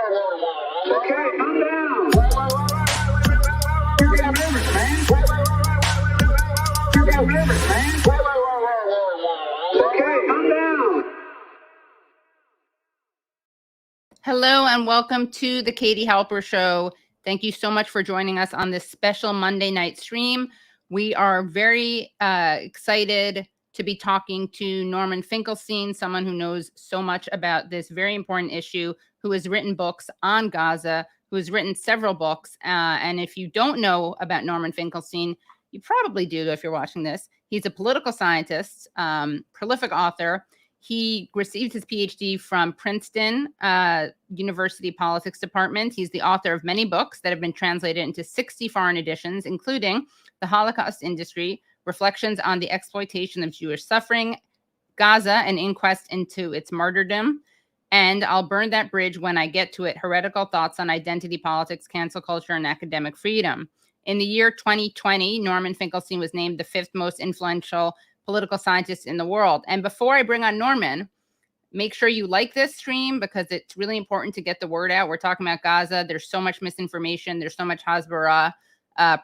Okay, calm down. You got rivers, man. You got rivers, man. Okay, calm down. Hello and welcome to the Katie Halper Show. Thank you so much for joining us on this special Monday night stream. We are very excited to be talking to Norman Finkelstein, someone who knows so much about this very important issue, who has written books on Gaza, who has written several books. And if you don't know about Norman Finkelstein, you probably do if you're watching this. He's a political scientist, prolific author. He received his PhD from Princeton University Politics Department. He's the author of many books that have been translated into 60 foreign editions, including The Holocaust Industry, Reflections on the Exploitation of Jewish Suffering, Gaza, an Inquest into Its Martyrdom, and I'll Burn That Bridge When I Get to It, Heretical Thoughts on Identity Politics, Cancel Culture, and Academic Freedom. In the year 2020, Norman Finkelstein was named the 5th most influential political scientist in the world. And before I bring on Norman, make sure you like this stream because it's really important to get the word out. We're talking about Gaza. There's so much misinformation. There's so much Hasbara,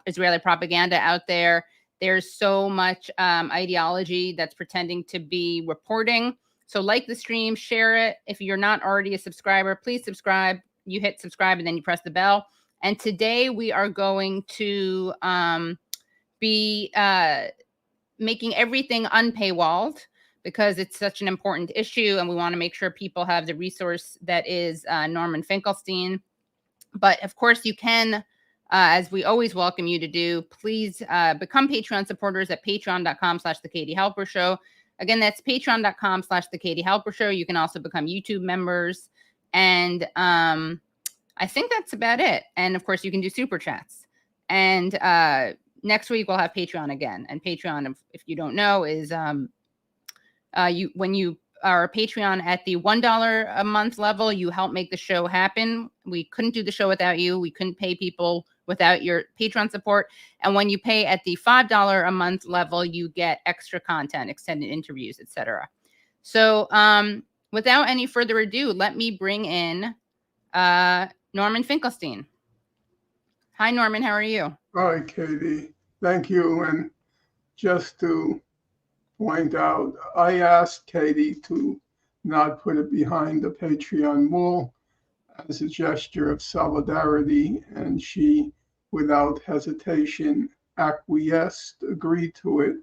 Israeli propaganda out there. There's so much ideology that's pretending to be reporting. So like the stream, share it. If you're not already a subscriber, please subscribe. You hit subscribe and then you press the bell. And today we are going to be making everything unpaywalled because it's such an important issue and we want to make sure people have the resource that is Norman Finkelstein. But of course you can, as we always welcome you to do, please become Patreon supporters at patreon.com/The Katie Halper Show. Again, that's patreon.com/The Katie Halper Show. You can also become YouTube members. And I think that's about it. And of course you can do super chats. And next week we'll have Patreon again. And Patreon, if you don't know, is when you are a Patreon at the $1 a month level, you help make the show happen. We couldn't do the show without you. We couldn't pay people without your Patreon support. And when you pay at the $5 a month level, you get extra content, extended interviews, etc. So without any further ado, let me bring in Norman Finkelstein. Hi, Norman. How are you? Hi, Katie. Thank you. And just to point out, I asked Katie to not put it behind the Patreon wall as a gesture of solidarity, and she, without hesitation, acquiesced, agreed to it.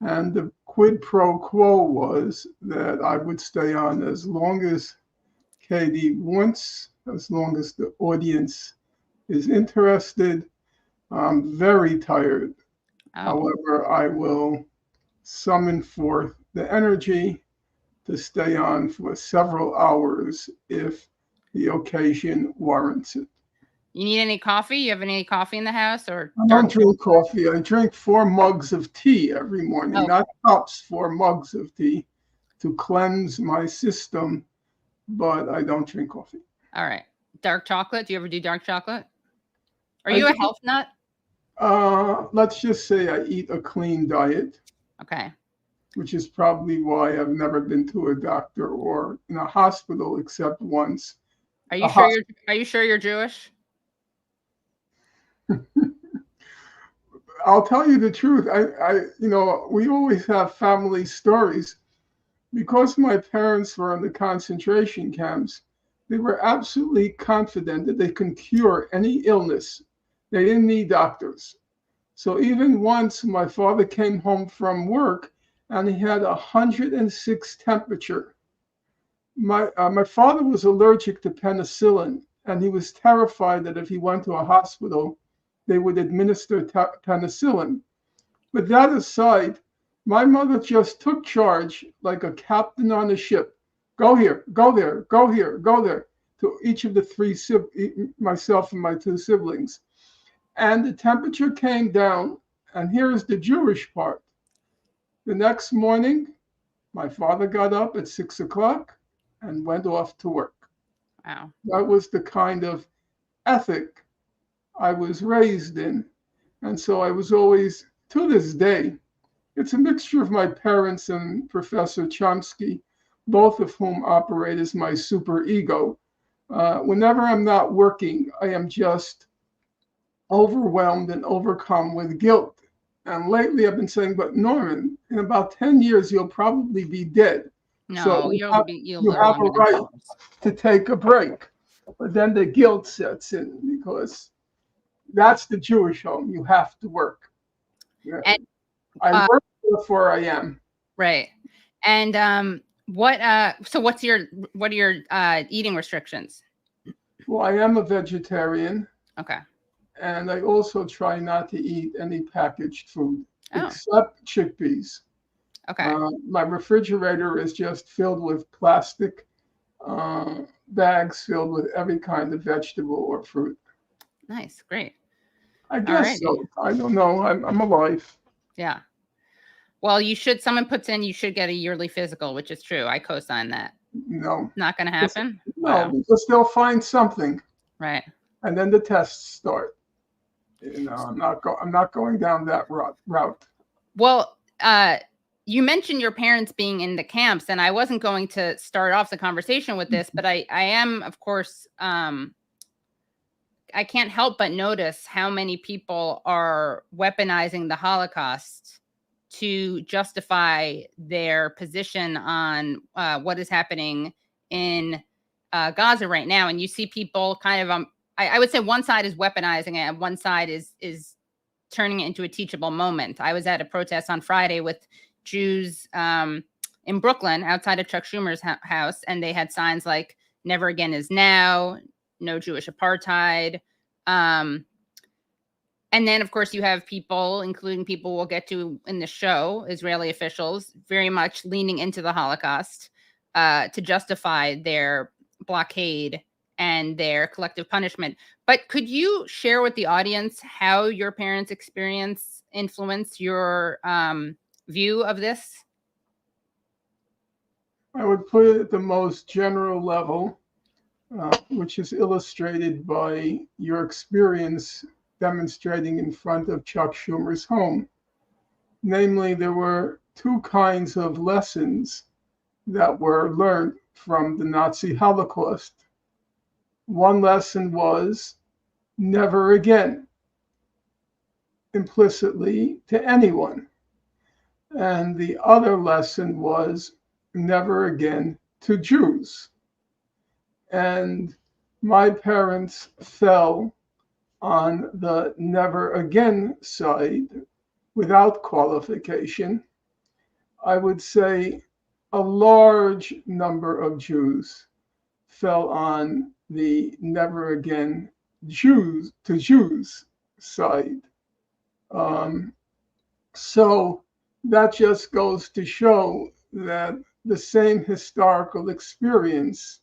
And the quid pro quo was that I would stay on as long as Katie wants, as long as the audience is interested. I'm very tired. However, I will summon forth the energy to stay on for several hours if the occasion warrants it. You need any coffee? You have any coffee in the house? Or I don't drink coffee. I drink 4 mugs of tea every morning, not cups, 4 mugs of tea to cleanse my system, but I don't drink coffee. All right. Dark chocolate? Do you ever do dark chocolate? Are you a health nut? Let's just say I eat a clean diet. Okay. Which is probably why I've never been to a doctor or in a hospital except once. Are you sure you're Jewish? I'll tell you the truth. We always have family stories. Because my parents were in the concentration camps, they were absolutely confident that they can cure any illness. They didn't need doctors. So even once my father came home from work and he had 106 temperature. My father was allergic to penicillin, and he was terrified that if he went to a hospital, they would administer penicillin. But that aside, my mother just took charge like a captain on a ship. Go here, go there, go here, go there, to each of the 3, myself and my 2 siblings. And the temperature came down, and here's the Jewish part. The next morning, my father got up at 6 o'clock and went off to work. Wow. That was the kind of ethic I was raised in. And so I was always, to this day, it's a mixture of my parents and Professor Chomsky, both of whom operate as my super ego. Whenever I'm not working, I am just overwhelmed and overcome with guilt. And lately I've been saying, but Norman, in about 10 years, you'll probably be dead. No, So you'll you live have a longer than right 10 years. to take a break. But then the guilt sets in because that's the Jewish home. You have to work. Yeah. And I work before I am. right. And what are your eating restrictions? Well, I am a vegetarian. Okay. And I also try not to eat any packaged food Oh. except chickpeas. Okay. My refrigerator is just filled with plastic bags filled with every kind of vegetable or fruit. Nice. Great. I guess so. I don't know. I'm alive. Yeah. Well, someone puts in, you should get a yearly physical, which is true. I co-sign that. No. Not going to happen? No, Wow. because they'll find something. Right. And then the tests start. I'm not going down that route. Well, you mentioned your parents being in the camps, and I wasn't going to start off the conversation with this, but I am, of course, I can't help but notice how many people are weaponizing the Holocaust to justify their position on what is happening in Gaza right now. And you see people kind of, I would say one side is weaponizing it, and one side is turning it into a teachable moment. I was at a protest on Friday with Jews in Brooklyn outside of Chuck Schumer's house, and they had signs like "Never again is now," "No Jewish apartheid." And then, of course, you have people, including people we'll get to in the show, Israeli officials, very much leaning into the Holocaust to justify their blockade and their collective punishment. But could you share with the audience how your parents' experience influenced your view of this? I would put it at the most general level, which is illustrated by your experience demonstrating in front of Chuck Schumer's home. Namely, there were two kinds of lessons that were learned from the Nazi Holocaust. One lesson was never again, implicitly to anyone. And the other lesson was never again to Jews. And my parents fell on the never again side without qualification. I would say a large number of Jews fell on the never again Jews to Jews side. So that just goes to show that the same historical experience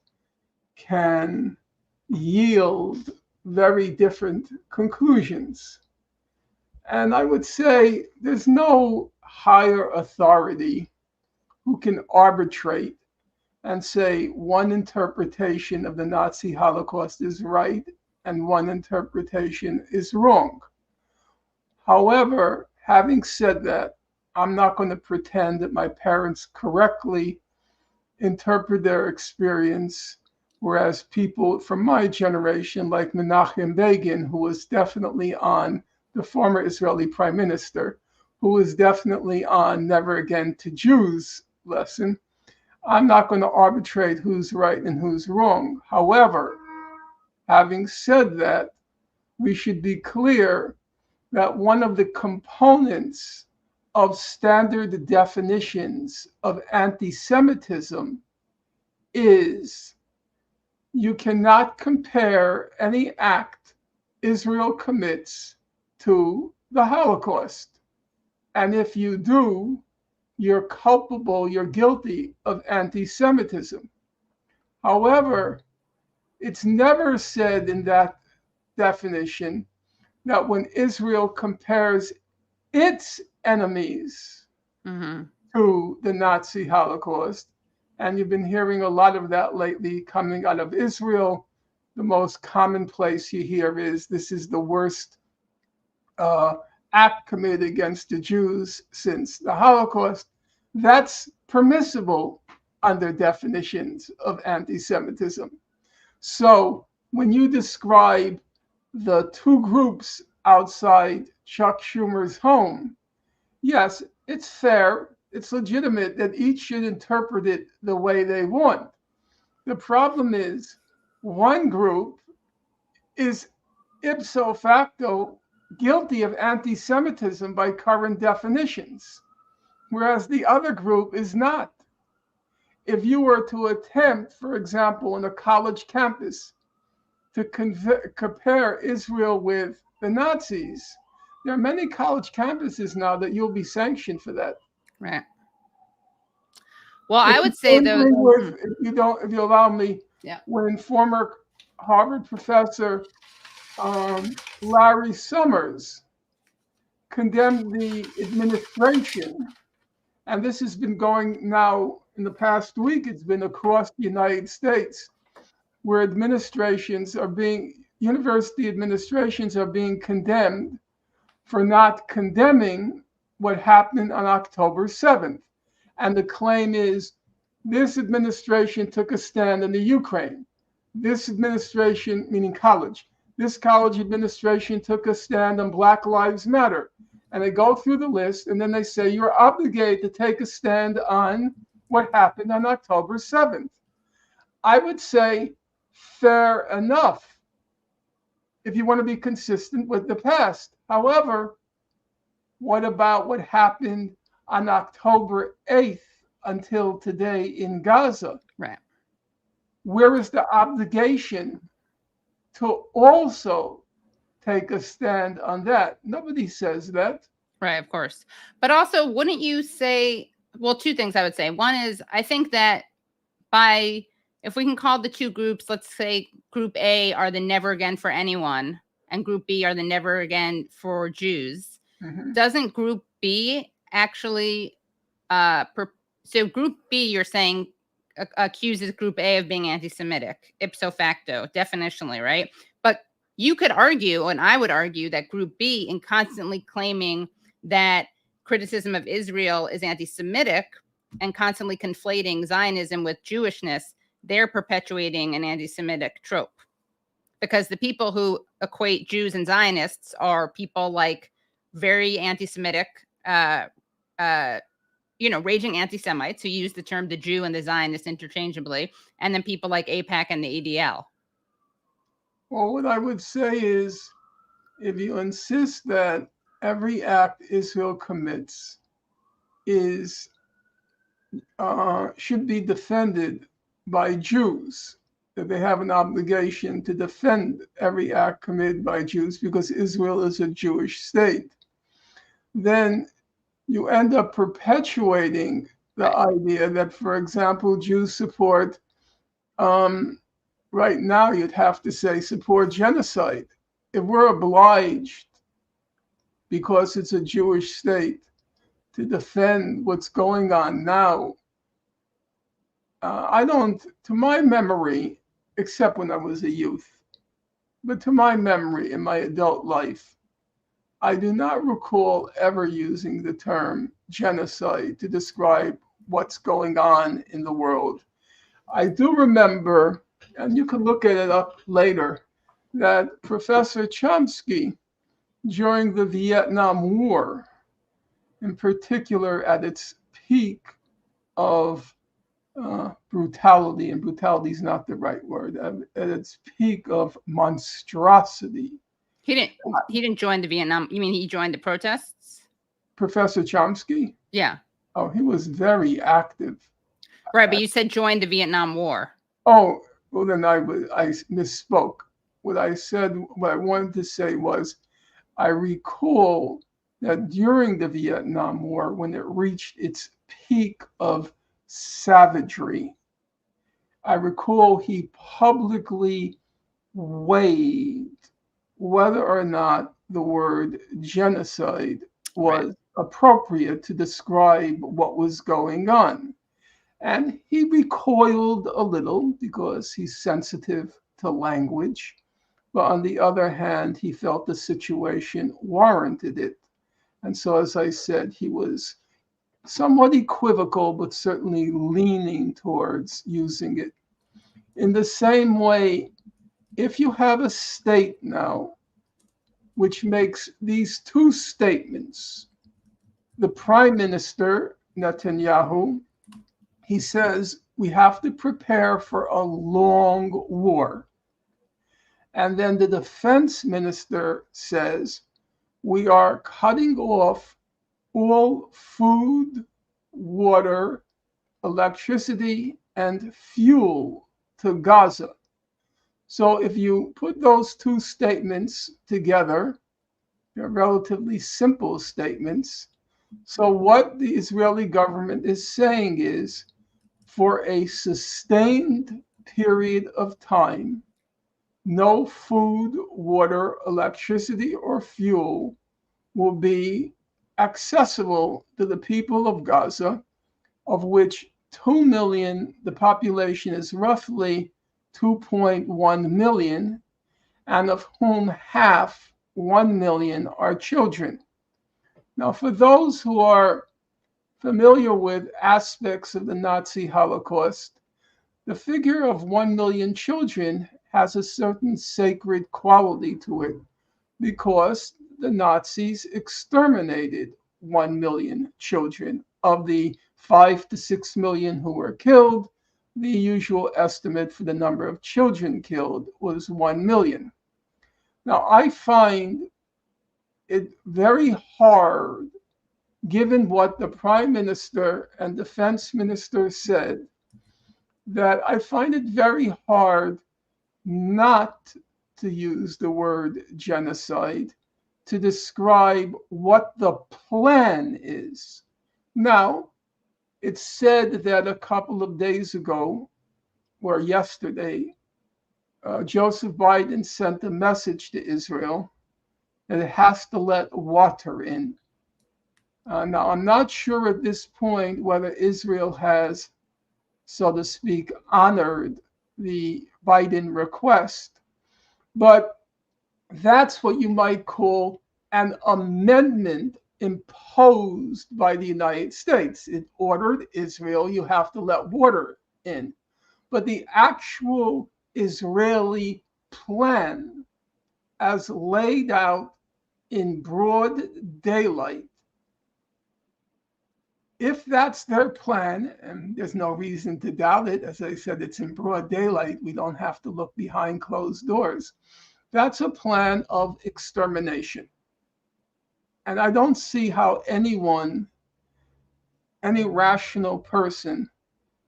can yield very different conclusions. And I would say there's no higher authority who can arbitrate and say one interpretation of the Nazi Holocaust is right and one interpretation is wrong. However, having said that, I'm not going to pretend that my parents correctly interpret their experience, whereas people from my generation, like Menachem Begin, who was definitely on the former Israeli prime minister, who was definitely on never again to Jews lesson, I'm not going to arbitrate who's right and who's wrong. However, having said that, we should be clear that one of the components of standard definitions of anti-Semitism is you cannot compare any act Israel commits to the Holocaust. And if you do, you're culpable, you're guilty of anti-Semitism. However, it's never said in that definition that when Israel compares its enemies to the Nazi Holocaust, and you've been hearing a lot of that lately coming out of Israel, the most commonplace you hear is this is the worst act committed against the Jews since the Holocaust. That's permissible under definitions of anti-Semitism. So when you describe the two groups outside Chuck Schumer's home, yes, it's fair, it's legitimate that each should interpret it the way they want. The problem is one group is ipso facto guilty of anti-Semitism by current definitions, whereas the other group is not. If you were to attempt, for example, on a college campus to compare Israel with the Nazis, there are many college campuses now that you'll be sanctioned for that. Right. Well, I would say though, if you allow me, yeah, when former Harvard professor Larry Summers condemned the administration, and this has been going now in the past week, it's been across the United States, where university administrations are being condemned for not condemning what happened on October 7th. And the claim is this administration took a stand in the Ukraine. This administration, meaning college, this college administration took a stand on Black Lives Matter. And they go through the list and then they say you're obligated to take a stand on what happened on October 7th. I would say fair enough if you want to be consistent with the past. However, what about what happened on October 8th until today in Gaza? right. Where is the obligation to also take a stand on that? Nobody says that. Right, of course. But also, wouldn't you say, well, two things I would say. One is, I think that if we can call the two groups, let's say group A are the never again for anyone, and group B are the never again for Jews. Mm-hmm. Doesn't group B actually, so group B, you're saying, accuses group A of being anti-Semitic, ipso facto, definitionally, right? But you could argue, and I would argue, that group B, in constantly claiming that criticism of Israel is anti-Semitic and constantly conflating Zionism with Jewishness, they're perpetuating an anti-Semitic trope. Because the people who equate Jews and Zionists are people like very anti-Semitic, raging anti-Semites who use the term the Jew and the Zionist interchangeably, and then people like AIPAC and the ADL. Well, what I would say is, if you insist that every act Israel commits should be defended by Jews, that they have an obligation to defend every act committed by Jews because Israel is a Jewish state, then you end up perpetuating the idea that, for example, Jews support, right now you'd have to say support genocide. If we're obliged, because it's a Jewish state, to defend what's going on now, to my memory, except when I was a youth, but to my memory in my adult life, I do not recall ever using the term genocide to describe what's going on in the world. I do remember, and you can look at it up later, that Professor Chomsky, during the Vietnam War, in particular at its peak of brutality, and brutality is not the right word, at its peak of monstrosity. He didn't join the Vietnam. You mean he joined the protests? Professor Chomsky? Yeah. Oh, he was very active. Right, but you said joined the Vietnam War. Oh, well then I misspoke. What I wanted to say was, I recall that during the Vietnam War, when it reached its peak of savagery, I recall he publicly waived whether or not the word genocide was appropriate to describe what was going on. And he recoiled a little because he's sensitive to language. But on the other hand, he felt the situation warranted it. And so, as I said, he was somewhat equivocal, but certainly leaning towards using it. In the same way, if you have a state now which makes these two statements, the Prime Minister, Netanyahu, he says we have to prepare for a long war. And then the Defense Minister says we are cutting off all food, water, electricity, and fuel to Gaza. So if you put those two statements together, they're relatively simple statements. So what the Israeli government is saying is, for a sustained period of time, no food, water, electricity, or fuel will be accessible to the people of Gaza, of which 2 million, the population is roughly 2.1 million, and of whom half, 1 million, are children. Now, for those who are familiar with aspects of the Nazi Holocaust, the figure of 1 million children has a certain sacred quality to it because the Nazis exterminated 1 million children. Of the 5 to 6 million who were killed, the usual estimate for the number of children killed was 1 million. Now, I find it very hard, given what the Prime Minister and Defense Minister said, that I find it very hard not to use the word genocide to describe what the plan is. Now, it's said that a couple of days ago, or yesterday, Joseph Biden sent a message to Israel that it has to let water in. Now, I'm not sure at this point whether Israel has, so to speak, honored the Biden request, but that's what you might call an amendment imposed by the United States. It ordered Israel, you have to let water in. But the actual Israeli plan, as laid out in broad daylight, if that's their plan, and there's no reason to doubt it, as I said, it's in broad daylight, we don't have to look behind closed doors. That's a plan of extermination. And I don't see how anyone, any rational person,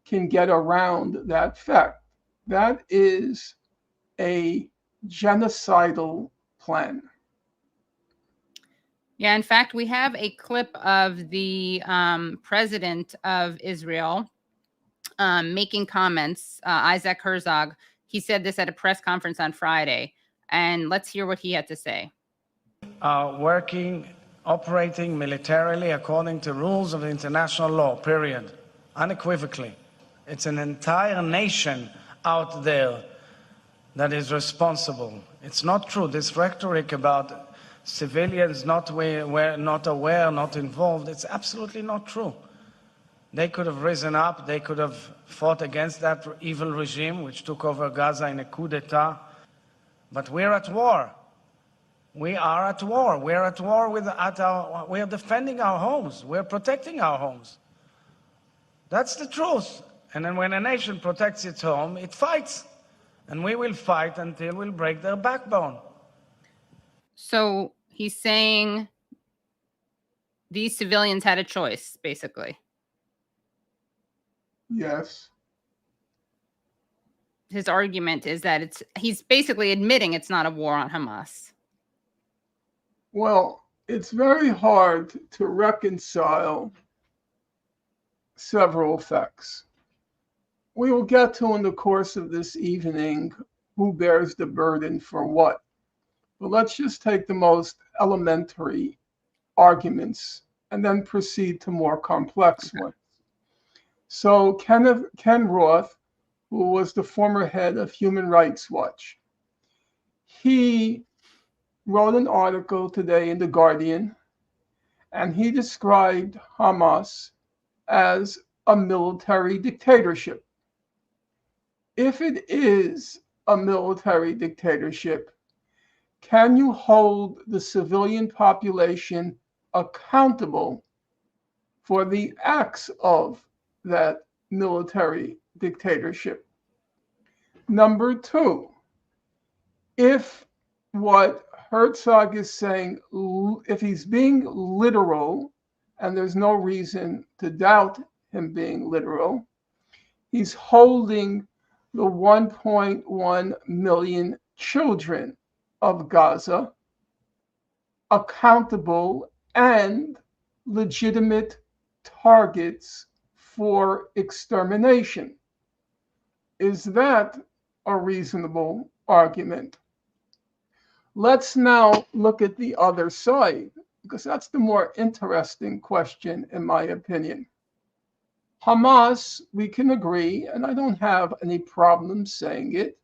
can get around that fact. That is a genocidal plan. Yeah, in fact, we have a clip of the president of Israel making comments, Isaac Herzog. He said this at a press conference on Friday. And let's hear what he had to say. Operating militarily according to rules of international law, period. Unequivocally. It's an entire nation out there that is responsible. It's not true. This rhetoric about civilians not aware, not involved, it's absolutely not true. They could have risen up, they could have fought against that evil regime which took over Gaza in a coup d'etat. But we're at war. We are at war. We're at war we are defending our homes. We're protecting our homes. That's the truth. And then when a nation protects its home, it fights. And we will fight until we'll break their backbone. So he's saying these civilians had a choice, basically. Yes. His argument is that he's basically admitting it's not a war on Hamas. Well, it's very hard to reconcile several facts. We will get to in the course of this evening who bears the burden for what. But let's just take the most elementary arguments and then proceed to more complex ones. So Ken Roth, who was the former head of Human Rights Watch, he wrote an article today in The Guardian, and he described Hamas as a military dictatorship. if it is a military dictatorship, can you hold the civilian population accountable for the acts of that military dictatorship? Number two, if what Herzog is saying, if he's being literal, and there's no reason to doubt him being literal, he's holding the 1.1 million children of Gaza accountable and legitimate targets for extermination. Is that a reasonable argument? Let's now look at the other side, because that's the more interesting question, in my opinion. Hamas, we can agree, and I don't have any problem saying it,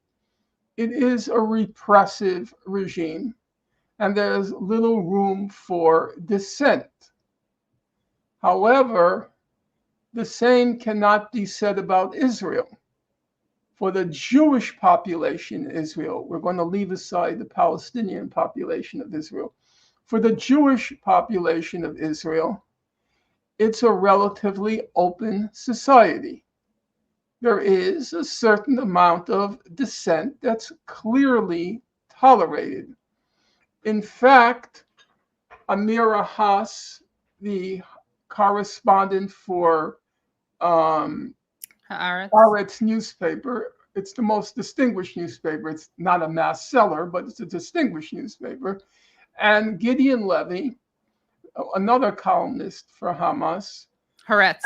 it is a repressive regime, and there's little room for dissent. However, the same cannot be said about Israel. For the Jewish population in Israel, we're going to leave aside the Palestinian population of Israel. For the Jewish population of Israel, it's a relatively open society. There is a certain amount of dissent that's clearly tolerated. In fact, Amira Haas, the correspondent for Haaretz newspaper, it's the most distinguished newspaper. It's not a mass seller, but it's a distinguished newspaper. And Gideon Levy, another columnist for Hamas. Haaretz.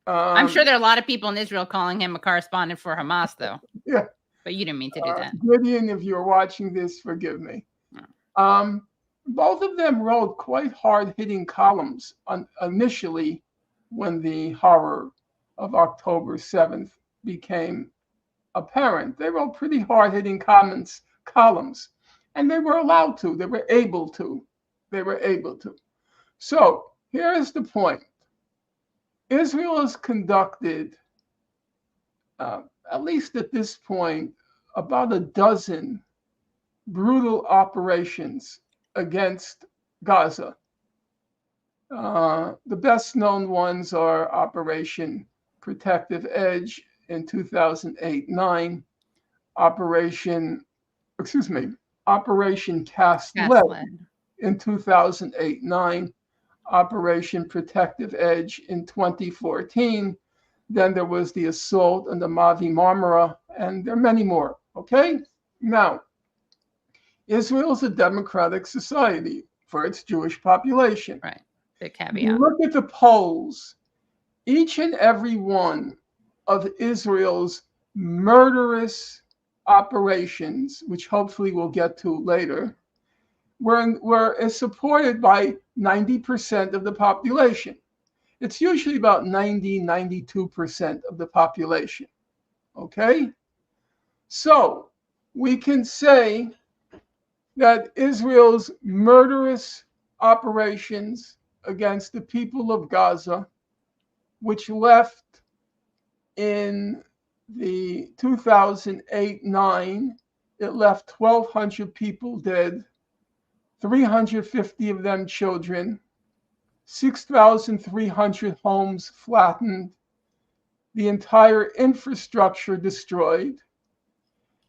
I'm sure there are a lot of people in Israel calling him a correspondent for Hamas, though. Yeah. But you didn't mean to do that. Gideon, if you're watching this, forgive me. Both of them wrote quite hard-hitting columns initially when the horror of October 7th became apparent. They wrote pretty hard-hitting columns, and they were allowed to. They were able to. So here's the point. Israel has conducted, at least at this point, about a dozen brutal operations against Gaza. The best known ones are Operation Protective Edge in 2008-9, Operation Cast Lead in 2008-9, Operation Protective Edge in 2014. Then there was the assault on the Mavi Marmara, and there are many more. Okay? Now, Israel is a democratic society for its Jewish population. Right. The caveat. You look at the polls, each and every one of Israel's murderous operations, which hopefully we'll get to later, is supported by 90% of the population. It's usually about 92% of the population. Okay? So we can say that Israel's murderous operations against the people of Gaza, which left in the 2008-9, it left 1,200 people dead, 350 of them children, 6,300 homes flattened, the entire infrastructure destroyed.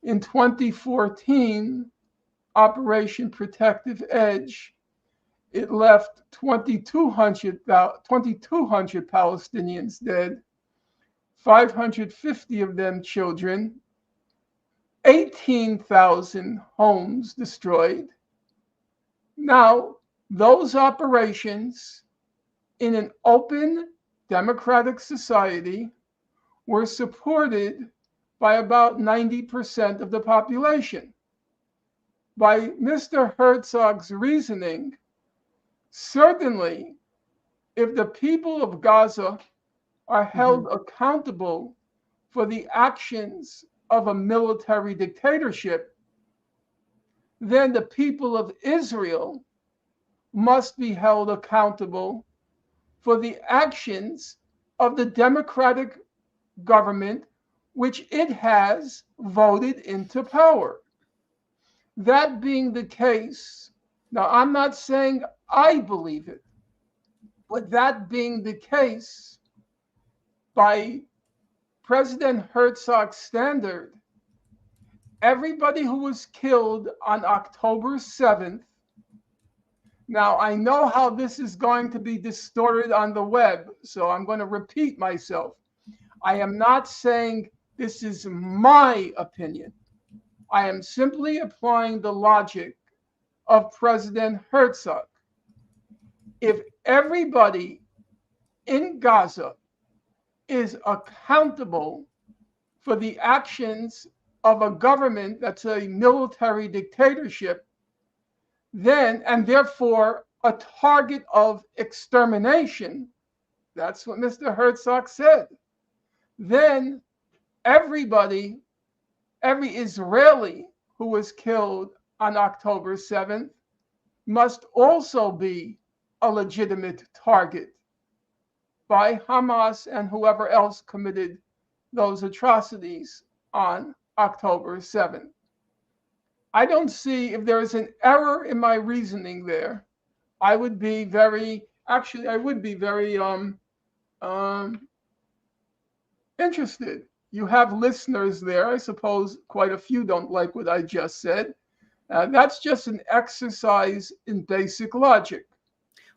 In 2014, Operation Protective Edge, it left 2,200 Palestinians dead, 550 of them children, 18,000 homes destroyed. Now, those operations in an open democratic society were supported by about 90% of the population. By Mr. Herzog's reasoning, certainly if the people of Gaza are held accountable for the actions of a military dictatorship, then the people of Israel must be held accountable for the actions of the democratic government which it has voted into power. That being the case, now I'm not saying I believe it, but that being the case, by President Herzog's standard, everybody who was killed on October 7th. Now, I know how this is going to be distorted on the web, so I'm going to repeat myself. I am not saying this is my opinion. I am simply applying the logic of President Herzog. If everybody in Gaza is accountable for the actions of a government that's a military dictatorship, then, and therefore a target of extermination, that's what Mr. Herzog said, then everybody, every Israeli who was killed on October 7th must also be a legitimate target by Hamas and whoever else committed those atrocities on October 7th. I don't see, if there is an error in my reasoning there, I would be very interested. You have listeners there. I suppose quite a few don't like what I just said. That's just an exercise in basic logic.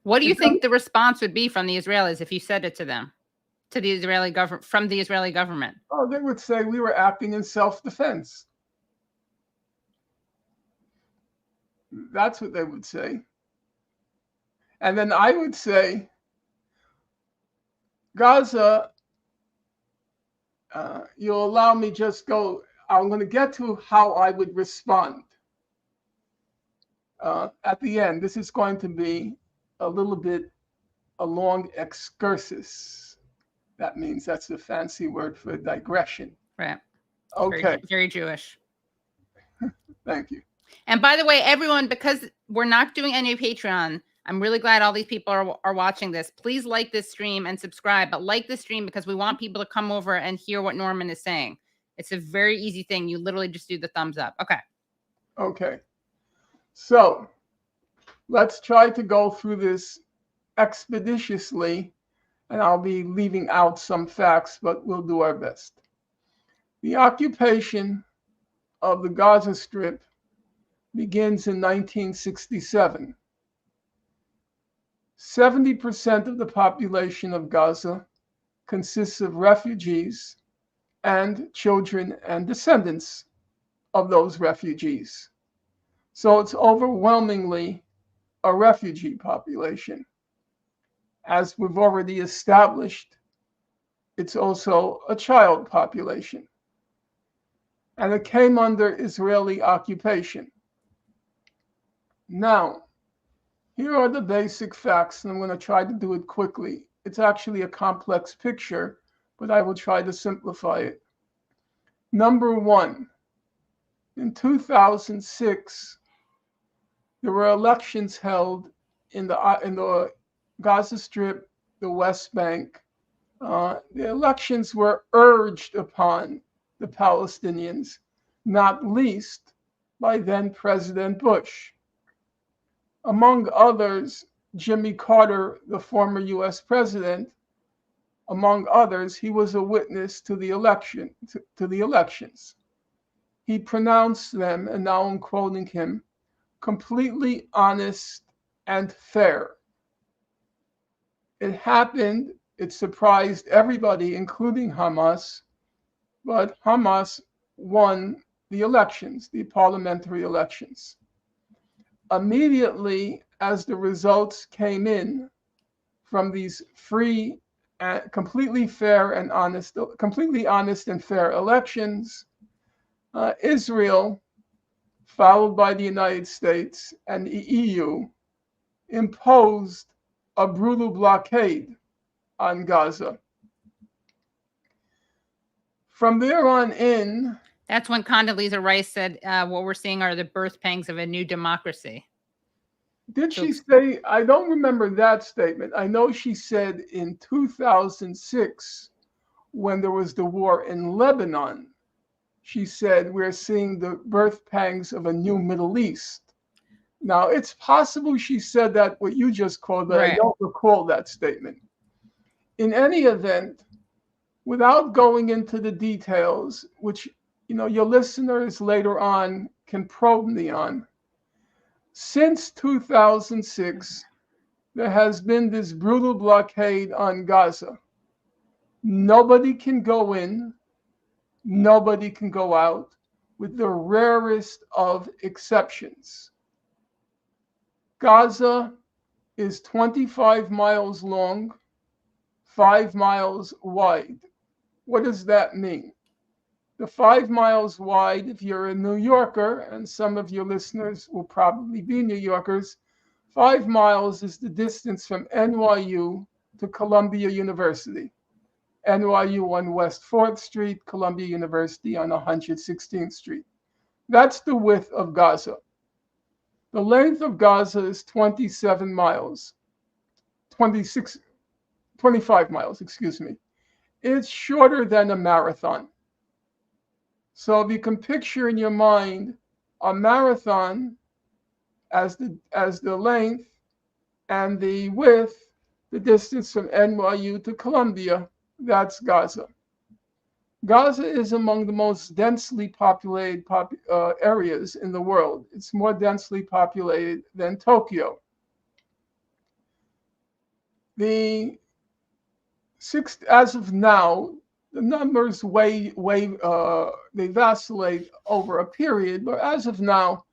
What do you think the response would be from the Israelis if you said it to them, to the Israeli government, from the Israeli government? Oh, they would say we were acting in self-defense. That's what they would say. And then I would say, Gaza, you'll allow me just go, I'm going to get to how I would respond at the end. This is going to be a little bit a long excursus. That means that's a fancy word for digression. Right. Okay. Very, very Jewish. Thank you. And by the way, everyone, because we're not doing any Patreon, I'm really glad all these people are watching this. Please like this stream and subscribe, but like this stream because we want people to come over and hear what Norman is saying. It's a very easy thing. You literally just do the thumbs up. Okay. Okay. So let's try to go through this expeditiously, and I'll be leaving out some facts, but we'll do our best. The occupation of the Gaza Strip begins in 1967. 70% of the population of Gaza consists of refugees and children and descendants of those refugees. So it's overwhelmingly a refugee population. As we've already established, it's also a child population. And it came under Israeli occupation. Now, here are the basic facts, and I'm going to try to do it quickly. It's actually a complex picture, but I will try to simplify it. Number one, in 2006, there were elections held in the Gaza Strip, the West Bank. The elections were urged upon the Palestinians, not least by then President Bush. Among others, Jimmy Carter, the former US president, among others, he was a witness to the elections. He pronounced them, and now I'm quoting him, completely honest and fair. It happened, it surprised everybody, including Hamas, but Hamas won the elections, the parliamentary elections. Immediately as the results came in from these free, completely honest and fair elections, Israel, followed by the United States and the EU, imposed a brutal blockade on Gaza. From there on in, that's when Condoleezza Rice said, what we're seeing are the birth pangs of a new democracy. Did she say, I don't remember that statement. I know she said in 2006, when there was the war in Lebanon. She said, we're seeing the birth pangs of a new Middle East. Now, it's possible she said that, what you just called, but I Right. don't recall that statement. In any event, without going into the details, which your listeners later on can probe me on, since 2006, there has been this brutal blockade on Gaza. Nobody can go in, nobody can go out, with the rarest of exceptions. Gaza is 25 miles long, 5 miles wide. What does that mean? The 5 miles wide, if you're a New Yorker, and some of your listeners will probably be New Yorkers, 5 miles is the distance from NYU to Columbia University. NYU on West 4th Street, Columbia University on 116th Street. That's the width of Gaza. The length of Gaza is 27 miles, 25 miles, excuse me. It's shorter than a marathon. So if you can picture in your mind a marathon as the length and the width, the distance from NYU to Columbia, that's Gaza. Gaza is among the most densely populated areas in the world. It's more densely populated than Tokyo. As of now, the numbers they vacillate over a period, but as of now,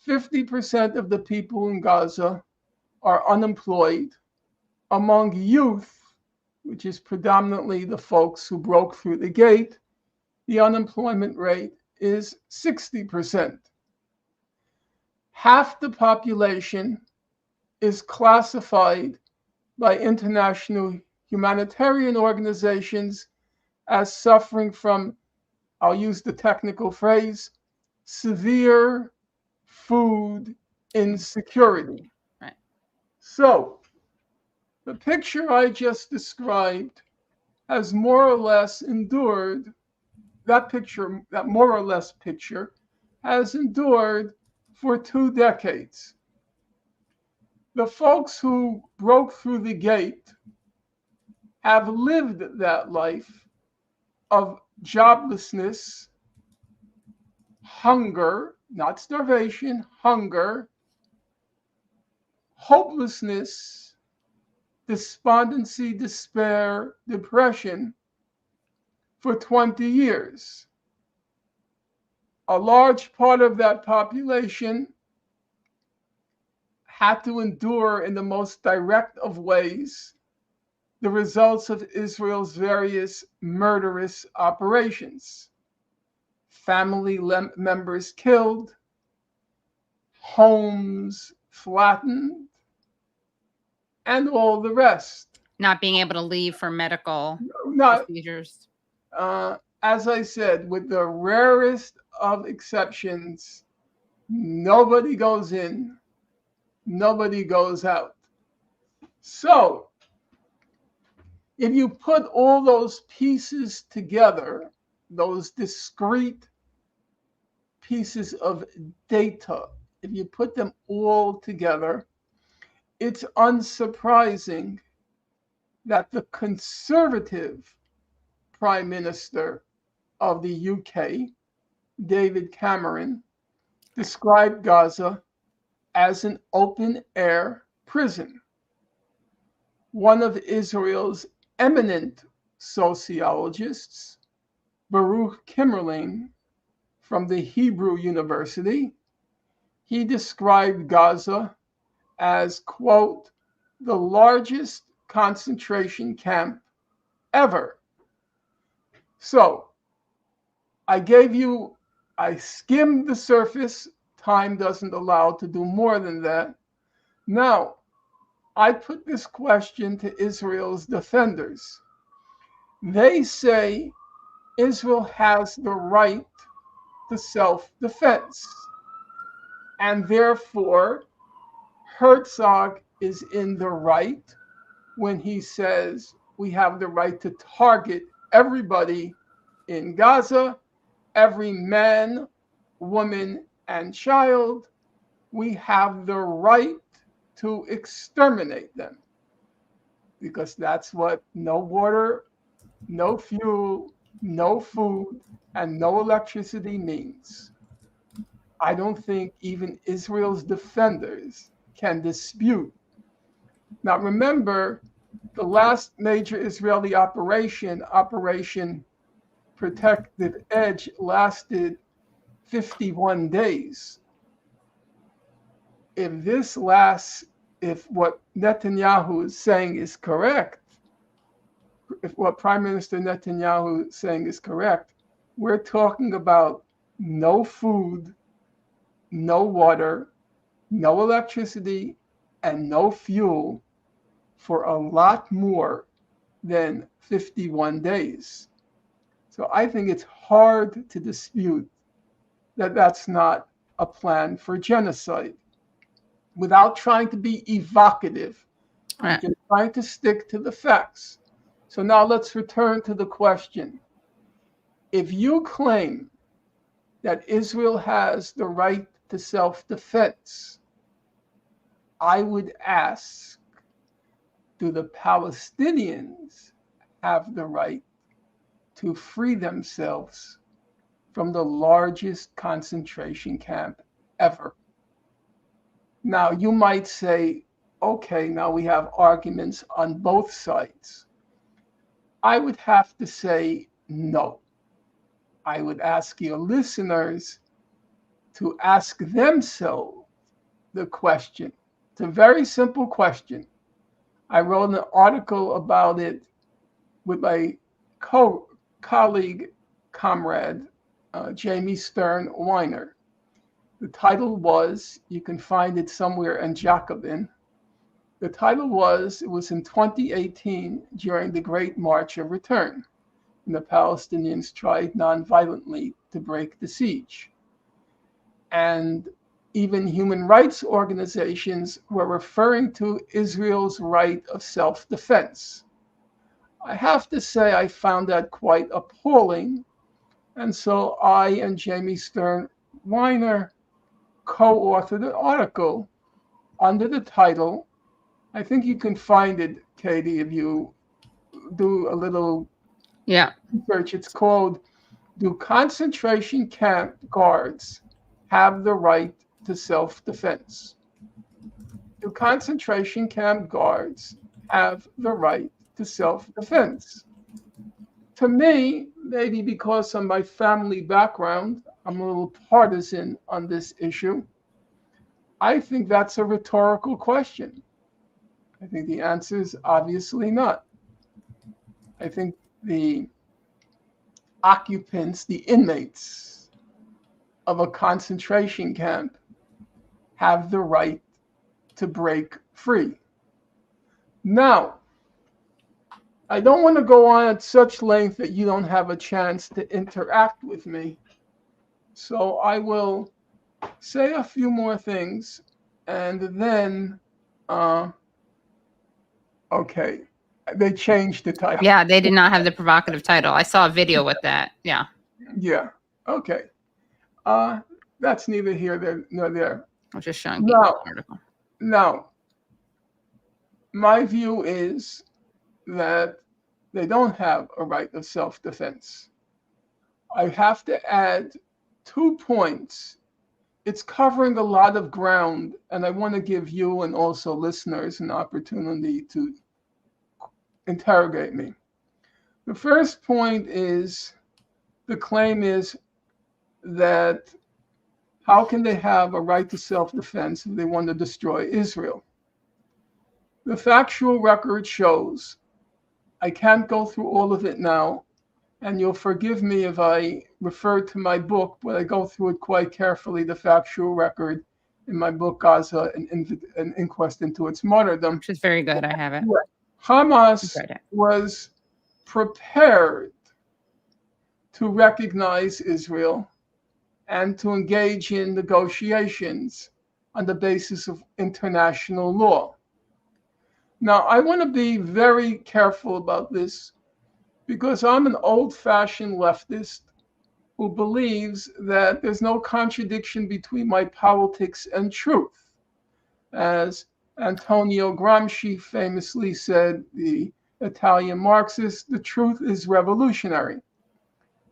50% of the people in Gaza are unemployed. Among youth, which is predominantly the folks who broke through the gate, the unemployment rate is 60%. Half the population is classified by international humanitarian organizations as suffering from, I'll use the technical phrase, severe food insecurity. Right. So the picture I just described has more or less endured, that more or less picture has endured for 2 decades. The folks who broke through the gate have lived that life of joblessness, hunger, not starvation, hunger, hopelessness, despondency, despair, depression for 20 years. A large part of that population had to endure in the most direct of ways the results of Israel's various murderous operations. Family members killed, homes flattened, and all the rest. Not being able to leave for medical procedures. As I said, with the rarest of exceptions, nobody goes in, nobody goes out. So, if you put all those pieces together, those discrete pieces of data, if you put them all together, it's unsurprising that the Conservative Prime Minister of the UK, David Cameron, described Gaza as an open-air prison. One of Israel's eminent sociologists, Baruch Kimmerling, from the Hebrew University, he described Gaza as, quote, the largest concentration camp ever. So I skimmed the surface. Time doesn't allow to do more than that. Now, I put this question to Israel's defenders. They say Israel has the right to self-defense, and therefore Herzog is in the right when he says we have the right to target everybody in Gaza, every man, woman, and child. We have the right to exterminate them, because that's what no water, no fuel, no food, and no electricity means. I don't think even Israel's defenders can dispute. Now, remember, the last major Israeli Operation Protected Edge, lasted 51 days. If what Netanyahu is saying is correct, if what Prime Minister Netanyahu is saying is correct, we're talking about no food, no water, no electricity, and no fuel for a lot more than 51 days. So I think it's hard to dispute that that's not a plan for genocide. Without trying to be evocative, I'm just trying to stick to the facts. So now let's return to the question. If you claim that Israel has the right to self-defense, I would ask, do the Palestinians have the right to free themselves from the largest concentration camp ever? Now, you might say, okay, now we have arguments on both sides. I would have to say no. I would ask your listeners to ask themselves the question. It's a very simple question. I wrote an article about it with my colleague, comrade, Jamie Stern Weiner. The title was, you can find it somewhere in Jacobin. The title was, it was in 2018 during the Great March of Return, when the Palestinians tried nonviolently to break the siege. And even human rights organizations were referring to Israel's right of self-defense. I have to say I found that quite appalling. And so I and Jamie Stern Weiner co-authored an article under the title, I think you can find it, Katie, if you do a little research. It's called, Do Concentration Camp Guards Have the Right to Self-Defense? Do concentration camp guards have the right to self-defense? To me, maybe because of my family background, I'm a little partisan on this issue. I think that's a rhetorical question. I think the answer is obviously not. I think the occupants, the inmates of a concentration camp have the right to break free. Now, I don't want to go on at such length that you don't have a chance to interact with me. So I will say a few more things, and then, okay, they changed the title. Yeah, they did not have the provocative title. I saw a video with that. Yeah. Yeah, okay. That's neither here nor there. I was just showing you the article. Now, my view is that they don't have a right of self-defense. I have to add 2 points. It's covering a lot of ground, and I want to give you and also listeners an opportunity to interrogate me. The first point is, the claim is that how can they have a right to self-defense if they want to destroy Israel? The factual record shows, I can't go through all of it now, and you'll forgive me if I refer to my book, but I go through it quite carefully, the factual record in my book, Gaza, an Inquest into Its Martyrdom. Which is very good. I have it. Hamas was prepared to recognize Israel and to engage in negotiations on the basis of international law. Now, I want to be very careful about this, because I'm an old-fashioned leftist who believes that there's no contradiction between my politics and truth. As Antonio Gramsci famously said, the Italian Marxist, the truth is revolutionary.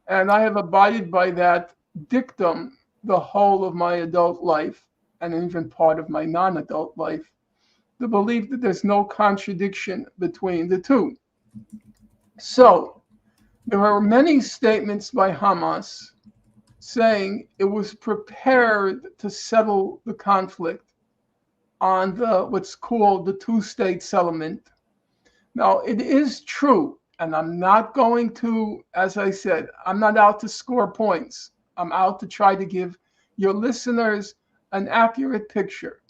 And I have abided by that dictum the whole of my adult life, and even part of my non-adult life, the belief that there's no contradiction between the two. So there are many statements by Hamas saying it was prepared to settle the conflict on what's called the two-state settlement. Now, it is true, and I'm not going to, as I said, I'm not out to score points. I'm out to try to give your listeners an accurate picture.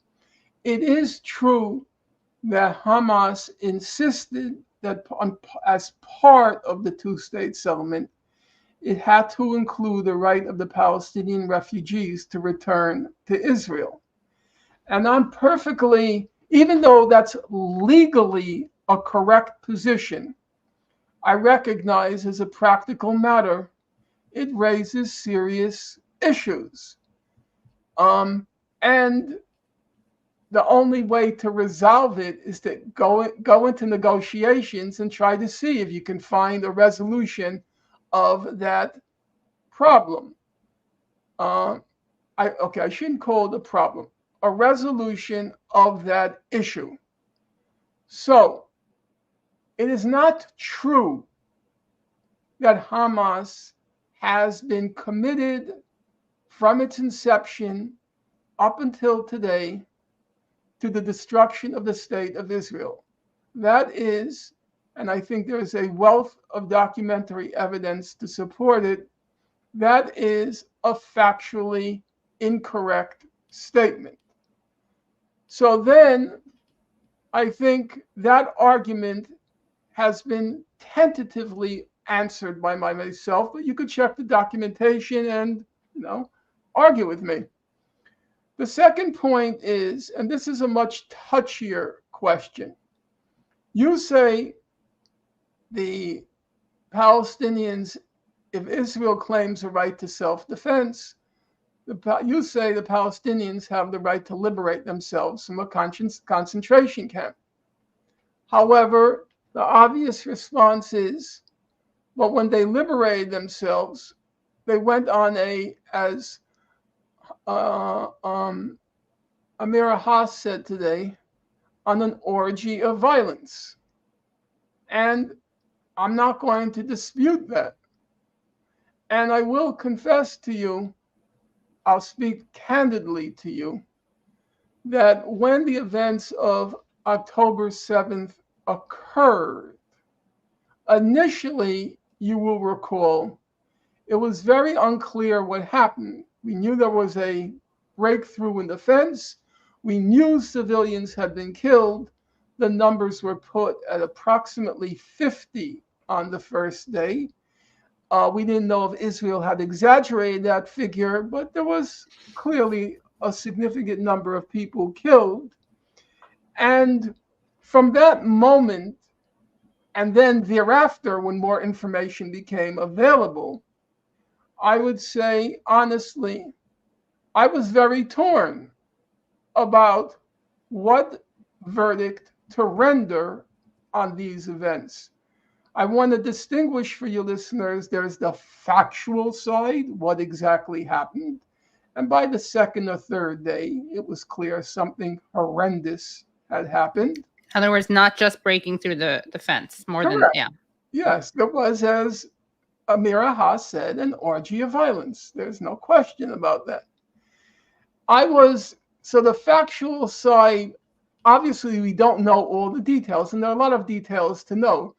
It is true that Hamas insisted that as part of the two-state settlement, it had to include the right of the Palestinian refugees to return to Israel. And I'm perfectly, even though that's legally a correct position, I recognize as a practical matter, it raises serious issues. And the only way to resolve it is to go into negotiations and try to see if you can find a resolution of that problem. I shouldn't call it a problem, a resolution of that issue. So it is not true that Hamas has been committed from its inception up until today to the destruction of the state of Israel. That is, and I think there is a wealth of documentary evidence to support it, that is a factually incorrect statement. So then I think that argument has been tentatively answered by myself, but you could check the documentation and, argue with me. The second point is, and this is a much touchier question. You say the Palestinians, if Israel claims a right to self-defense, you say the Palestinians have the right to liberate themselves from a concentration camp. However, the obvious response is, well, when they liberated themselves, they went on as Amira Haas said today, on an orgy of violence. And I'm not going to dispute that. And I will confess to you, I'll speak candidly to you, that when the events of October 7th occurred, initially, you will recall, it was very unclear what happened. We knew there was a breakthrough in the fence. We knew civilians had been killed. The numbers were put at approximately 50 on the first day. We didn't know if Israel had exaggerated that figure, but there was clearly a significant number of people killed. And from that moment, and then thereafter, when more information became available, I would say, honestly, I was very torn about what verdict to render on these events. I want to distinguish for you listeners, there's the factual side, what exactly happened. And by the second or third day, it was clear something horrendous had happened. In other words, not just breaking through the fence, more Correct. than, yeah. Yes, there was, as Amira Haas said, an orgy of violence. There's no question about that. So the factual side, obviously we don't know all the details, and there are a lot of details to know.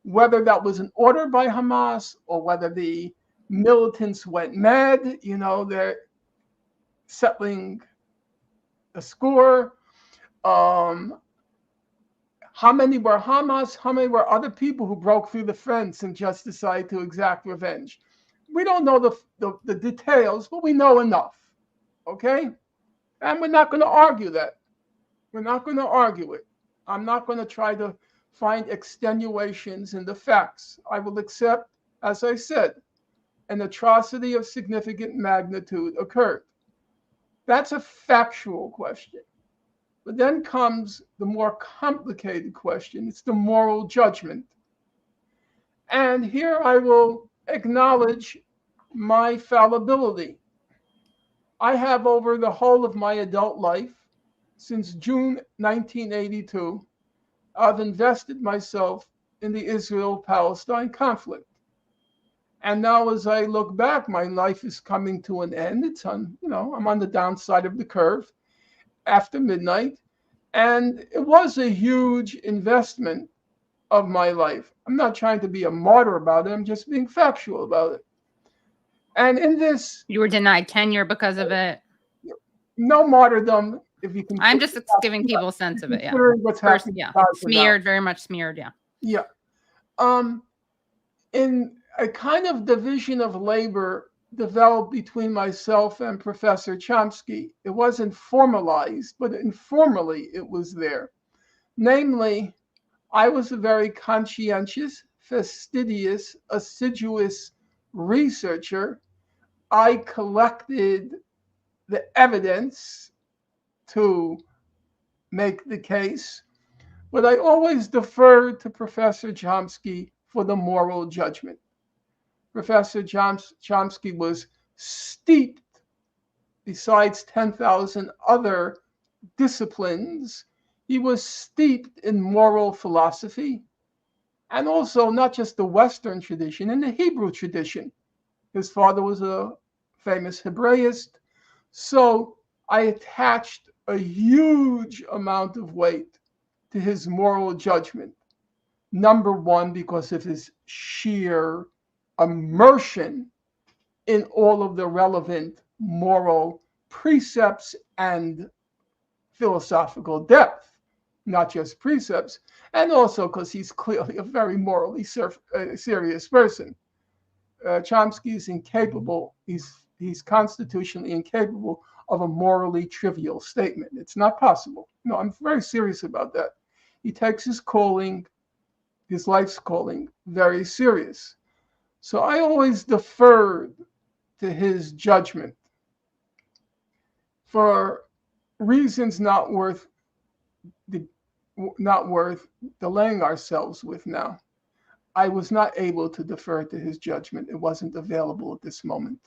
Whether that was an order by Hamas or whether the militants went mad, they're settling the score. How many were Hamas? How many were other people who broke through the fence and just decided to exact revenge? We don't know the details, but we know enough, okay? And we're not going to argue that. We're not going to argue it. I'm not going to try to find extenuations in the facts. I will accept, as I said, an atrocity of significant magnitude occurred. That's a factual question. But then comes the more complicated question. It's the moral judgment. And here I will acknowledge my fallibility. I have, over the whole of my adult life, since June 1982, I've invested myself in the Israel-Palestine conflict. And now as I look back, my life is coming to an end. It's on, I'm on the downside of the curve after midnight. And it was a huge investment of my life. I'm not trying to be a martyr about it. I'm just being factual about it. And in this, you were denied tenure because of it. No martyrdom, if you can. I'm just giving people a sense of it. Yeah. What's happening? Yeah. Smeared, very much smeared. Yeah. Yeah. In a kind of division of labor developed between myself and Professor Chomsky, it wasn't formalized, but informally it was there. Namely, I was a very conscientious, fastidious, assiduous researcher. I collected the evidence to make the case, but I always deferred to Professor Chomsky for the moral judgment. Professor Chomsky was steeped, besides 10,000 other disciplines, he was steeped in moral philosophy, and also not just the Western tradition, in the Hebrew tradition. His father was a famous Hebraist, so I attached a huge amount of weight to his moral judgment. Number one, because of his sheer immersion in all of the relevant moral precepts and philosophical depth, not just precepts, and also because he's clearly a very morally serious person. Chomsky is incapable, he's constitutionally incapable of a morally trivial statement. It's not possible. No, I'm very serious about that. He takes his calling, his life's calling, very serious. So I always deferred to his judgment for reasons not worth delaying ourselves with now. I was not able to defer to his judgment. It wasn't available at this moment.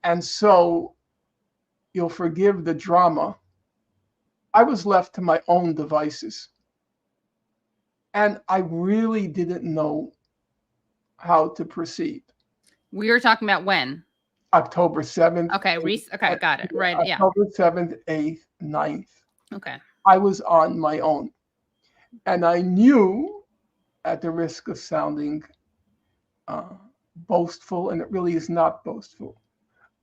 And so you'll forgive the drama. I was left to my own devices. And I really didn't know how to proceed. We were talking about when? October 7th. Okay, okay, got it. Right, yeah. October 7th, 8th, 9th. Okay. I was on my own. And I knew, at the risk of sounding boastful, and it really is not boastful,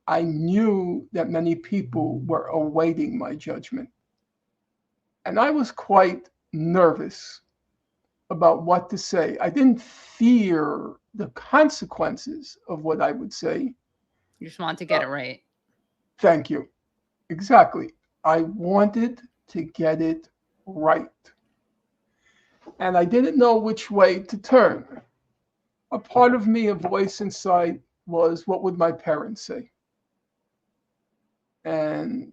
I knew that many people were awaiting my judgment. And I was quite nervous about what to say. I didn't fear the consequences of what I would say. You just want to get it right. Thank you. Exactly. I wanted to get it right. And I didn't know which way to turn. A part of me, a voice inside, was, what would my parents say? And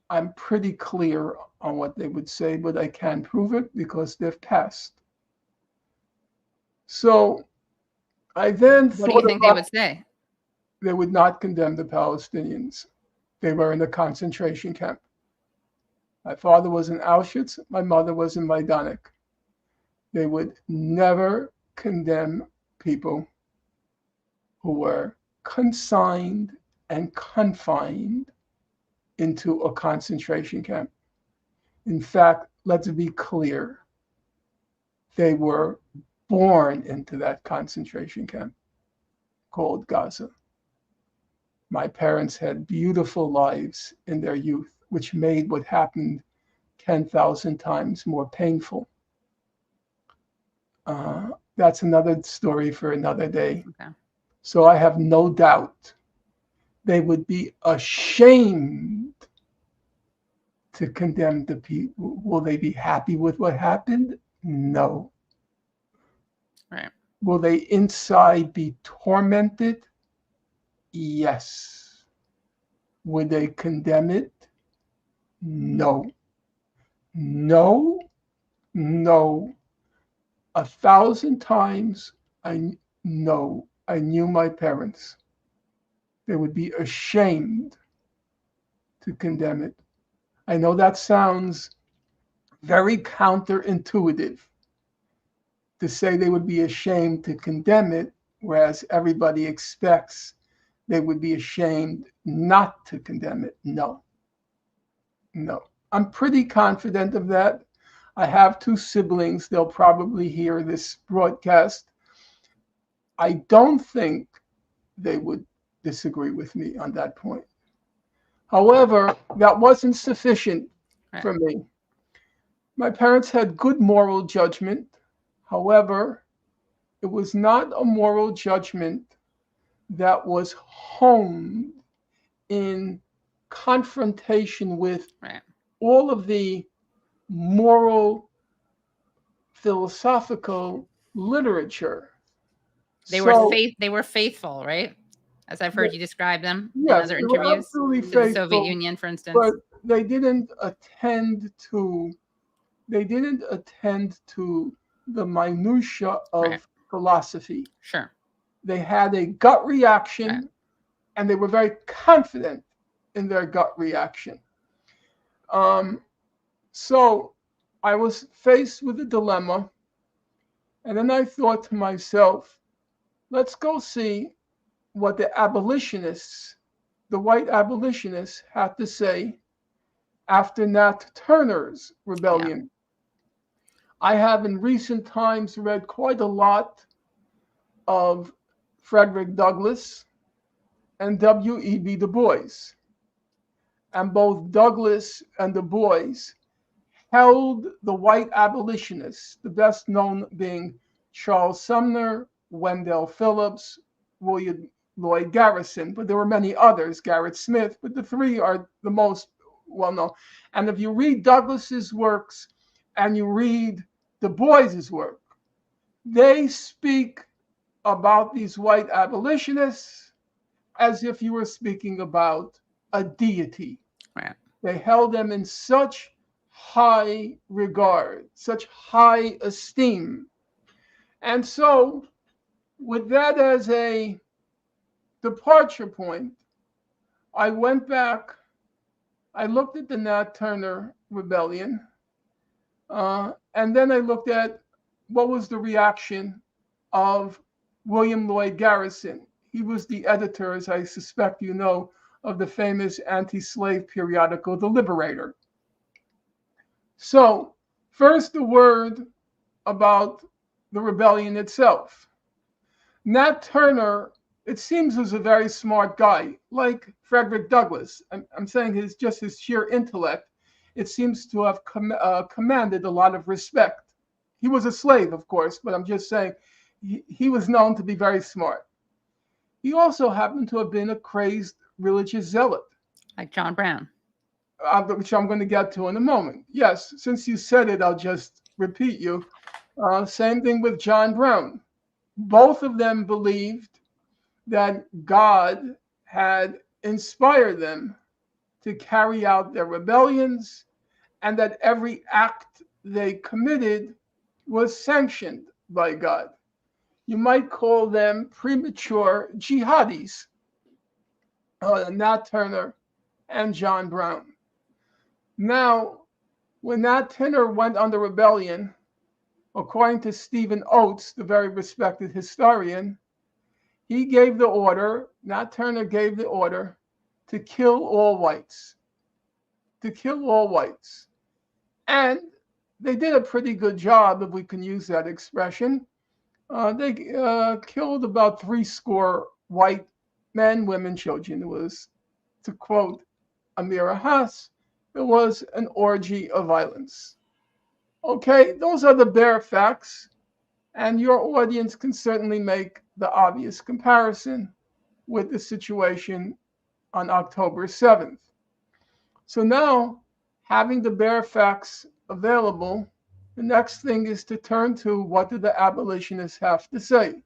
I'm pretty clear on what they would say, but I can't prove it because they've passed. So I then thought, what do you think they would say? They would not condemn the Palestinians. They were in a concentration camp. My father was in Auschwitz. My mother was in Majdanek. They would never condemn people who were consigned and confined into a concentration camp. In fact, let's be clear, they were born into that concentration camp called Gaza. My parents had beautiful lives in their youth, which made what happened 10,000 times more painful. That's another story for another day. Okay. So I have no doubt they would be ashamed to condemn the people. Will they be happy with what happened? No. Right. Will they inside be tormented? Yes. Would they condemn it? No. No. No. 1,000 times no. I knew my parents. They would be ashamed to condemn it. I know that sounds very counterintuitive to say they would be ashamed to condemn it, whereas everybody expects they would be ashamed not to condemn it. No. No. I'm pretty confident of that. I have 2 siblings. They'll probably hear this broadcast. I don't think they would disagree with me on that point. However, that wasn't sufficient for me. My parents had good moral judgment. However, it was not a moral judgment that was honed in confrontation with all of the moral, philosophical literature. They were faithful, right? As I've heard you describe them in other interviews. Absolutely To the faithful, Soviet Union, for instance. but they didn't attend to the minutia of philosophy. Sure. They had a gut reaction, and they were very confident in their gut reaction. So I was faced with a dilemma, and then I thought to myself, let's go see what the abolitionists, the white abolitionists, had to say after Nat Turner's rebellion. I have in recent times read quite a lot of Frederick Douglass and W.E.B. Du Bois. And both Douglass and Du Bois held the white abolitionists, the best known being Charles Sumner, Wendell Phillips, William Lloyd Garrison, but there were many others, Garrett Smith, but the 3 are the most well known. And if you read Douglass's works and you read Du Bois's work, they speak about these white abolitionists as if you were speaking about a deity. Right. They held them in such high regard, such high esteem. And so, with that as a departure point, I went back, I looked at the Nat Turner rebellion, and then I looked at what was the reaction of William Lloyd Garrison. He was the editor, as I suspect you know, of the famous anti-slave periodical, The Liberator. So, first a word about the rebellion itself. Nat Turner, it seems, was a very smart guy, like Frederick Douglass. I'm saying his sheer intellect, it seems to have commanded a lot of respect. He was a slave, of course, but I'm just saying he was known to be very smart. He also happened to have been a crazed religious zealot. Like John Brown. Which I'm going to get to in a moment. Yes, since you said it, I'll just repeat you. Same thing with John Brown. Both of them believed that God had inspired them to carry out their rebellions and that every act they committed was sanctioned by God. You might call them premature jihadis, Nat Turner and John Brown. Now, when Nat Turner went on the rebellion, according to Stephen Oates, the very respected historian, he gave the order, Nat Turner gave the order to kill all whites. To kill all whites. And they did a pretty good job, if we can use that expression. They killed about 70 white men, women, children. It was, to quote Amira Haas, it was an orgy of violence. Okay, those are the bare facts, and your audience can certainly make the obvious comparison with the situation on October 7th. So now, having the bare facts available, the next thing is to turn to what do the abolitionists have to say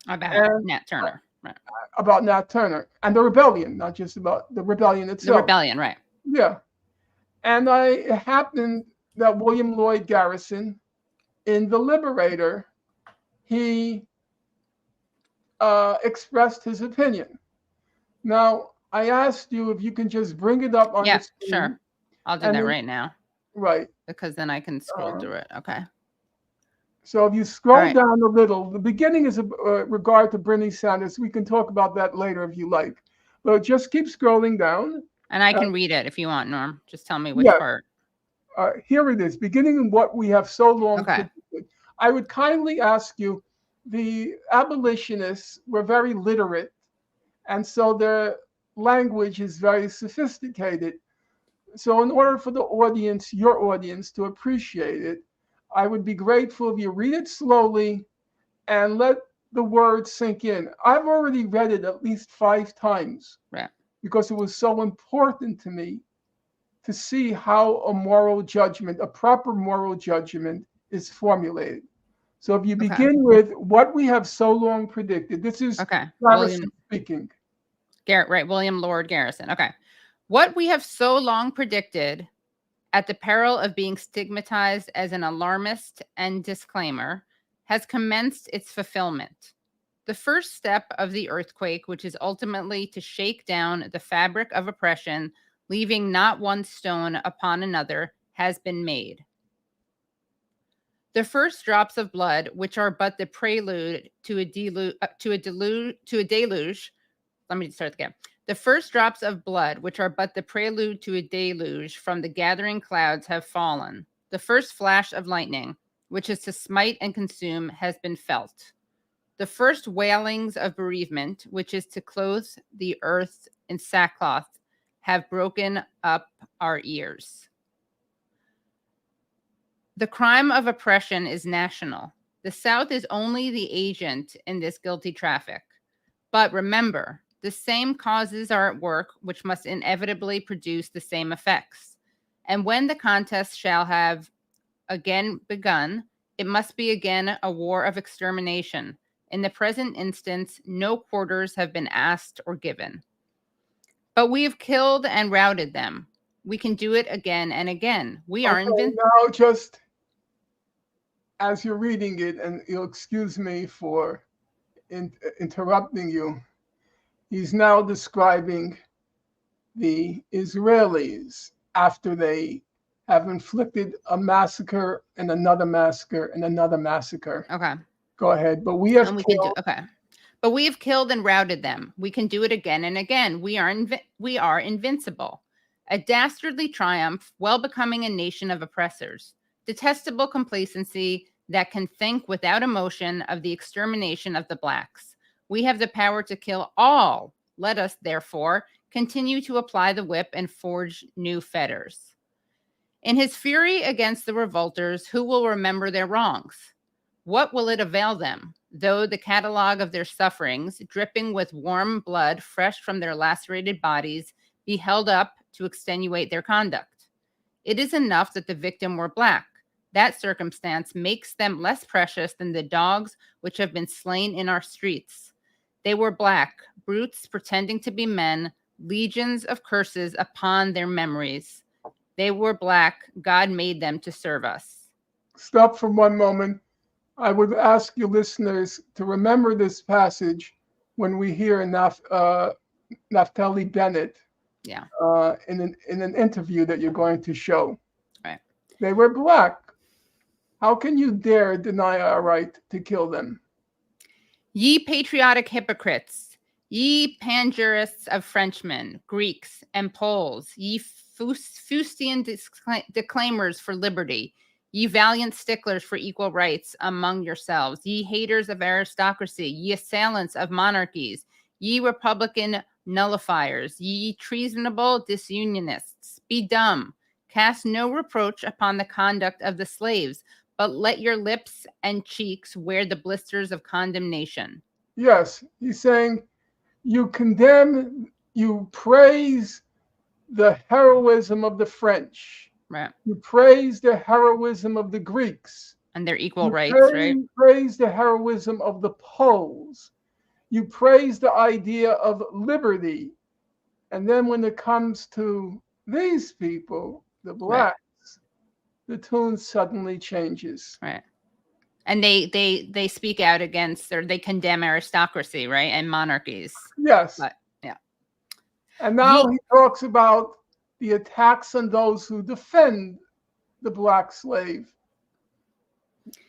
About and Nat Turner. Right. about Nat Turner and the rebellion, not just about the rebellion The itself. rebellion, right. Yeah. And it happened that William Lloyd Garrison, in The Liberator, he expressed his opinion. Now, I asked you if you can just bring it up on Yeah, the screen. sure. I'll do And that then- right now Right. because then I can scroll through it. Okay. So if you scroll All right. down a little, the beginning is regard to Bernie Sanders. We can talk about that later if you like. But just keep scrolling down. And I can read it if you want, Norm. Just tell me which Yeah. part. Here it is, beginning in what we have so long Okay. predicted. I would kindly ask you, the abolitionists were very literate, and so their language is very sophisticated. So in order for the audience, your audience, to appreciate it, I would be grateful if you read it slowly and let the words sink in. I've already read it at least 5 times Right. because it was so important to me to see how a moral judgment, a proper moral judgment, is formulated. So if you Okay. begin with what we have so long predicted, this is Okay. Garrison speaking. William Lord Garrison. Okay. What we have so long predicted, at the peril of being stigmatized as an alarmist and disclaimer, has commenced its fulfillment. The first step of the earthquake, which is ultimately to shake down the fabric of oppression, leaving not one stone upon another, has been made. The first drops of blood, which are but the prelude to a deluge. Let me start again. The first drops of blood, which are but the prelude to a deluge from the gathering clouds, have fallen. The first flash of lightning, which is to smite and consume, has been felt. The first wailings of bereavement, which is to clothe the earth in sackcloth, have broken up our ears. The crime of oppression is national. The South is only the agent in this guilty traffic. But remember, the same causes are at work which must inevitably produce the same effects. And when the contest shall have again begun, it must be again a war of extermination. In the present instance, no quarters have been asked or given. But we have killed and routed them. We can do it again and again. We are invincible. Now, just as you're reading it, and you'll excuse me for interrupting you, he's now describing the Israelis after they have inflicted a massacre and another massacre and another massacre. Okay. Go ahead. But we have And we killed. can do, okay. But we have killed and routed them. We can do it again and again. We are invincible. A dastardly triumph, well becoming a nation of oppressors. Detestable complacency that can think without emotion of the extermination of the blacks. We have the power to kill all. Let us, therefore, continue to apply the whip and forge new fetters. In his fury against the revolters, who will remember their wrongs? What will it avail them, though the catalogue of their sufferings, dripping with warm blood fresh from their lacerated bodies, be held up to extenuate their conduct? It is enough that the victim were black. That circumstance makes them less precious than the dogs which have been slain in our streets. They were black, brutes pretending to be men, legions of curses upon their memories. They were black. God made them to serve us. Stop for one moment. I would ask you listeners to remember this passage when we hear Naftali Bennett in an interview that you're going to show. Right. They were black. How can you dare deny our right to kill them? Ye patriotic hypocrites, ye panegyrists of Frenchmen, Greeks, and Poles, ye Faustian declaimers for liberty, ye valiant sticklers for equal rights among yourselves, ye haters of aristocracy, ye assailants of monarchies, ye Republican nullifiers, ye treasonable disunionists, be dumb, cast no reproach upon the conduct of the slaves, but let your lips and cheeks wear the blisters of condemnation. Yes, he's saying you condemn, you praise the heroism of the French. Right. You praise the heroism of the Greeks. And their equal You rights, right? praise the heroism of the Poles. You praise the idea of liberty. And then when it comes to these people, the blacks, the tune suddenly changes. Right. And they speak out against, or they condemn aristocracy, right? And monarchies. Yes. But yeah. And now he talks about the attacks on those who defend the black slave.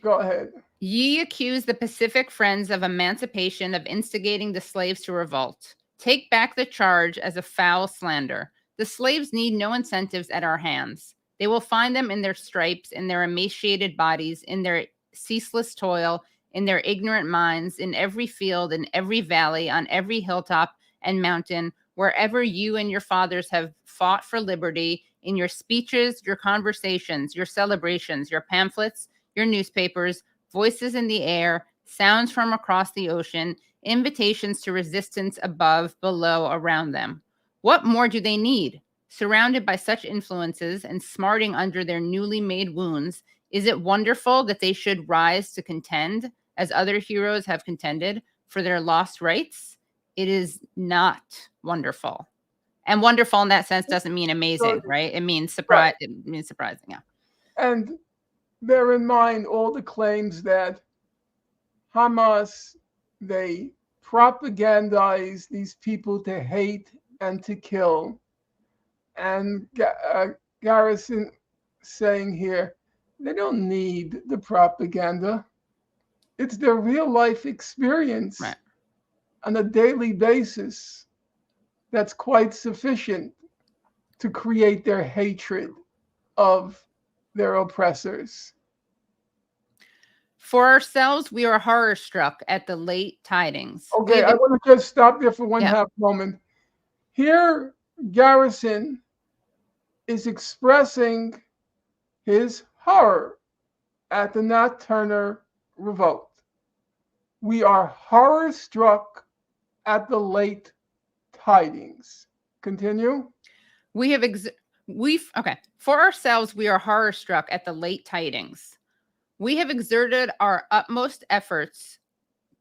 Go ahead. Ye accuse the Pacific Friends of emancipation of instigating the slaves to revolt. Take back the charge as a foul slander. The slaves need no incentives at our hands. They will find them in their stripes, in their emaciated bodies, in their ceaseless toil, in their ignorant minds, in every field, in every valley, on every hilltop and mountain, wherever you and your fathers have fought for liberty, in your speeches, your conversations, your celebrations, your pamphlets, your newspapers, voices in the air, sounds from across the ocean, invitations to resistance above, below, around them. What more do they need? Surrounded by such influences and smarting under their newly made wounds, is it wonderful that they should rise to contend, as other heroes have contended, for their lost rights? It is not wonderful. And wonderful in that sense doesn't mean amazing, right? It means surprise. Right. It means surprising, yeah. And bear in mind all the claims that Hamas, they propagandize these people to hate and to kill. And Garrison saying here, they don't need the propaganda. It's their real life experience on a daily basis that's quite sufficient to create their hatred of their oppressors. For ourselves, we are horror struck at the late tidings. Okay, I want to just stop there for one half moment. Here, Garrison is expressing his horror at the Nat Turner revolt. We are horror struck at the late tidings. Continue. For ourselves, we are horror struck at the late tidings. We have exerted our utmost efforts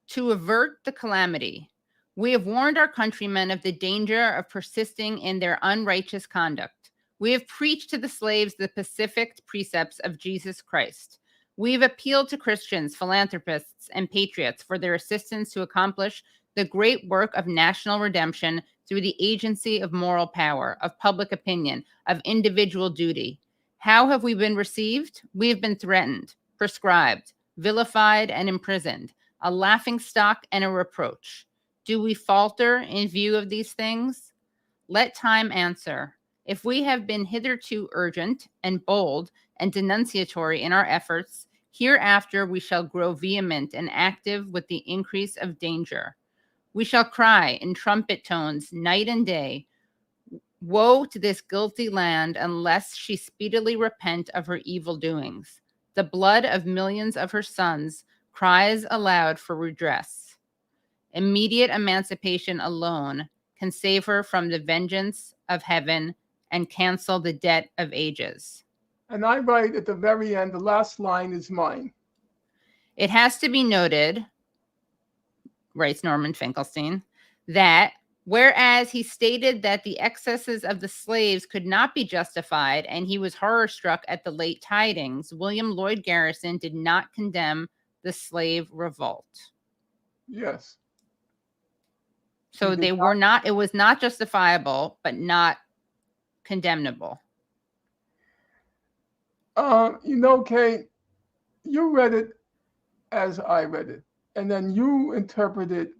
to avert the calamity. We have warned our countrymen of the danger of persisting in their unrighteous conduct. We have preached to the slaves the pacific precepts of Jesus Christ. We have appealed to Christians, philanthropists, and patriots for their assistance to accomplish the great work of national redemption through the agency of moral power, of public opinion, of individual duty. How have we been received? We have been threatened, prescribed, vilified, and imprisoned, a laughingstock and a reproach. Do we falter in view of these things? Let time answer. If we have been hitherto urgent and bold and denunciatory in our efforts, hereafter we shall grow vehement and active with the increase of danger. We shall cry in trumpet tones night and day, woe to this guilty land unless she speedily repent of her evil doings. The blood of millions of her sons cries aloud for redress. Immediate emancipation alone can save her from the vengeance of heaven and cancel the debt of ages. And I write at the very end, the last line is mine. It has to be noted, writes Norman Finkelstein, that whereas he stated that the excesses of the slaves could not be justified and he was horror-struck at the late tidings, William Lloyd Garrison did not condemn the slave revolt. Yes. So they were not, it was not justifiable, but not condemnable. Kate, you read it as I read it, and then you interpret it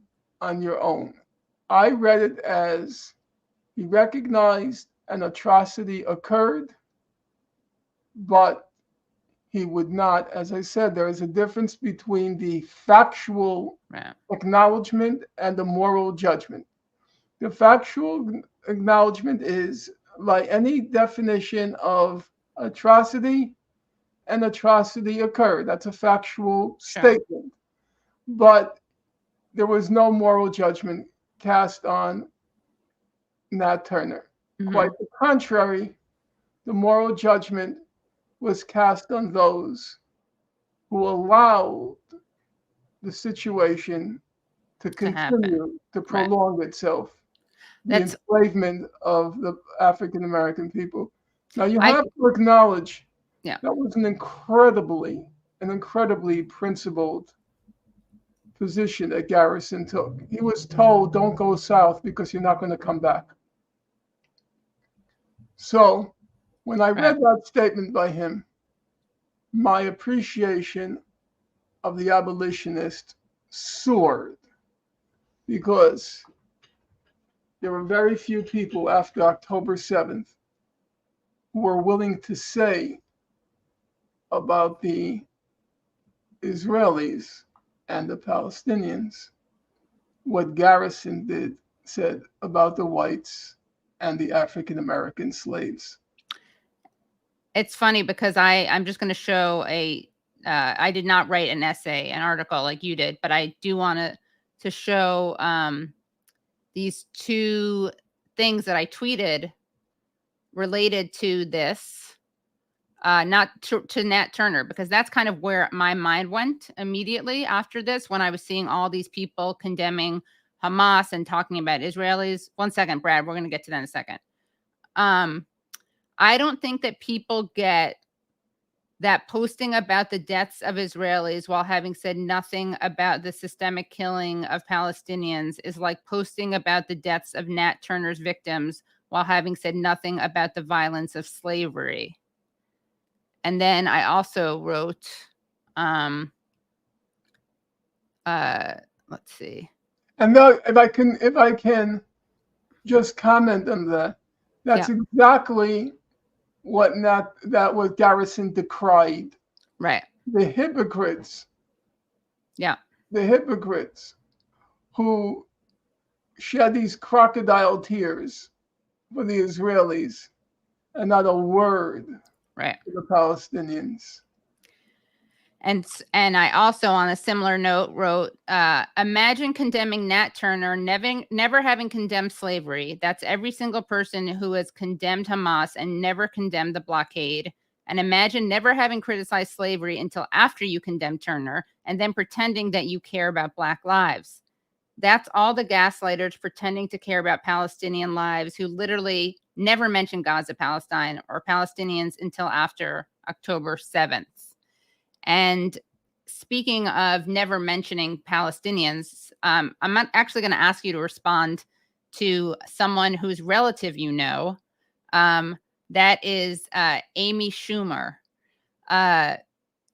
on your own. I read it as he recognized an atrocity occurred, but he would not, as I said, there is a difference between the factual acknowledgement and the moral judgment. The factual acknowledgement is like any definition of atrocity, an atrocity occurred. That's a factual statement. But there was no moral judgment cast on Nat Turner. Quite the contrary, the moral judgment was cast on those who allowed the situation to continue to prolong itself, the enslavement of the African American people. Now you have to acknowledge that was an incredibly principled position that Garrison took. He was told, don't go south because you're not going to come back. So when I read that statement by him, my appreciation of the abolitionist soared, because there were very few people after October 7th who were willing to say about the Israelis and the Palestinians what Garrison said about the whites and the African American slaves. It's funny because I'm just going to show I did not write an article like you did, but I do want to show these two things that I tweeted related to this, not to Nat Turner, because that's kind of where my mind went immediately after this, when I was seeing all these people condemning Hamas and talking about Israelis. One second, Brad, we're going to get to that in a second. I don't think that people get that posting about the deaths of Israelis while having said nothing about the systemic killing of Palestinians is like posting about the deaths of Nat Turner's victims while having said nothing about the violence of slavery. And then I also wrote, let's see. And though, if I can just comment on that, that's exactly what Garrison decried. Right. The hypocrites. Yeah. The hypocrites who shed these crocodile tears for the Israelis and not a word for the Palestinians. And I also, on a similar note, wrote, imagine condemning Nat Turner, never having condemned slavery. That's every single person who has condemned Hamas and never condemned the blockade. And imagine never having criticized slavery until after you condemn Turner and then pretending that you care about Black lives. That's all the gaslighters pretending to care about Palestinian lives who literally never mentioned Gaza, Palestine, or Palestinians until after October 7th. And speaking of never mentioning Palestinians, I'm not actually going to ask you to respond to someone whose relative you know. That is Amy Schumer.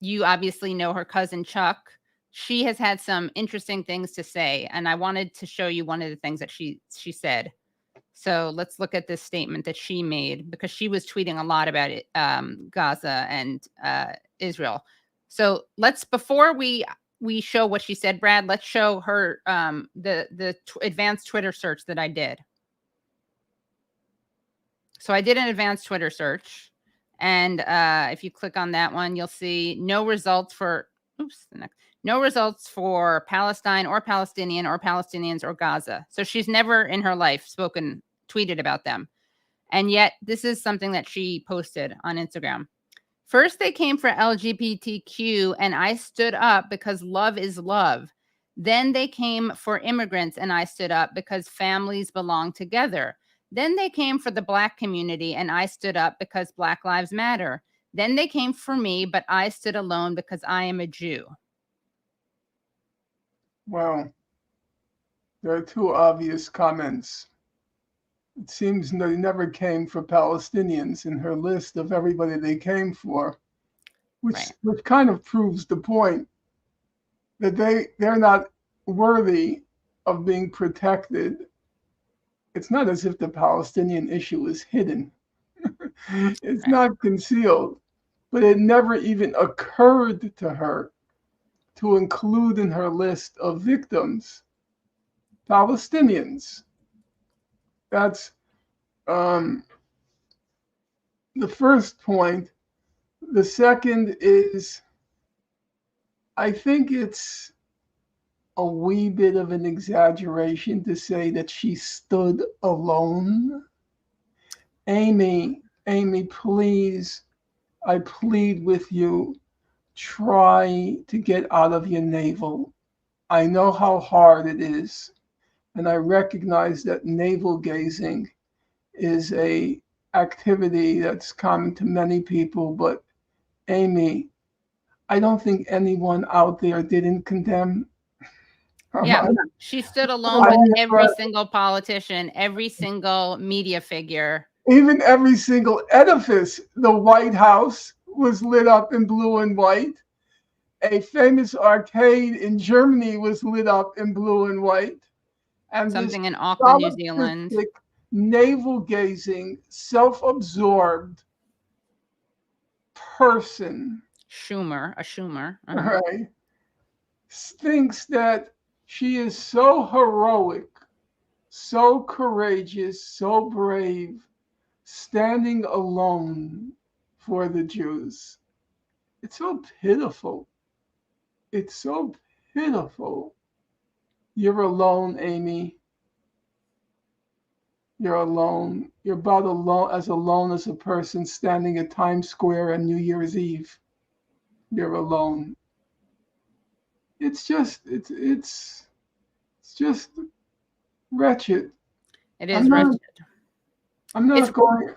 You obviously know her cousin Chuck. She has had some interesting things to say, and I wanted to show you one of the things that she said. So let's look at this statement that she made, because she was tweeting a lot about it, Gaza and Israel. So before we show what she said, Brad, let's show her the advanced Twitter search that I did. So I did an advanced Twitter search, and if you click on that one, you'll see no results for Palestine or Palestinian or Palestinians or Gaza. So she's never in her life tweeted about them. And yet this is something that she posted on Instagram. First, they came for LGBTQ, and I stood up because love is love. Then they came for immigrants, and I stood up because families belong together. Then they came for the Black community, and I stood up because Black lives matter. Then they came for me, but I stood alone because I am a Jew. Well, there are two obvious comments. It seems they never came for Palestinians in her list of everybody they came for, which kind of proves the point that they're not worthy of being protected. It's not as if the Palestinian issue is hidden. It's not concealed, but it never even occurred to her to include in her list of victims Palestinians. That's the first point. The second is, I think it's a wee bit of an exaggeration to say that she stood alone. Amy, please, I plead with you, try to get out of your navel. I know how hard it is, and I recognize that navel gazing is a activity that's common to many people, but Amy, I don't think anyone out there didn't condemn Yeah, Hamas. she stood alone with every single politician, every single media figure. Even every single edifice, the White House was lit up in blue and white. A famous arcade in Germany was lit up in blue and white. And Something this in Auckland, New Zealand. solipsistic, navel-gazing, self-absorbed person, Schumer, a Schumer. right, thinks that she is so heroic, so courageous, so brave, standing alone for the Jews. It's so pitiful. It's so pitiful. You're alone, Amy. You're alone. You're about alone as a person standing at Times Square on New Year's Eve. You're alone. It's just wretched. It is wretched. I'm not going.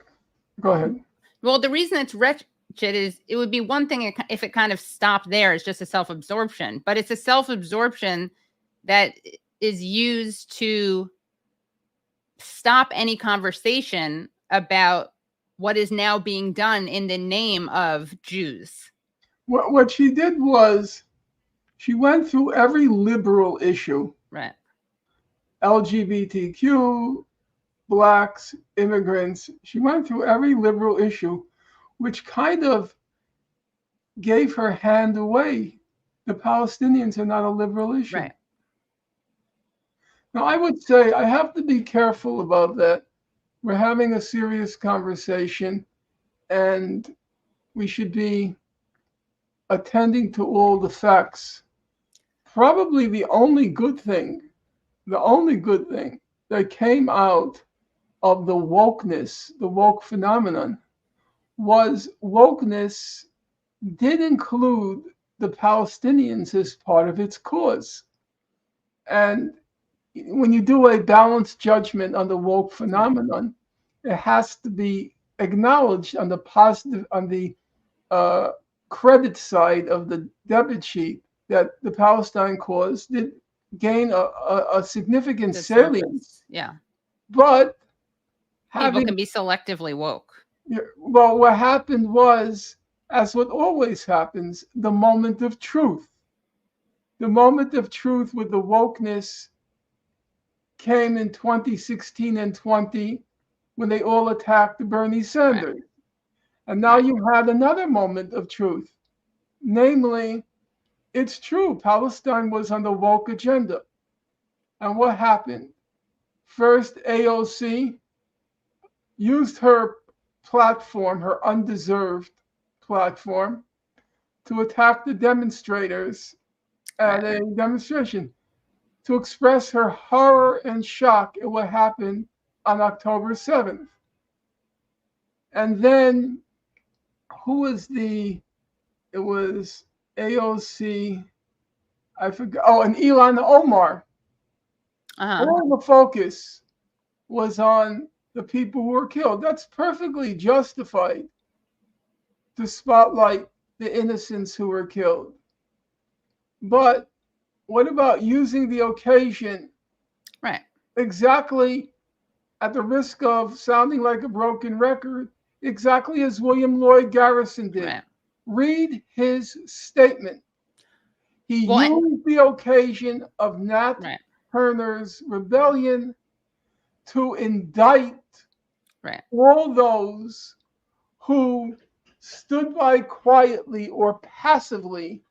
Go ahead. Well, the reason it's wretched is it would be one thing if it kind of stopped there as just a self-absorption, but it's a self-absorption that is used to stop any conversation about what is now being done in the name of Jews. What she did was she went through every liberal issue. Right. LGBTQ, blacks, immigrants. She went through every liberal issue, which kind of gave her hand away. The Palestinians are not a liberal issue. Right. Now, I would say I have to be careful about that. We're having a serious conversation, and we should be attending to all the facts. Probably the only good thing that came out of the wokeness, the woke phenomenon, was wokeness did include the Palestinians as part of its cause. And when you do a balanced judgment on the woke phenomenon, it has to be acknowledged on the positive, on the credit side of the debit sheet, that the Palestine cause did gain a significant salience. Yeah. But people can be selectively woke. Well, what happened was, as what always happens, the moment of truth. The moment of truth with the wokeness came in 2016 and 20 when they all attacked Bernie Sanders. Right. And now you had another moment of truth. Namely, it's true, Palestine was on the woke agenda. And what happened? First, AOC used her platform, her undeserved platform, to attack the demonstrators at a demonstration, to express her horror and shock at what happened on October 7th. And then, it was AOC, I forgot, and Ilhan Omar. All the focus was on the people who were killed. That's perfectly justified to spotlight the innocents who were killed. But what about using the occasion, right, exactly at the risk of sounding like a broken record, exactly as William Lloyd Garrison did? Right. Read his statement. He used the occasion of Nat Turner's rebellion to indict all those who stood by quietly or passively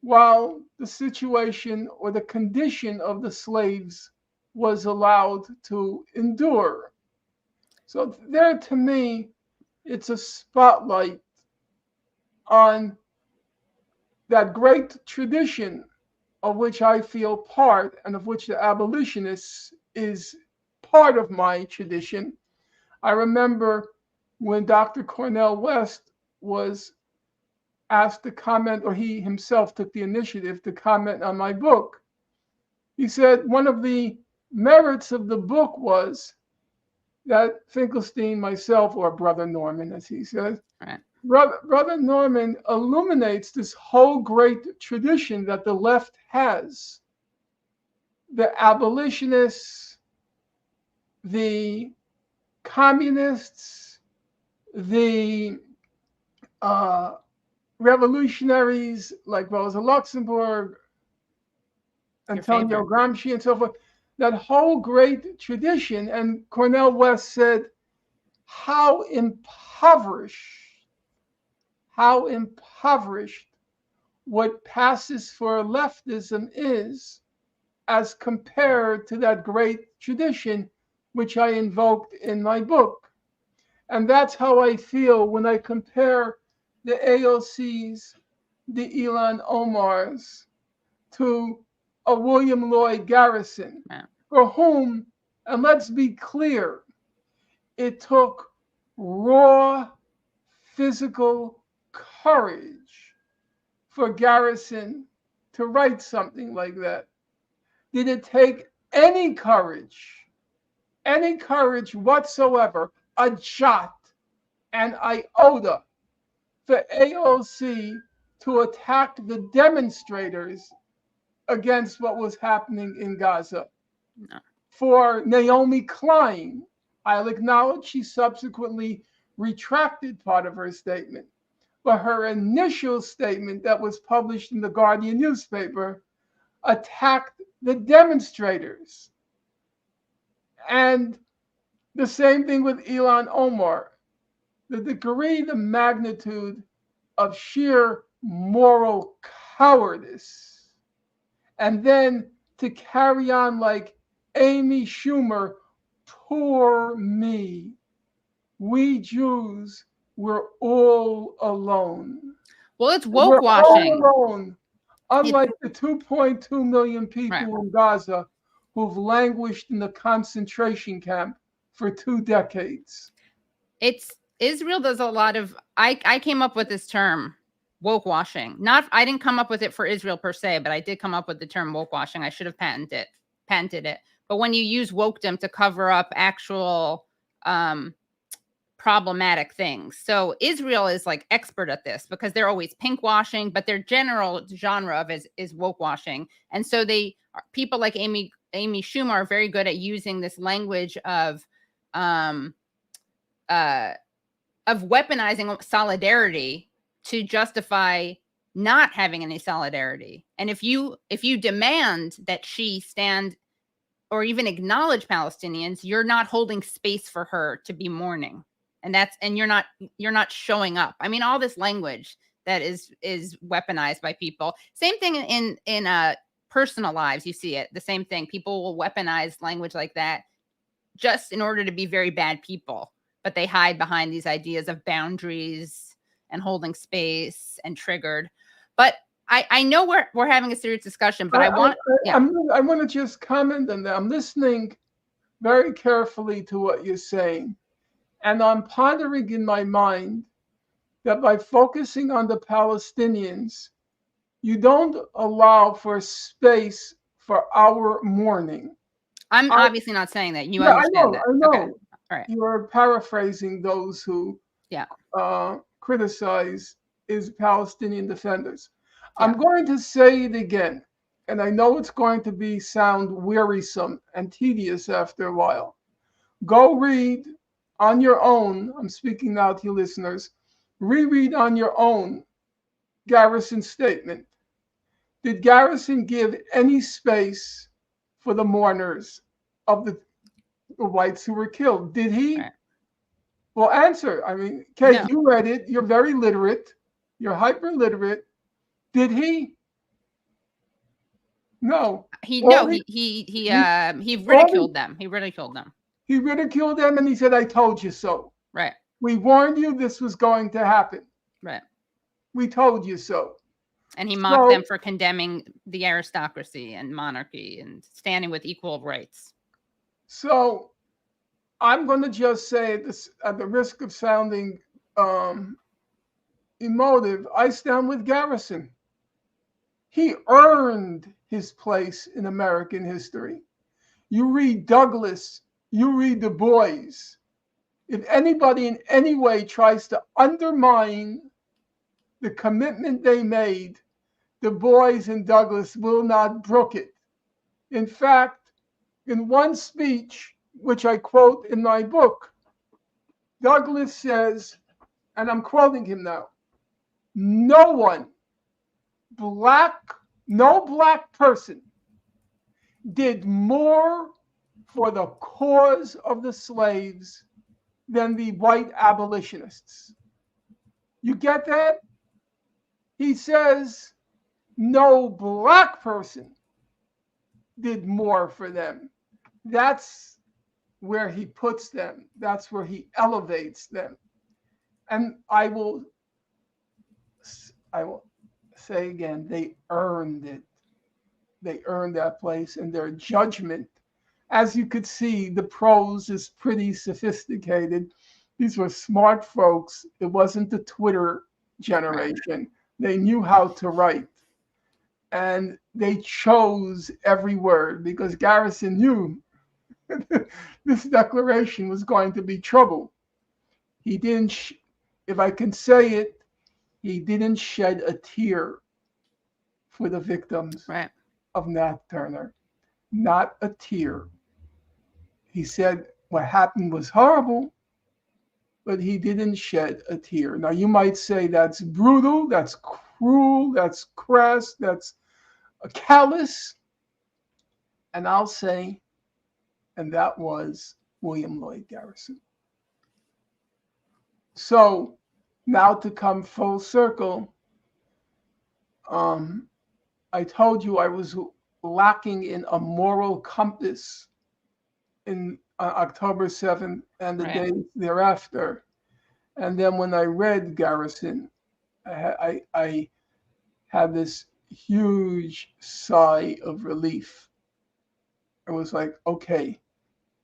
while the situation or the condition of the slaves was allowed to endure. So there, to me, it's a spotlight on that great tradition of which I feel part, and of which the abolitionists is part of my tradition, I remember when Dr. Cornel West was asked to comment, or he himself took the initiative to comment on my book. He said one of the merits of the book was that Finkelstein, myself, or Brother Norman, as he says, Right. Brother Norman illuminates this whole great tradition that the left has. The abolitionists, the communists, the revolutionaries like Rosa Luxemburg, Antonio Gramsci, and so forth, that whole great tradition. And Cornel West said how impoverished what passes for leftism is as compared to that great tradition which I invoked in my book. And that's how I feel when I compare the AOCs, the Ilhan Omars, to a William Lloyd Garrison, for whom, and let's be clear, it took raw physical courage for Garrison to write something like that. Did it take any courage whatsoever, a jot, an iota, for AOC to attack the demonstrators against what was happening in Gaza? No. For Naomi Klein, I'll acknowledge she subsequently retracted part of her statement, but her initial statement that was published in the Guardian newspaper attacked the demonstrators. And the same thing with Ilhan Omar. The degree, the magnitude of sheer moral cowardice. And then to carry on like Amy Schumer, poor me. We Jews were all alone. Well, it's woke washing. All alone. Unlike the 2.2 million people in Gaza who've languished in the concentration camp for 2 decades. Israel does a lot of, I came up with this term, woke washing. I didn't come up with it for Israel per se, but I did come up with the term woke washing. I should have patented it. But when you use wokedom to cover up actual problematic things. So Israel is like expert at this because they're always pink washing, but their general genre of it is woke washing. And so people like Amy Schumer are very good at using this language of weaponizing solidarity to justify not having any solidarity. And if you demand that she stand or even acknowledge Palestinians, you're not holding space for her to be mourning. And you're not showing up. I mean, all this language that is weaponized by people. Same thing in personal lives. You see it. The same thing. People will weaponize language like that just in order to be very bad people. But they hide behind these ideas of boundaries and holding space and triggered. But I know we're having a serious discussion, but I want to just comment on that. I'm listening very carefully to what you're saying. And I'm pondering in my mind that by focusing on the Palestinians, you don't allow for space for our mourning. I'm obviously not saying that. You understand that. I know. Okay. All right. You are paraphrasing those who criticize Palestinian defenders. Yeah. I'm going to say it again, and I know it's going to sound wearisome and tedious after a while. Go read on your own. I'm speaking now to you listeners. Reread on your own Garrison's statement. Did Garrison give any space for the mourners of the whites who were killed? Did he? Right. Well, answer. I mean, Kate, No. You read it. You're very literate. You're hyper literate. Did he? No. He ridiculed them. He ridiculed them. He ridiculed them and he said, "I told you so." Right. We warned you this was going to happen. Right. We told you so. And he mocked them for condemning the aristocracy and monarchy and standing with equal rights. So I'm going to just say this at the risk of sounding emotive. I stand with Garrison. He earned his place in American history. You read Douglas, you read Du Bois. If anybody in any way tries to undermine the commitment they made, Du Bois and Douglas will not brook it. In fact, in one speech, which I quote in my book, Douglas says, and I'm quoting him now, no black person did more for the cause of the slaves than the white abolitionists. You get that? He says no black person did more for them. That's where he puts them. That's where he elevates them. And I will say again, they earned it. They earned that place, and their judgment, as you could see, the prose is pretty sophisticated. These were smart folks. It wasn't the Twitter generation. They knew how to write. And they chose every word because Garrison knew this declaration was going to be trouble. He didn't, if I can say it, he didn't shed a tear for the victims of Nat Turner. Not a tear. He said what happened was horrible, but he didn't shed a tear. Now, you might say that's brutal, that's cruel, that's crass, that's callous. And I'll say, and that was William Lloyd Garrison. So now to come full circle, I told you I was lacking in a moral compass in October 7th and the days thereafter. And then when I read Garrison, I had this huge sigh of relief. It was like, okay,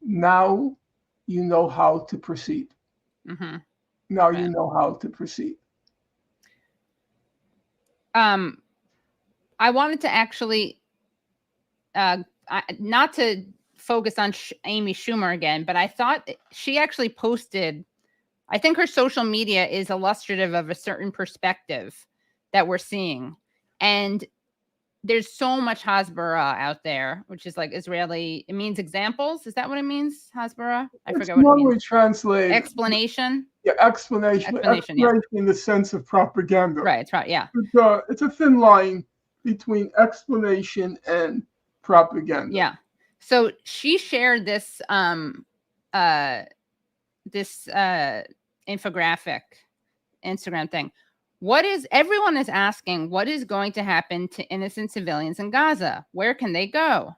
now you know how to proceed. Mm-hmm. Now you know how to proceed. I wanted to actually, not to focus on Amy Schumer again, but I thought she actually posted, I think her social media is illustrative of a certain perspective that we're seeing. And there's so much Hasbara out there, which is like Israeli, it means examples. Is that what it means, Hasbara? I forget what it means. Translate explanation. Yeah, explanation in the sense of propaganda. Right, it's right, yeah. It's a thin line between explanation and propaganda. Yeah. So she shared this infographic Instagram thing. Everyone is asking, what is going to happen to innocent civilians in Gaza? Where can they go?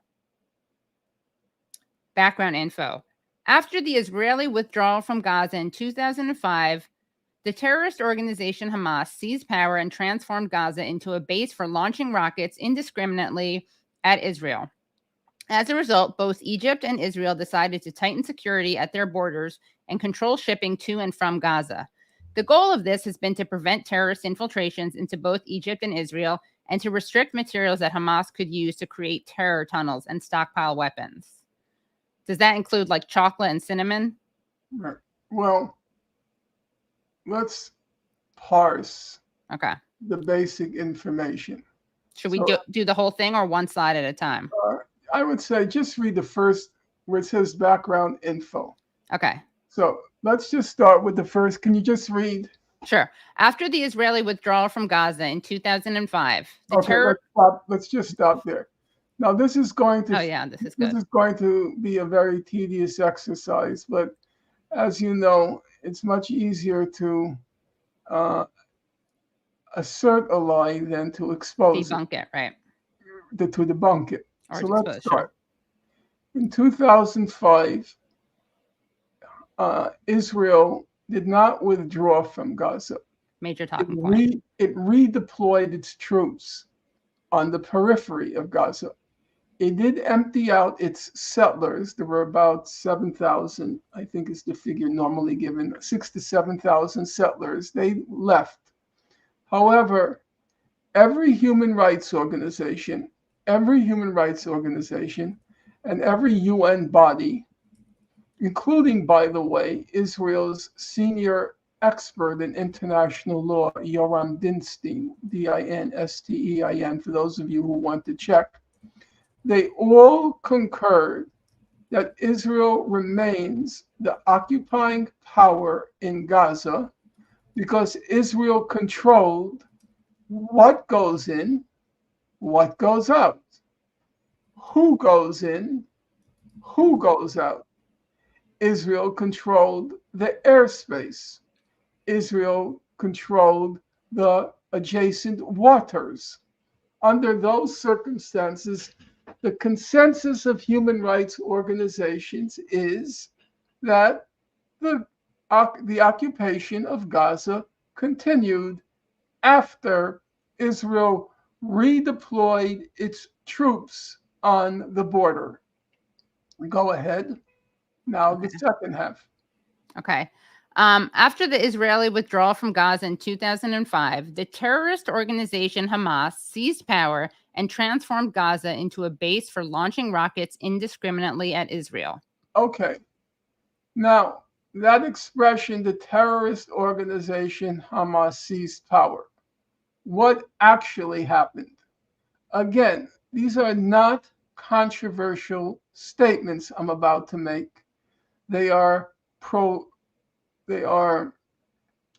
Background info. After the Israeli withdrawal from Gaza in 2005, the terrorist organization Hamas seized power and transformed Gaza into a base for launching rockets indiscriminately at Israel. As a result, both Egypt and Israel decided to tighten security at their borders and control shipping to and from Gaza. The goal of this has been to prevent terrorist infiltrations into both Egypt and Israel and to restrict materials that Hamas could use to create terror tunnels and stockpile weapons. Does that include like chocolate and cinnamon? Right. Well, let's parse the basic information. Should we do the whole thing or one side at a time? I would say just read the first where it says background info. Okay. So let's just start with the first. Can you just read? Sure. After the Israeli withdrawal from Gaza in 2005, let's just stop there. Now this is going to. Oh yeah, this is good. This is going to be a very tedious exercise, but as you know, it's much easier to assert a lie than to expose debunk it, right? To debunk it. Or so let's start. In 2005, Israel did not withdraw from Gaza. Major talking point. It redeployed its troops on the periphery of Gaza. It did empty out its settlers. There were about 7,000, I think is the figure normally given, 6,000 to 7,000 settlers. They left. However, every human rights organization, and every UN body, including, by the way, Israel's senior expert in international law, Yoram Dinstein, Dinstein, for those of you who want to check, they all concurred that Israel remains the occupying power in Gaza because Israel controlled what goes in, what goes out, who goes in, who goes out. Israel controlled the airspace. Israel controlled the adjacent waters. Under those circumstances, the consensus of human rights organizations is that the occupation of Gaza continued after Israel redeployed its troops on the border. Go ahead. Now the second half. Okay. After the Israeli withdrawal from Gaza in 2005, the terrorist organization Hamas seized power and transformed Gaza into a base for launching rockets indiscriminately at Israel. Okay. Now, that expression, the terrorist organization Hamas seized power, what actually happened? Again, these are not controversial statements I'm about to make. They are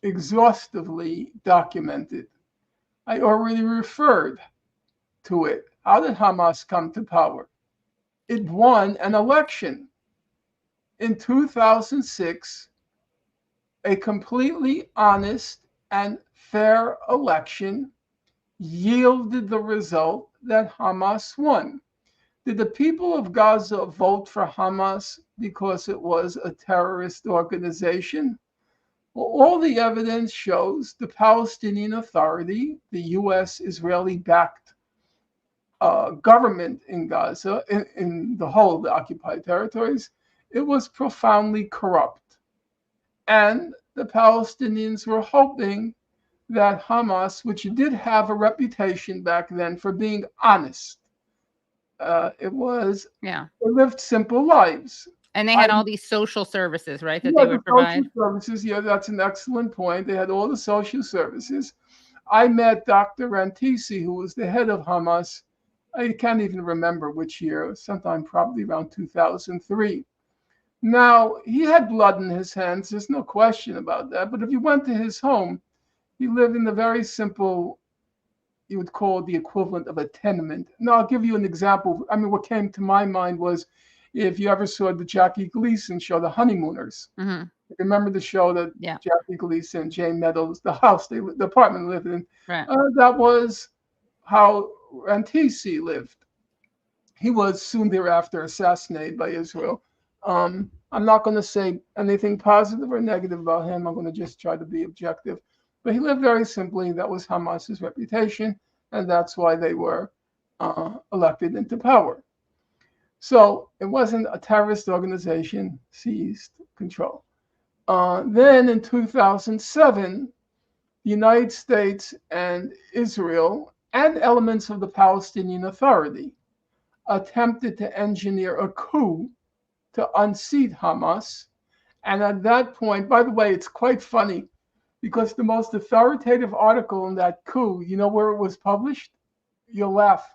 exhaustively documented. I already referred to it. How did Hamas come to power? It won an election in 2006, a completely honest and fair election yielded the result that Hamas won. Did the people of Gaza vote for Hamas because it was a terrorist organization? Well, all the evidence shows the Palestinian Authority, the U.S. Israeli-backed government in Gaza, in the whole of the occupied territories, it was profoundly corrupt. And the Palestinians were hoping that Hamas, which did have a reputation back then for being honest, it lived simple lives. And they had all these social services, right, that they would provide? Social services, yeah, that's an excellent point. They had all the social services. I met Dr. Rantisi, who was the head of Hamas. I can't even remember which year, sometime probably around 2003. Now, he had blood in his hands. There's no question about that. But if you went to his home, he lived in a very simple, you would call it the equivalent of a tenement. Now, I'll give you an example. I mean, what came to my mind was if you ever saw the Jackie Gleason show, The Honeymooners. Mm-hmm. Remember the show that Jackie Gleason, Jane Meadows, the apartment lived in? Right. That was how Rantisi lived. He was soon thereafter assassinated by Israel. I'm not going to say anything positive or negative about him. I'm going to just try to be objective. But he lived very simply. That was Hamas's reputation, and that's why they were elected into power. So it wasn't a terrorist organization seized control. Then in 2007, the United States and Israel and elements of the Palestinian Authority attempted to engineer a coup to unseat Hamas. And at that point, by the way, it's quite funny because the most authoritative article in that coup, you know where it was published? You'll laugh.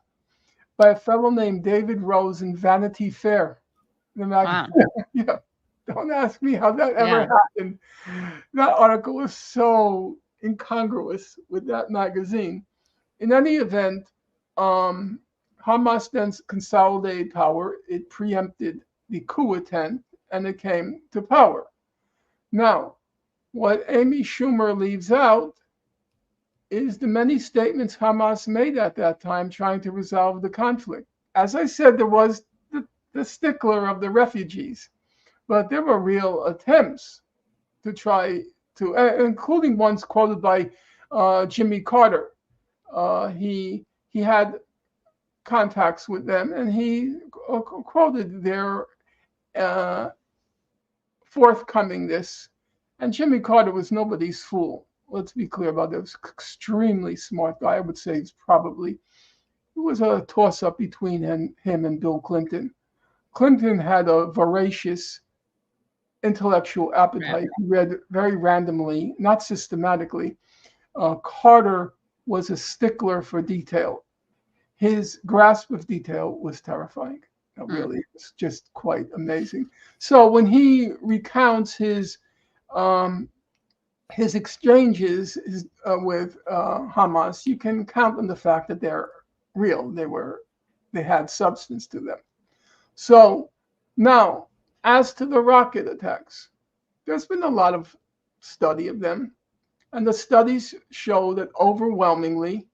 By a fellow named David Rose in Vanity Fair. Wow. Yeah. Don't ask me how that ever happened. That article was so incongruous with that magazine. In any event, Hamas then consolidated power. It preempted the coup attempt, and it came to power. Now, what Amy Schumer leaves out is the many statements Hamas made at that time trying to resolve the conflict. As I said, there was the stickler of the refugees, but there were real attempts to try to, including ones quoted by Jimmy Carter. He had contacts with them, and he quoted their forthcomingness. And Jimmy Carter was nobody's fool. Let's be clear about that. He was an extremely smart guy. I would say it was a toss-up between him and Bill Clinton. Clinton had a voracious intellectual appetite. He read very randomly, not systematically. Carter was a stickler for detail. His grasp of detail was terrifying. Really, it's just quite amazing. So when he recounts his exchanges with Hamas, you can count on the fact that they're real. They had substance to them. So now, as to the rocket attacks, there's been a lot of study of them, and the studies show that overwhelmingly,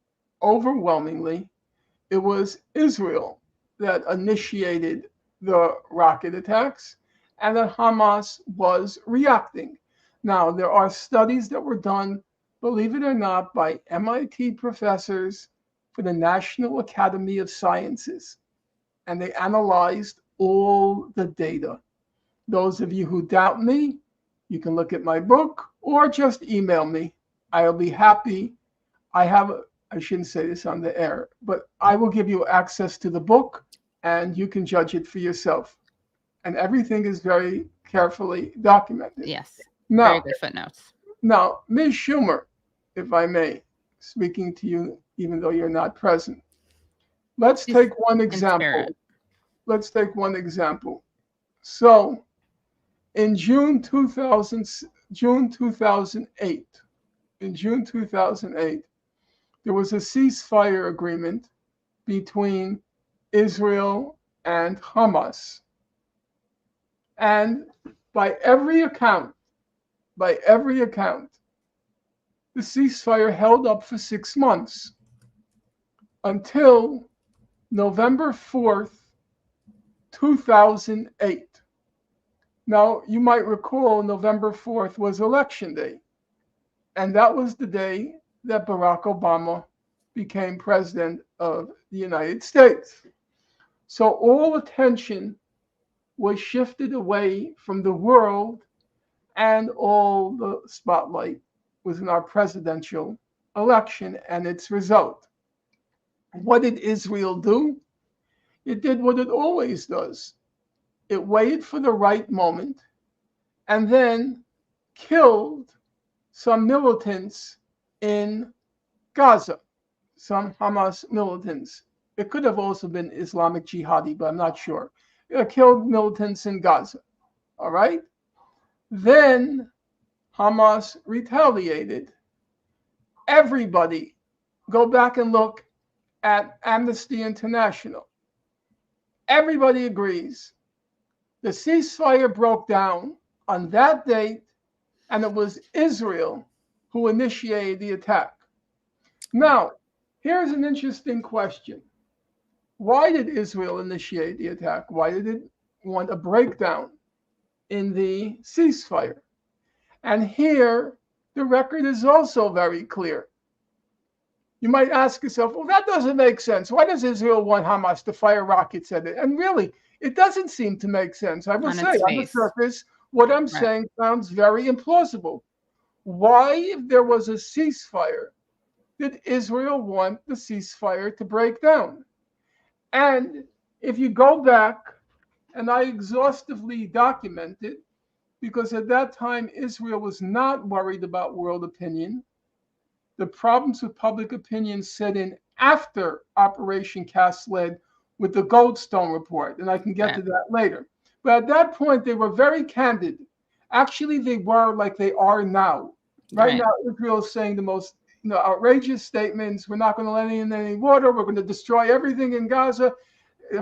it was Israel that initiated the rocket attacks, and that Hamas was reacting. Now, there are studies that were done, believe it or not, by MIT professors for the National Academy of Sciences, and they analyzed all the data. Those of you who doubt me, you can look at my book or just email me. I'll be happy. I shouldn't say this on the air, but I will give you access to the book and you can judge it for yourself. And everything is very carefully documented. Yes. Now, very good footnotes. Now, Ms. Schumer, if I may, speaking to you, even though you're not present, let's take one example. So, in June 2008, there was a ceasefire agreement between Israel and Hamas. And by every account, the ceasefire held up for 6 months until November 4th, 2008. Now, you might recall November 4th was election day, and that was the day that Barack Obama became president of the United States. So all attention was shifted away from the world, and all the spotlight was in our presidential election and its result. What did Israel do? It did what it always does. It waited for the right moment and then killed some militants in Gaza, some Hamas militants. It could have also been Islamic Jihadi, but I'm not sure. It killed militants in Gaza. All right? Then Hamas retaliated. Everybody, go back and look at Amnesty International. Everybody agrees the ceasefire broke down on that date, and it was Israel who initiated the attack. Now, here's an interesting question. Why did Israel initiate the attack? Why did it want a breakdown in the ceasefire? And here, the record is also very clear. You might ask yourself, well, that doesn't make sense. Why does Israel want Hamas to fire rockets at it? And really, it doesn't seem to make sense. I will say, on the surface, what I'm saying sounds very implausible. Why, if there was a ceasefire, did Israel want the ceasefire to break down? And if you go back, and I exhaustively documented, because at that time, Israel was not worried about world opinion. The problems with public opinion set in after Operation Cast Lead with the Goldstone report, and I can get to that later. But at that point, they were very candid. Actually, they were like they are now. Right now, Israel is saying the most outrageous statements. We're not going to let in any water. We're going to destroy everything in Gaza.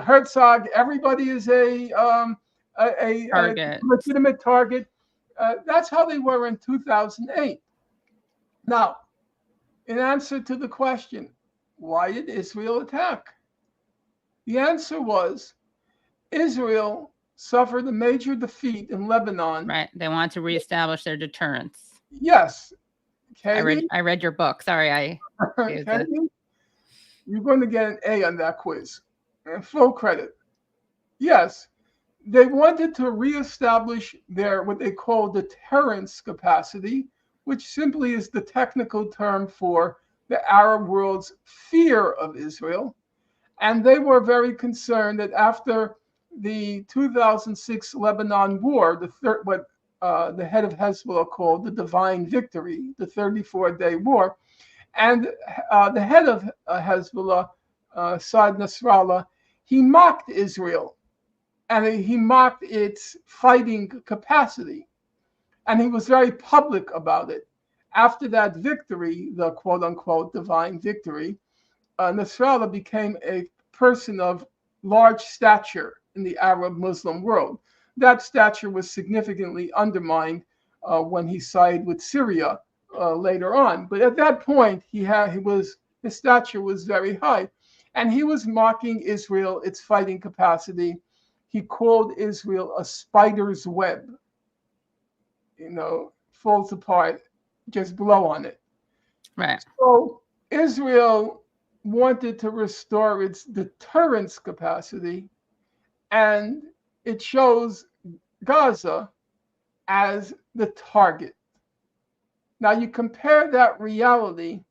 Herzog, everybody is a legitimate target. That's how they were in 2008. Now, in answer to the question, why did Israel attack? The answer was Israel suffered a major defeat in Lebanon. Right. They want to reestablish their deterrence. Yes. I read your book. Sorry, You're going to get an A on that quiz. And full credit. Yes, they wanted to reestablish their what they call deterrence capacity, which simply is the technical term for the Arab world's fear of Israel. And they were very concerned that after the 2006 Lebanon war, what the head of Hezbollah called the divine victory, the 34-day war, and the head of Hezbollah, Saad Nasrallah, he mocked Israel and he mocked its fighting capacity. And he was very public about it. After that victory, the quote unquote divine victory, Nasrallah became a person of large stature in the Arab Muslim world. That stature was significantly undermined when he sided with Syria later on. But at that point, his stature was very high. And he was mocking Israel, its fighting capacity. He called Israel a spider's web. Falls apart, just blow on it. Right. So Israel wanted to restore its deterrence capacity, and it chose Gaza as the target. Now you compare that reality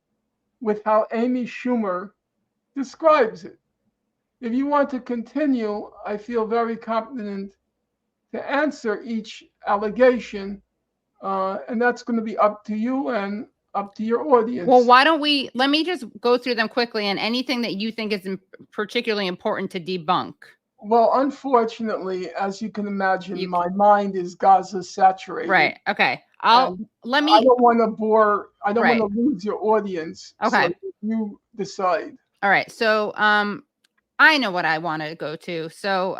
with how Amy Schumer describes it. If you want to continue, I feel very competent to answer each allegation, and that's going to be up to you and up to your audience. Well, let me just go through them quickly, and anything that you think is particularly important to debunk. Well, unfortunately, as you can imagine, my mind is Gaza saturated. Right. Okay. I don't want to bore. I don't want to lose your audience. Okay. So you decide. All right. So, I know what I want to go to. So,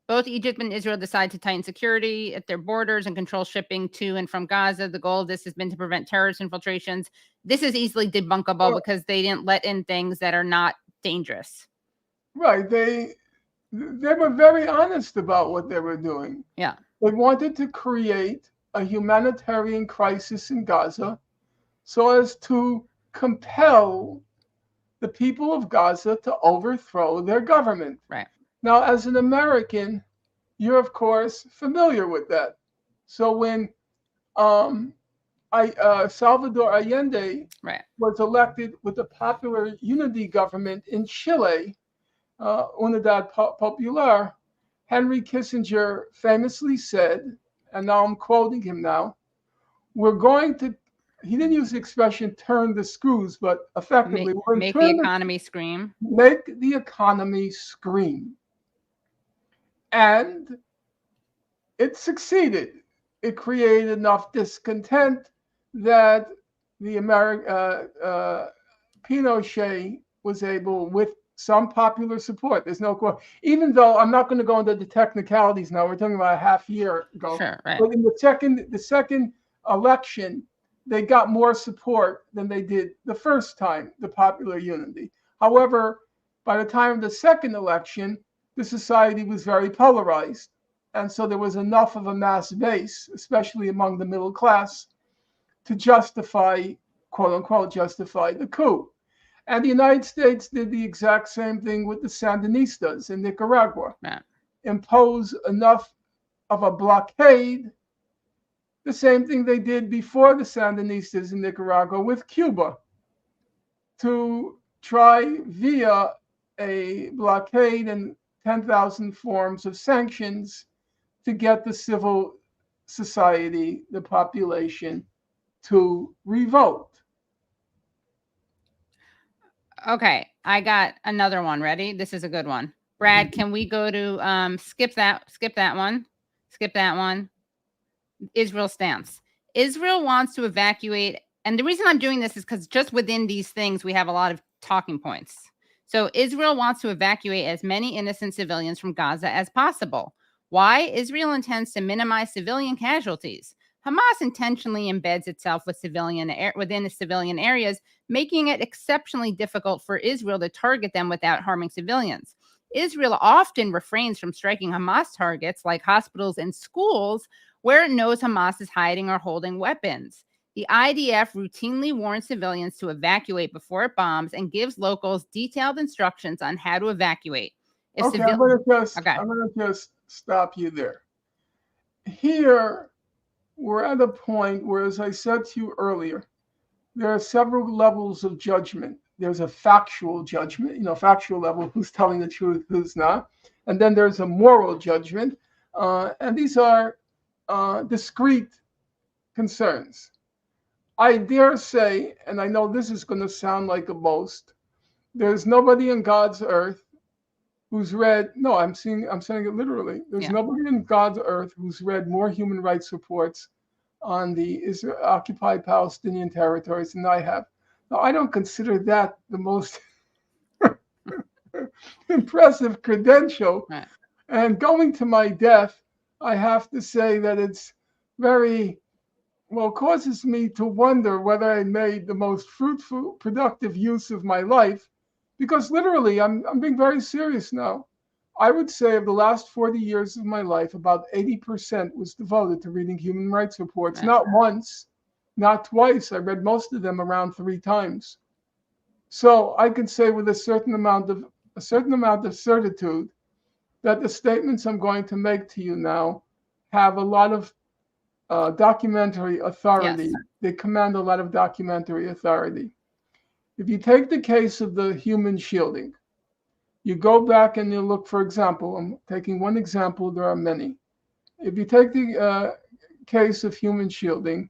both Egypt and Israel decide to tighten security at their borders and control shipping to and from Gaza. The goal of this has been to prevent terrorist infiltrations. This is easily debunkable because they didn't let in things that are not dangerous. Right. They were very honest about what they were doing. Yeah. They wanted to create a humanitarian crisis in Gaza so as to compel the people of Gaza to overthrow their government. Right. Now, as an American, you're, of course, familiar with that. So when Salvador Allende was elected with the Popular Unity government in Chile, Unidad Popular, Henry Kissinger famously said, and now I'm quoting him now, he didn't use the expression turn the screws, but effectively, make the economy scream. Make the economy scream. And it succeeded. It created enough discontent that Pinochet was able, with some popular support, there's no question, even though I'm not going to go into the technicalities now, we're talking about a half year ago. Sure, right. But in the second election, they got more support than they did the first time, the Popular Unity. However, by the time of the second election, the society was very polarized. And so there was enough of a mass base, especially among the middle class, to justify, quote unquote, justify the coup. And the United States did the exact same thing with the Sandinistas in Nicaragua. Right. Impose enough of a blockade, the same thing they did before the Sandinistas in Nicaragua with Cuba, to try via a blockade and 10,000 forms of sanctions to get the civil society, the population, to revolt. Okay, I got another one. Ready? This is a good one. Brad, can we go to skip that one. Israel stance. Israel wants to evacuate, and the reason I'm doing this is because just within these things we have a lot of talking points. So Israel wants to evacuate as many innocent civilians from Gaza as possible. Why? Israel intends to minimize civilian casualties. Hamas intentionally embeds itself within the civilian areas, making it exceptionally difficult for Israel to target them without harming civilians. Israel often refrains from striking Hamas targets like hospitals and schools where it knows Hamas is hiding or holding weapons. The IDF routinely warns civilians to evacuate before it bombs and gives locals detailed instructions on how to evacuate. If Okay, civil- I'm gonna just stop you there. Here, we're at a point where, as I said to you earlier, there are several levels of judgment. There's a factual judgment, factual level, who's telling the truth, who's not. And then there's a moral judgment. And these are discrete concerns. I dare say, and I know this is going to sound like a boast, there's nobody in God's earth who's read, no, I'm saying it literally. There's nobody in God's earth who's read more human rights reports on the occupied Palestinian territories than I have. Now, I don't consider that the most impressive credential. Right. And going to my death, I have to say that it's causes me to wonder whether I made the most fruitful, productive use of my life. Because literally, I'm being very serious now. I would say of the last 40 years of my life, about 80% was devoted to reading human rights reports. Right. Not once, not twice. I read most of them around 3 times. So I can say with a certain amount of certitude that the statements I'm going to make to you now have a lot of documentary authority. Yes. They command a lot of documentary authority. If you take the case of the human shielding, you go back and you look, for example, I'm taking one example, there are many. If you take the case of human shielding,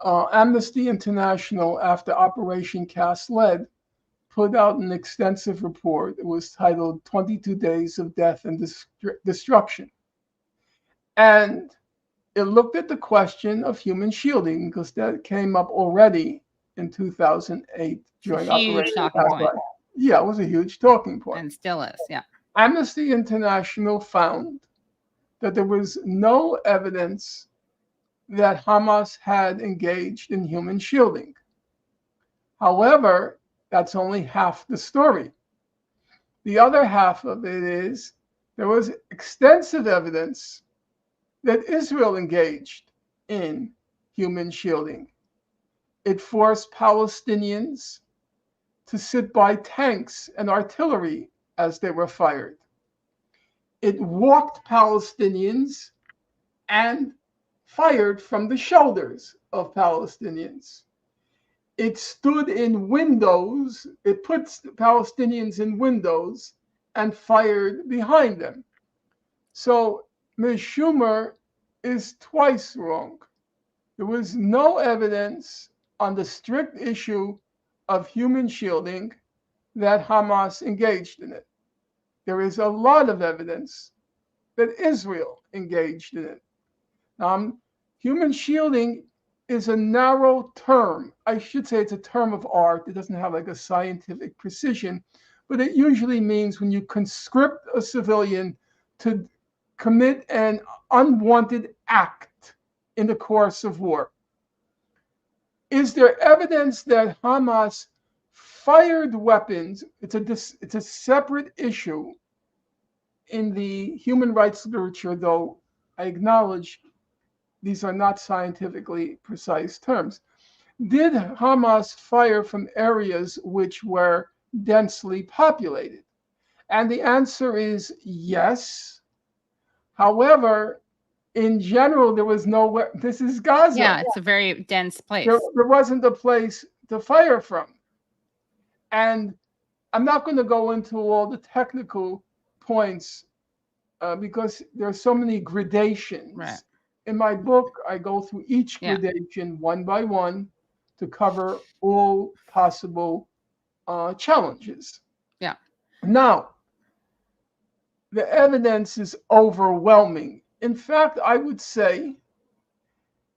Amnesty International, after Operation Cast Lead, put out an extensive report. It was titled 22 Days of Death and Destruction. And it looked at the question of human shielding because that came up already in 2008 during Operation Cast Lead. Yeah, it was a huge talking point. And still is, yeah. Amnesty International found that there was no evidence that Hamas had engaged in human shielding. However, that's only half the story. The other half of it is there was extensive evidence that Israel engaged in human shielding. It forced Palestinians to sit by tanks and artillery as they were fired. It walked Palestinians and fired from the shoulders of Palestinians. It stood in windows, it put Palestinians in windows and fired behind them. So Ms. Schumer is twice wrong. There was no evidence on the strict issue of human shielding that Hamas engaged in it. There is a lot of evidence that Israel engaged in it. Human shielding is a narrow term. I should say it's a term of art. It doesn't have like a scientific precision, but it usually means when you conscript a civilian to commit an unwanted act in the course of war. Is there evidence that Hamas fired weapons? It's a separate issue in the human rights literature, though I acknowledge these are not scientifically precise terms. Did Hamas fire from areas which were densely populated? And the answer is yes. However, in general, there was nowhere. This is Gaza. Yeah, it's a very dense place. There wasn't a place to fire from. And I'm not going to go into all the technical points because there are so many gradations. Right. In my book, I go through each gradation one by one to cover all possible challenges. Yeah. Now, the evidence is overwhelming. In fact, I would say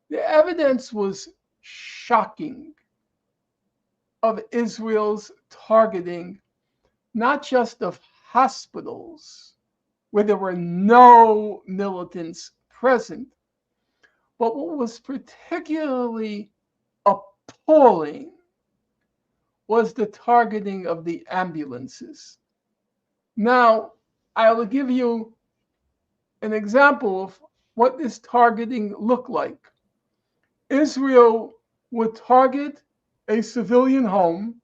the evidence was shocking of Israel's targeting, not just of hospitals where there were no militants present, but what was particularly appalling was the targeting of the ambulances. Now, I will give you an example of what this targeting looked like. Israel would target a civilian home,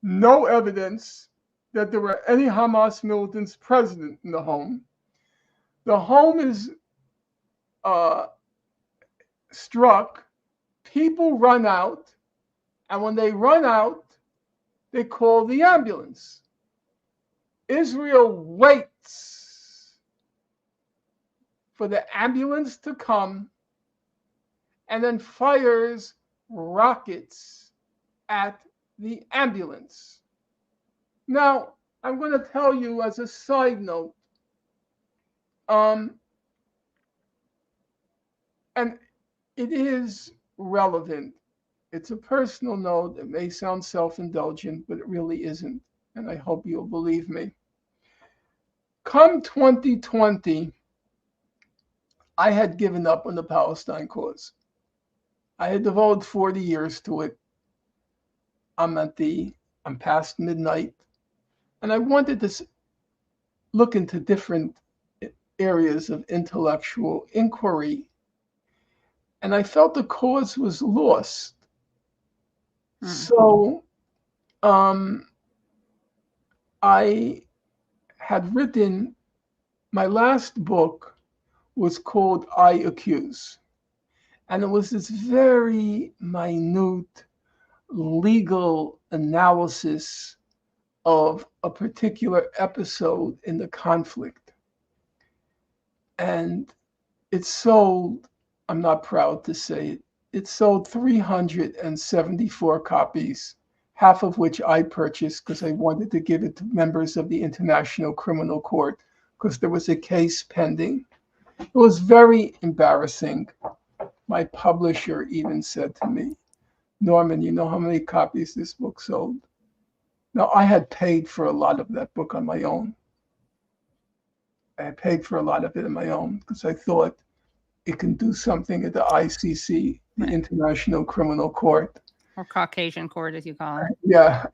no evidence that there were any Hamas militants present in the home. The home is struck, people run out, and when they run out, they call the ambulance. Israel waits for the ambulance to come and then fires rockets at the ambulance. Now, I'm going to tell you as a side note, and it is relevant. It's a personal note. It may sound self-indulgent, but it really isn't. And I hope you'll believe me. Come 2020, I had given up on the Palestine cause. I had devoted 40 years to it. I'm past midnight. And I wanted to look into different areas of intellectual inquiry. And I felt the cause was lost. So I had written, my last book was called I Accuse. And it was this very minute legal analysis of a particular episode in the conflict. And it sold, I'm not proud to say it, it sold 374 copies, half of which I purchased because I wanted to give it to members of the International Criminal Court because there was a case pending. It was very embarrassing. My publisher even said to me, Norman, you know how many copies this book sold? Now, I had paid for a lot of that book on my own. I had paid for a lot of it on my own because I thought it can do something at the ICC, the International Criminal Court. Or Caucasian court, as you call it. Yeah.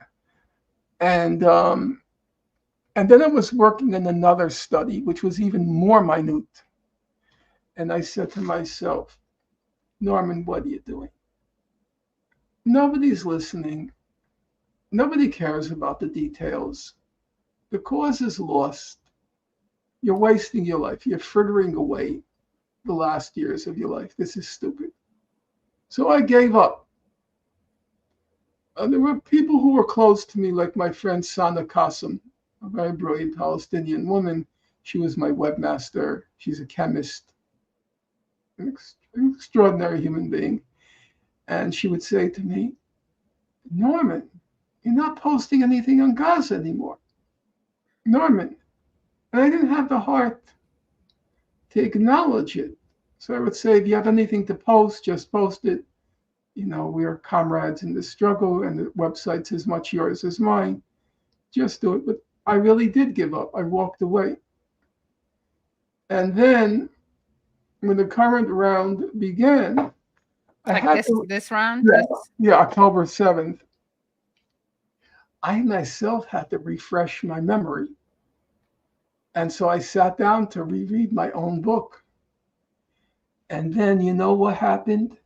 And then I was working in another study, which was even more minute. And I said to myself, Norman, what are you doing? Nobody's listening. Nobody cares about the details. The cause is lost. You're wasting your life. You're frittering away the last years of your life. This is stupid. So I gave up. There were people who were close to me, like my friend Sana Qasim, a very brilliant Palestinian woman. She was my webmaster. She's a chemist, an extraordinary human being. And she would say to me, Norman, you're not posting anything on Gaza anymore. Norman. And I didn't have the heart to acknowledge it. So I would say, if you have anything to post, just post it. You know, we're comrades in this struggle, and the website's as much yours as mine. Just do it. But I really did give up. I walked away. And then when the current round began, This round? Yeah, October 7th. I myself had to refresh my memory. And so I sat down to reread my own book. And then you know what happened?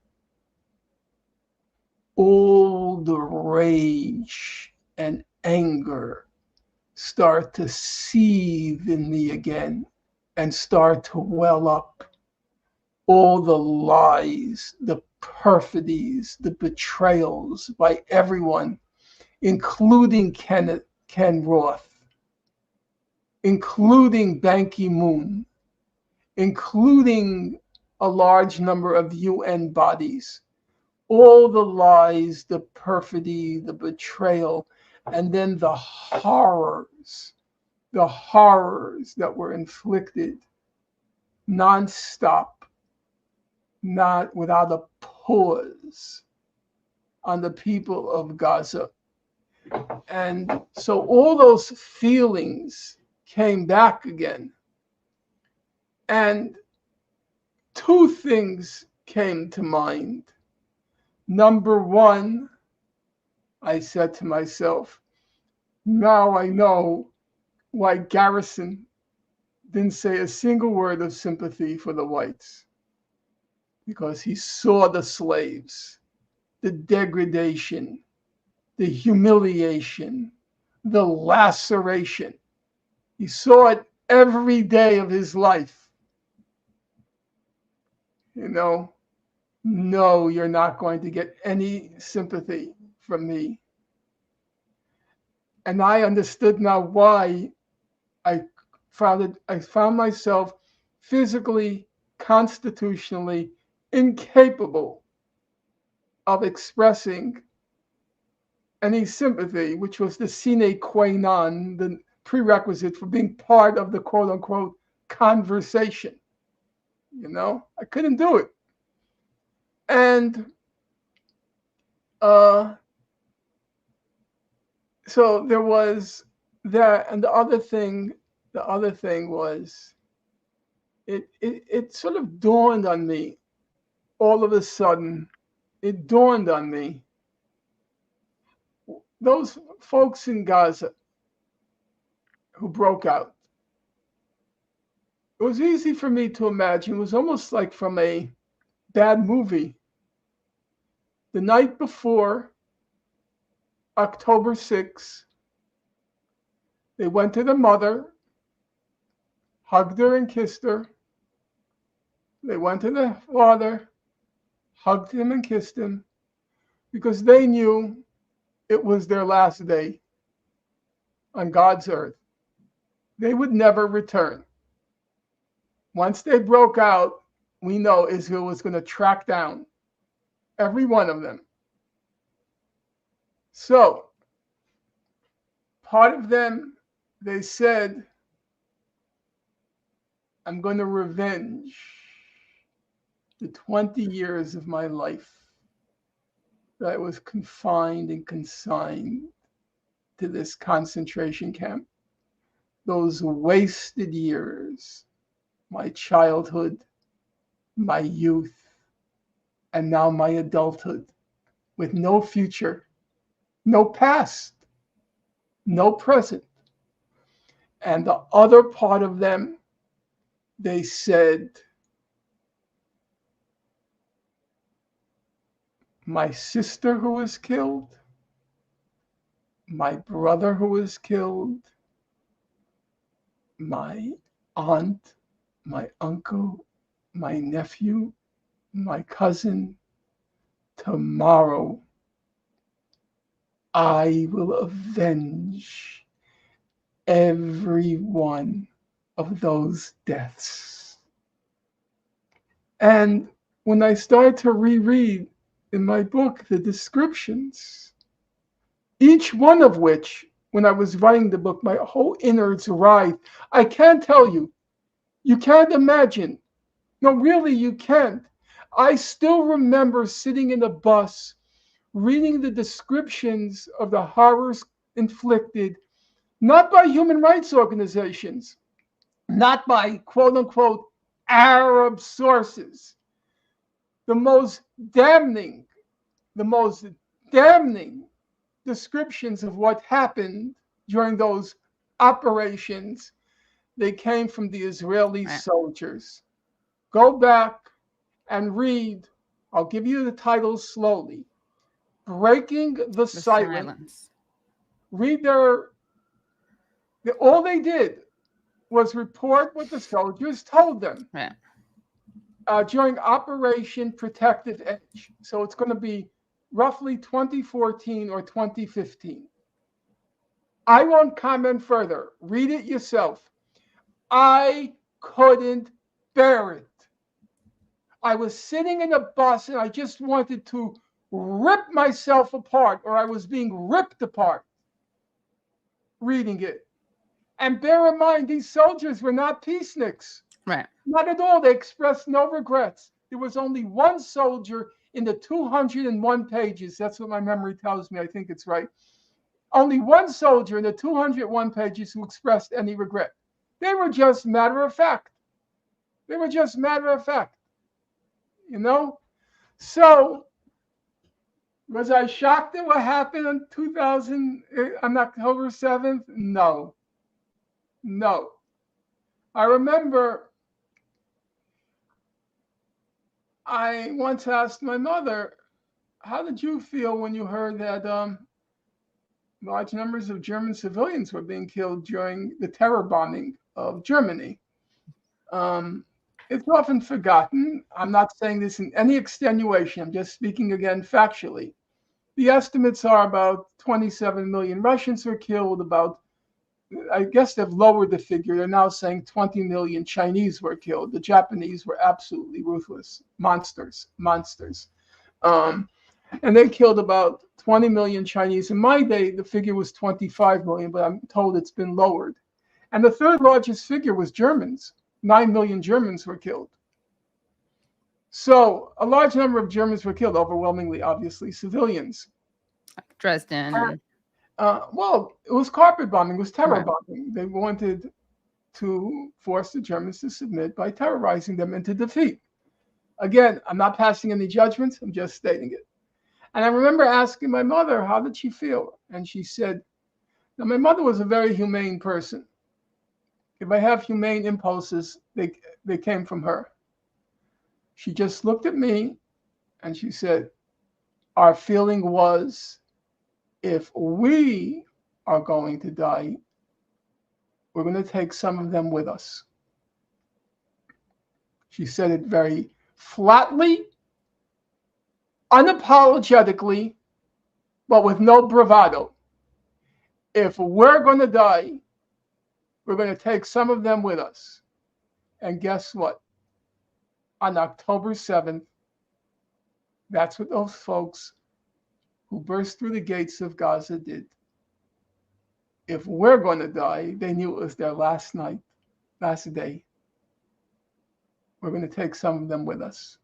All the rage and anger start to seethe in me again and start to well up. All the lies, the perfidies, the betrayals by everyone, including Ken Roth, including Ban Ki-moon, including a large number of UN bodies. All the lies, the perfidy, the betrayal, and then the horrors that were inflicted nonstop, not without a pause, on the people of Gaza. And so all those feelings came back again. And two things came to mind. Number one, I said to myself, now I know why Garrison didn't say a single word of sympathy for the whites. because he saw the slaves, the degradation, the humiliation, the laceration. He saw it every day of his life. You know, no, you're not going to get any sympathy from me. And I understood now why I found myself physically, constitutionally incapable of expressing any sympathy, which was the sine qua non, the prerequisite for being part of the quote unquote conversation. You know, I couldn't do it. And so there was that. And the other thing was it sort of dawned on me all of a sudden. It dawned on me, those folks in Gaza who broke out, it was easy for me to imagine. It was almost like from a bad movie. The night before October 6th, they went to the mother, hugged her and kissed her. They went to the father, hugged him and kissed him, because they knew it was their last day on God's earth. They would never return. Once they broke out, we know Israel was going to track down every one of them. So, part of them, they said, I'm going to revenge the 20 years of my life that I was confined and consigned to this concentration camp. Those wasted years, my childhood, my youth, and now my adulthood, with no future, no past, no present. And the other part of them, they said, my sister who was killed, my brother who was killed, my aunt, my uncle, my nephew, my cousin, tomorrow I will avenge every one of those deaths. And when I started to reread in my book the descriptions, each one of which, when I was writing the book, my whole innards writhed. I can't tell you. You can't imagine. No, really, you can't. I still remember sitting in a bus, reading the descriptions of the horrors inflicted, not by human rights organizations, not by quote unquote Arab sources. The most damning descriptions of what happened during those operations, they came from the Israeli soldiers. Go back and read. I'll give you the titles slowly. Breaking the Silence. Read all they did was report what the soldiers told them during Operation Protective Edge. So it's going to be roughly 2014 or 2015. I won't comment further. Read it yourself. I couldn't bear it. I was sitting in a bus and I just wanted to rip myself apart, or I was being ripped apart reading it. And bear in mind, these soldiers were not peaceniks. Right. Not at all. They expressed no regrets. There was only one soldier in the 201 pages. That's what my memory tells me. I think it's right. Only one soldier in the 201 pages who expressed any regret. They were just matter of fact. You know? So, was I shocked at what happened on October 7th? No. I remember I once asked my mother, how did you feel when you heard that large numbers of German civilians were being killed during the terror bombing of Germany? It's often forgotten. I'm not saying this in any extenuation. I'm just speaking again factually. The estimates are about 27 million Russians were killed. I guess they've lowered the figure. They're now saying 20 million Chinese were killed. The Japanese were absolutely ruthless, monsters. And they killed about 20 million Chinese. In my day, the figure was 25 million, but I'm told it's been lowered. And the third largest figure was Germans. 9 million Germans were killed. So a large number of Germans were killed, overwhelmingly, obviously, civilians. Dresden. Well, it was carpet bombing, it was terror bombing. They wanted to force the Germans to submit by terrorizing them into defeat. Again, I'm not passing any judgments, I'm just stating it. And I remember asking my mother, how did she feel? And she said, now my mother was a very humane person. If I have humane impulses, they came from her. She just looked at me and she said, our feeling was, if we are going to die, we're going to take some of them with us. She said it very flatly, unapologetically, but with no bravado. If we're going to die, we're going to take some of them with us. And guess what? On October 7th, that's what those folks who burst through the gates of Gaza did. If we're going to die, they knew it was their last night, last day. We're going to take some of them with us.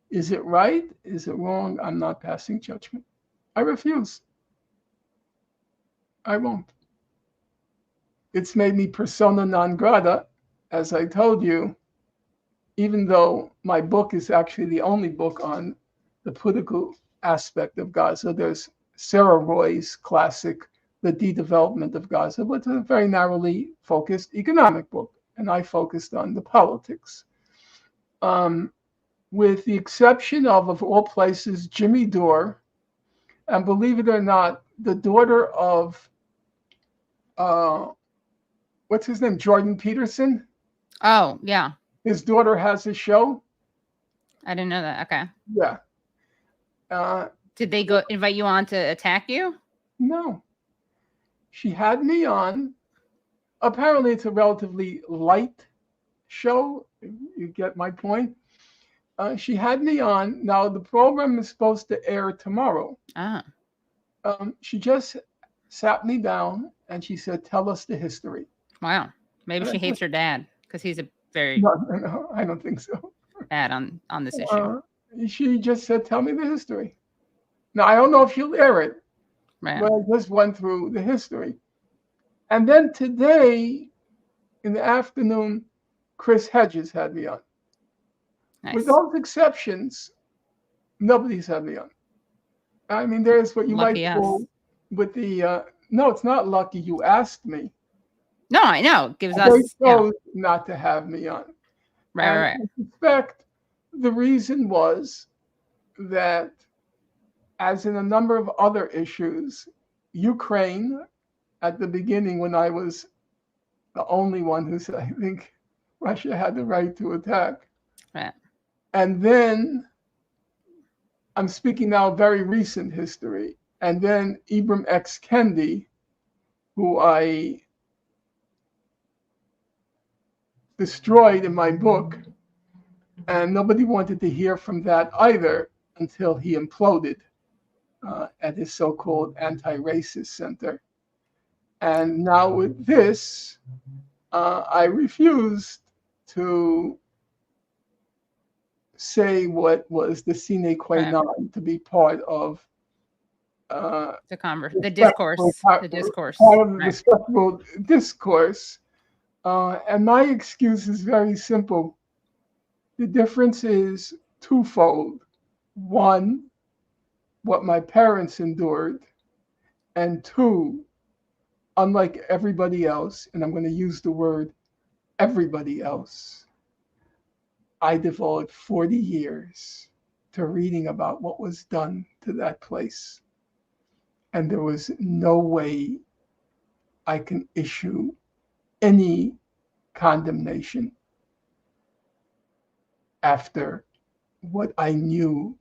Is it right? Is it wrong? I'm not passing judgment. I refuse. I won't. It's made me persona non grata, as I told you, even though my book is actually the only book on the political aspect of Gaza. There's Sarah Roy's classic, The De-Development of Gaza, but it's a very narrowly focused economic book, and I focused on the politics. With the exception of all places, Jimmy Dore, and believe it or not, the daughter of what's his name? Jordan Peterson. Oh, yeah. His daughter has a show. I didn't know that. Okay. Yeah. Did they go invite you on to attack you? No. She had me on. Apparently, it's a relatively light show. You get my point. She had me on. Now, the program is supposed to air tomorrow. She just sat me down and she said, tell us the history. Wow. Maybe she hates her dad because he's a very No, I don't think so. bad on this issue. She just said, tell me the history. Now, I don't know if she'll air it, Right. but I just went through the history. And then today, in the afternoon, Chris Hedges had me on. Nice. With those exceptions, nobody's had me on. I mean, there's what you Lucky might call with the, no, it's not lucky. You asked me. No, I know. Gives They us chose not to have me on. Right. I suspect the reason was that, as in a number of other issues, Ukraine, at the beginning when I was the only one who said, I think Russia had the right to attack. Right. And then, I'm speaking now very recent history, and then Ibram X. Kendi, who I destroyed in my book, and nobody wanted to hear from that either until he imploded at his so-called anti-racist center. And now with this, I refused to say what was the sine qua non to be part of the discourse. Part of the respectable discourse. And my excuse is very simple. The difference is twofold. One, what my parents endured, and two, unlike everybody else, and I'm going to use the word everybody else, I devoted 40 years to reading about what was done to that place. And there was no way I can issue any condemnation after what I knew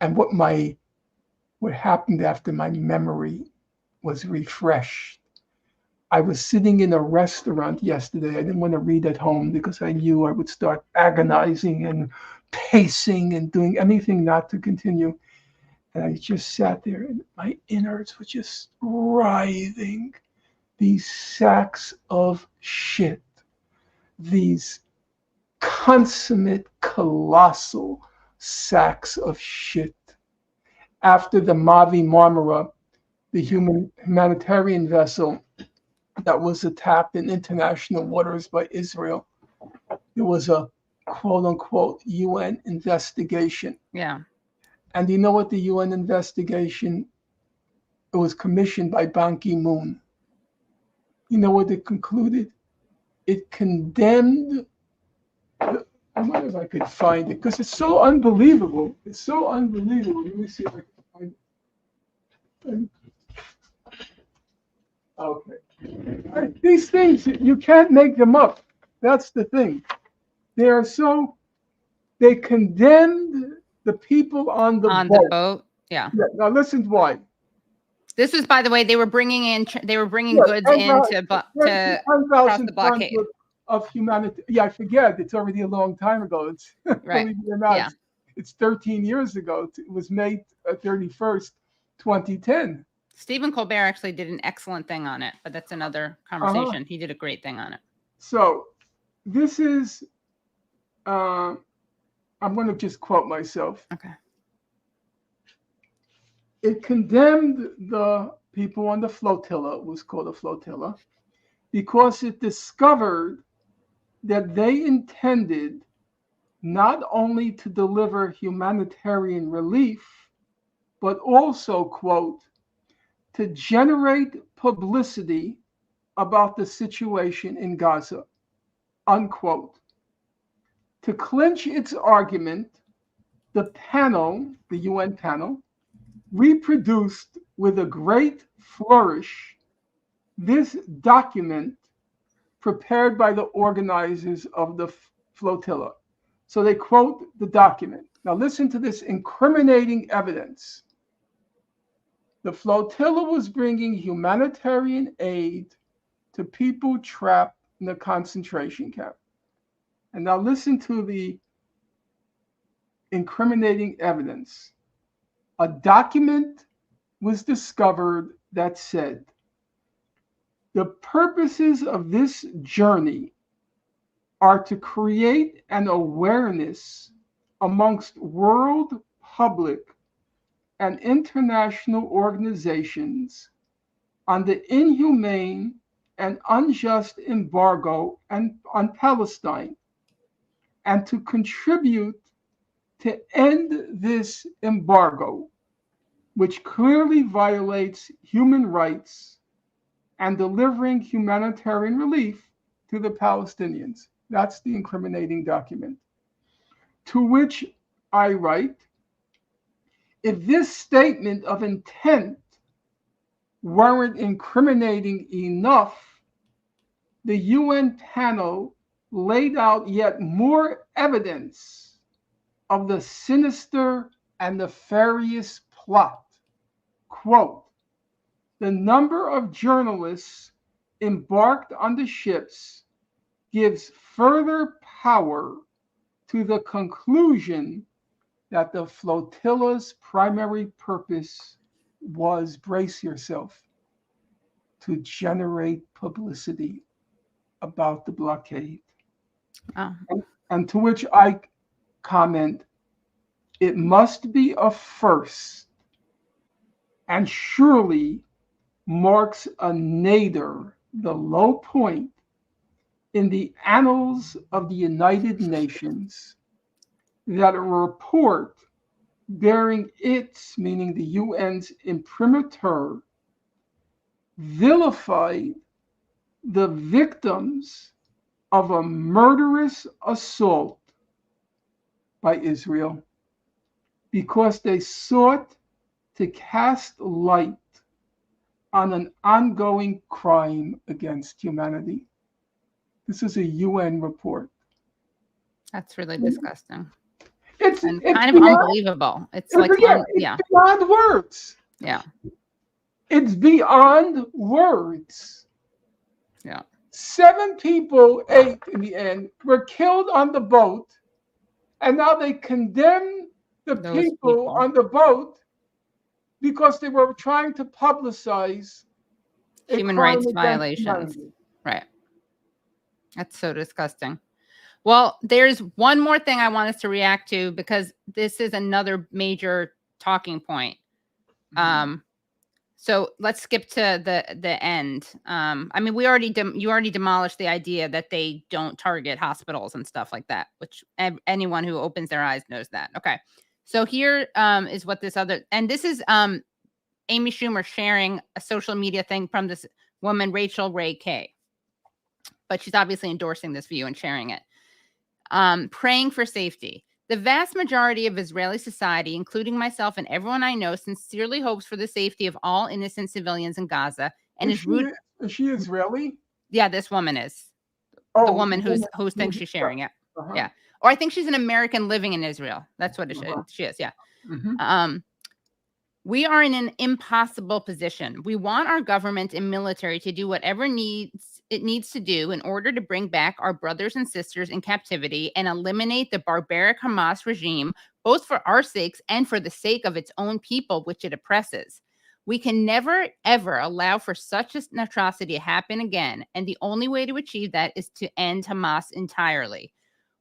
and what happened after my memory was refreshed. I was sitting in a restaurant yesterday. I didn't want to read at home because I knew I would start agonizing and pacing and doing anything not to continue. And I just sat there and my innards were just writhing. These sacks of shit, these consummate, colossal sacks of shit. After the Mavi Marmara, the humanitarian vessel that was attacked in international waters by Israel, there was a quote unquote UN investigation. Yeah. And you know what the UN investigation, it was commissioned by Ban Ki-moon. You know what it concluded? It condemned, I wonder if I could find it, because it's so unbelievable. It's so unbelievable. Let me see if I can find it. Okay. These things, you can't make them up. That's the thing. They condemned the people on the boat. Yeah. Now listen to why. This is, by the way, they were bringing goods in to cross the blockade of humanity. Yeah, I forget. It's already a long time ago. It's right. Believe it or not, yeah. It's 13 years ago. It was May 31st, 2010. Stephen Colbert actually did an excellent thing on it, but that's another conversation. He did a great thing on it. So this is, I'm going to just quote myself. Okay. It condemned the people on the flotilla, it was called a flotilla, because it discovered that they intended not only to deliver humanitarian relief, but also, quote, to generate publicity about the situation in Gaza, unquote. To clinch its argument, the panel, the UN panel, reproduced with a great flourish this document prepared by the organizers of the flotilla. So they quote the document. Now listen to this incriminating evidence. The flotilla was bringing humanitarian aid to people trapped in a concentration camp. And now listen to the incriminating evidence. A document was discovered that said, the purposes of this journey are to create an awareness amongst world public and international organizations on the inhumane and unjust embargo on Palestine, and to contribute to end this embargo, which clearly violates human rights, and delivering humanitarian relief to the Palestinians. That's the incriminating document. To which I write, if this statement of intent weren't incriminating enough, the UN panel laid out yet more evidence of the sinister and nefarious plot. Quote, the number of journalists embarked on the ships gives further power to the conclusion that the flotilla's primary purpose was, brace yourself, to generate publicity about the blockade. Oh. And to which I comment, it must be a first, and surely marks a nadir, the low point in the annals of the United Nations, that a report bearing its, meaning the UN's imprimatur, vilified the victims of a murderous assault by Israel because they sought to cast light on an ongoing crime against humanity. This is a UN report. That's really disgusting. It's And it's kind of beyond, unbelievable. It's it's, like, yeah, yeah, it's beyond words. yeah, It's beyond words. yeah. 7 people, 8 in the end, were killed on the boat, and now they condemn the Those people people. on the boat because they were trying to publicize a Human crime rights against violations. humanity. Right. That's so disgusting. Well, there's one more thing I want us to react to because this is another major talking point. So let's skip to the end. I mean, you already demolished the idea that they don't target hospitals and stuff like that, which anyone who opens their eyes knows that. Okay. So here is what this other, and this is Amy Schumer sharing a social media thing from this woman, Rachel Ray Kay. But she's obviously endorsing this view and sharing it. Praying for safety. The vast majority of Israeli society, including myself and everyone I know, sincerely hopes for the safety of all innocent civilians in Gaza and is rooted. Is she Israeli? Yeah, this woman is. Oh, The woman who thinks she's sharing it. Uh-huh. Yeah. Or I think she's an American living in Israel. That's what she is. Yeah. Mhm. We are in an impossible position. We want our government and military to do whatever it needs to do in order to bring back our brothers and sisters in captivity and eliminate the barbaric Hamas regime, both for our sakes and for the sake of its own people, which it oppresses. We can never, ever allow for such an atrocity to happen again. And the only way to achieve that is to end Hamas entirely.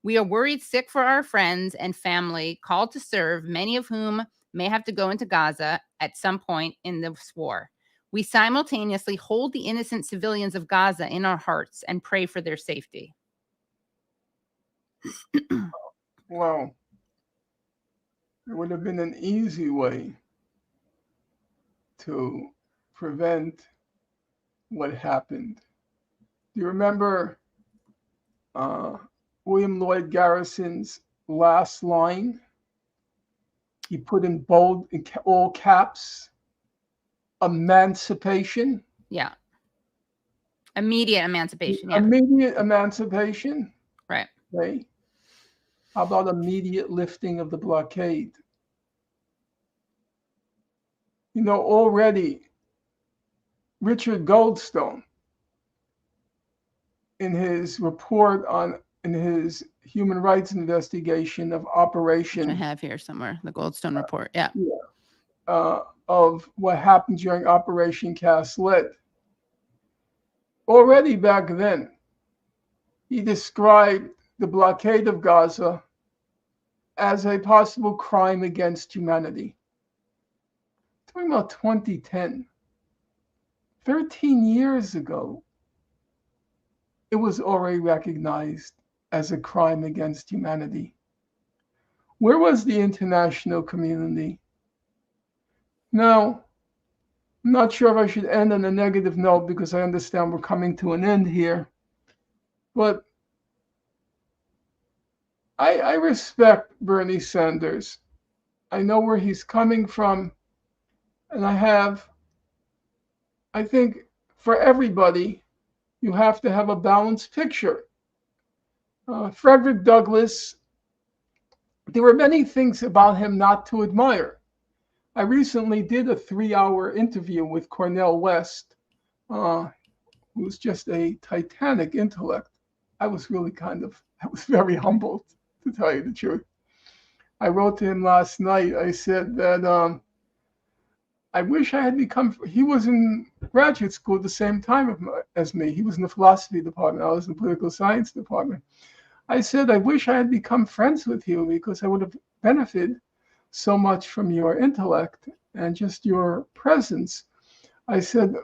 We are worried sick for our friends and family called to serve, many of whom may have to go into Gaza at some point in this war. We simultaneously hold the innocent civilians of Gaza in our hearts and pray for their safety. Well, it would have been an easy way to prevent what happened. Do you remember William Lloyd Garrison's last line? He put in bold, in all caps, emancipation. Yeah. Immediate emancipation. Yeah. Immediate emancipation. Right. Okay. How about immediate lifting of the blockade? You know, already Richard Goldstone, in his report in his human rights investigation of Operation, I have here somewhere the Goldstone report. Yeah. Of what happened during Operation Cast Lead. Already back then, he described the blockade of Gaza as a possible crime against humanity. Talking about 2010, 13 years ago, it was already recognized as a crime against humanity. Where was the international community? Now, I'm not sure if I should end on a negative note because I understand we're coming to an end here. But I respect Bernie Sanders. I know where he's coming from. And I think for everybody, you have to have a balanced picture. Frederick Douglass, there were many things about him not to admire. I recently did a 3-hour interview with Cornel West, who's just a titanic intellect. I was very humbled, to tell you the truth. I wrote to him last night. I said that I wish I had he was in graduate school at the same time as me. He was in the philosophy department. I was in the political science department. I said, I wish I had become friends with you because I would have benefited so much from your intellect and just your presence. I said,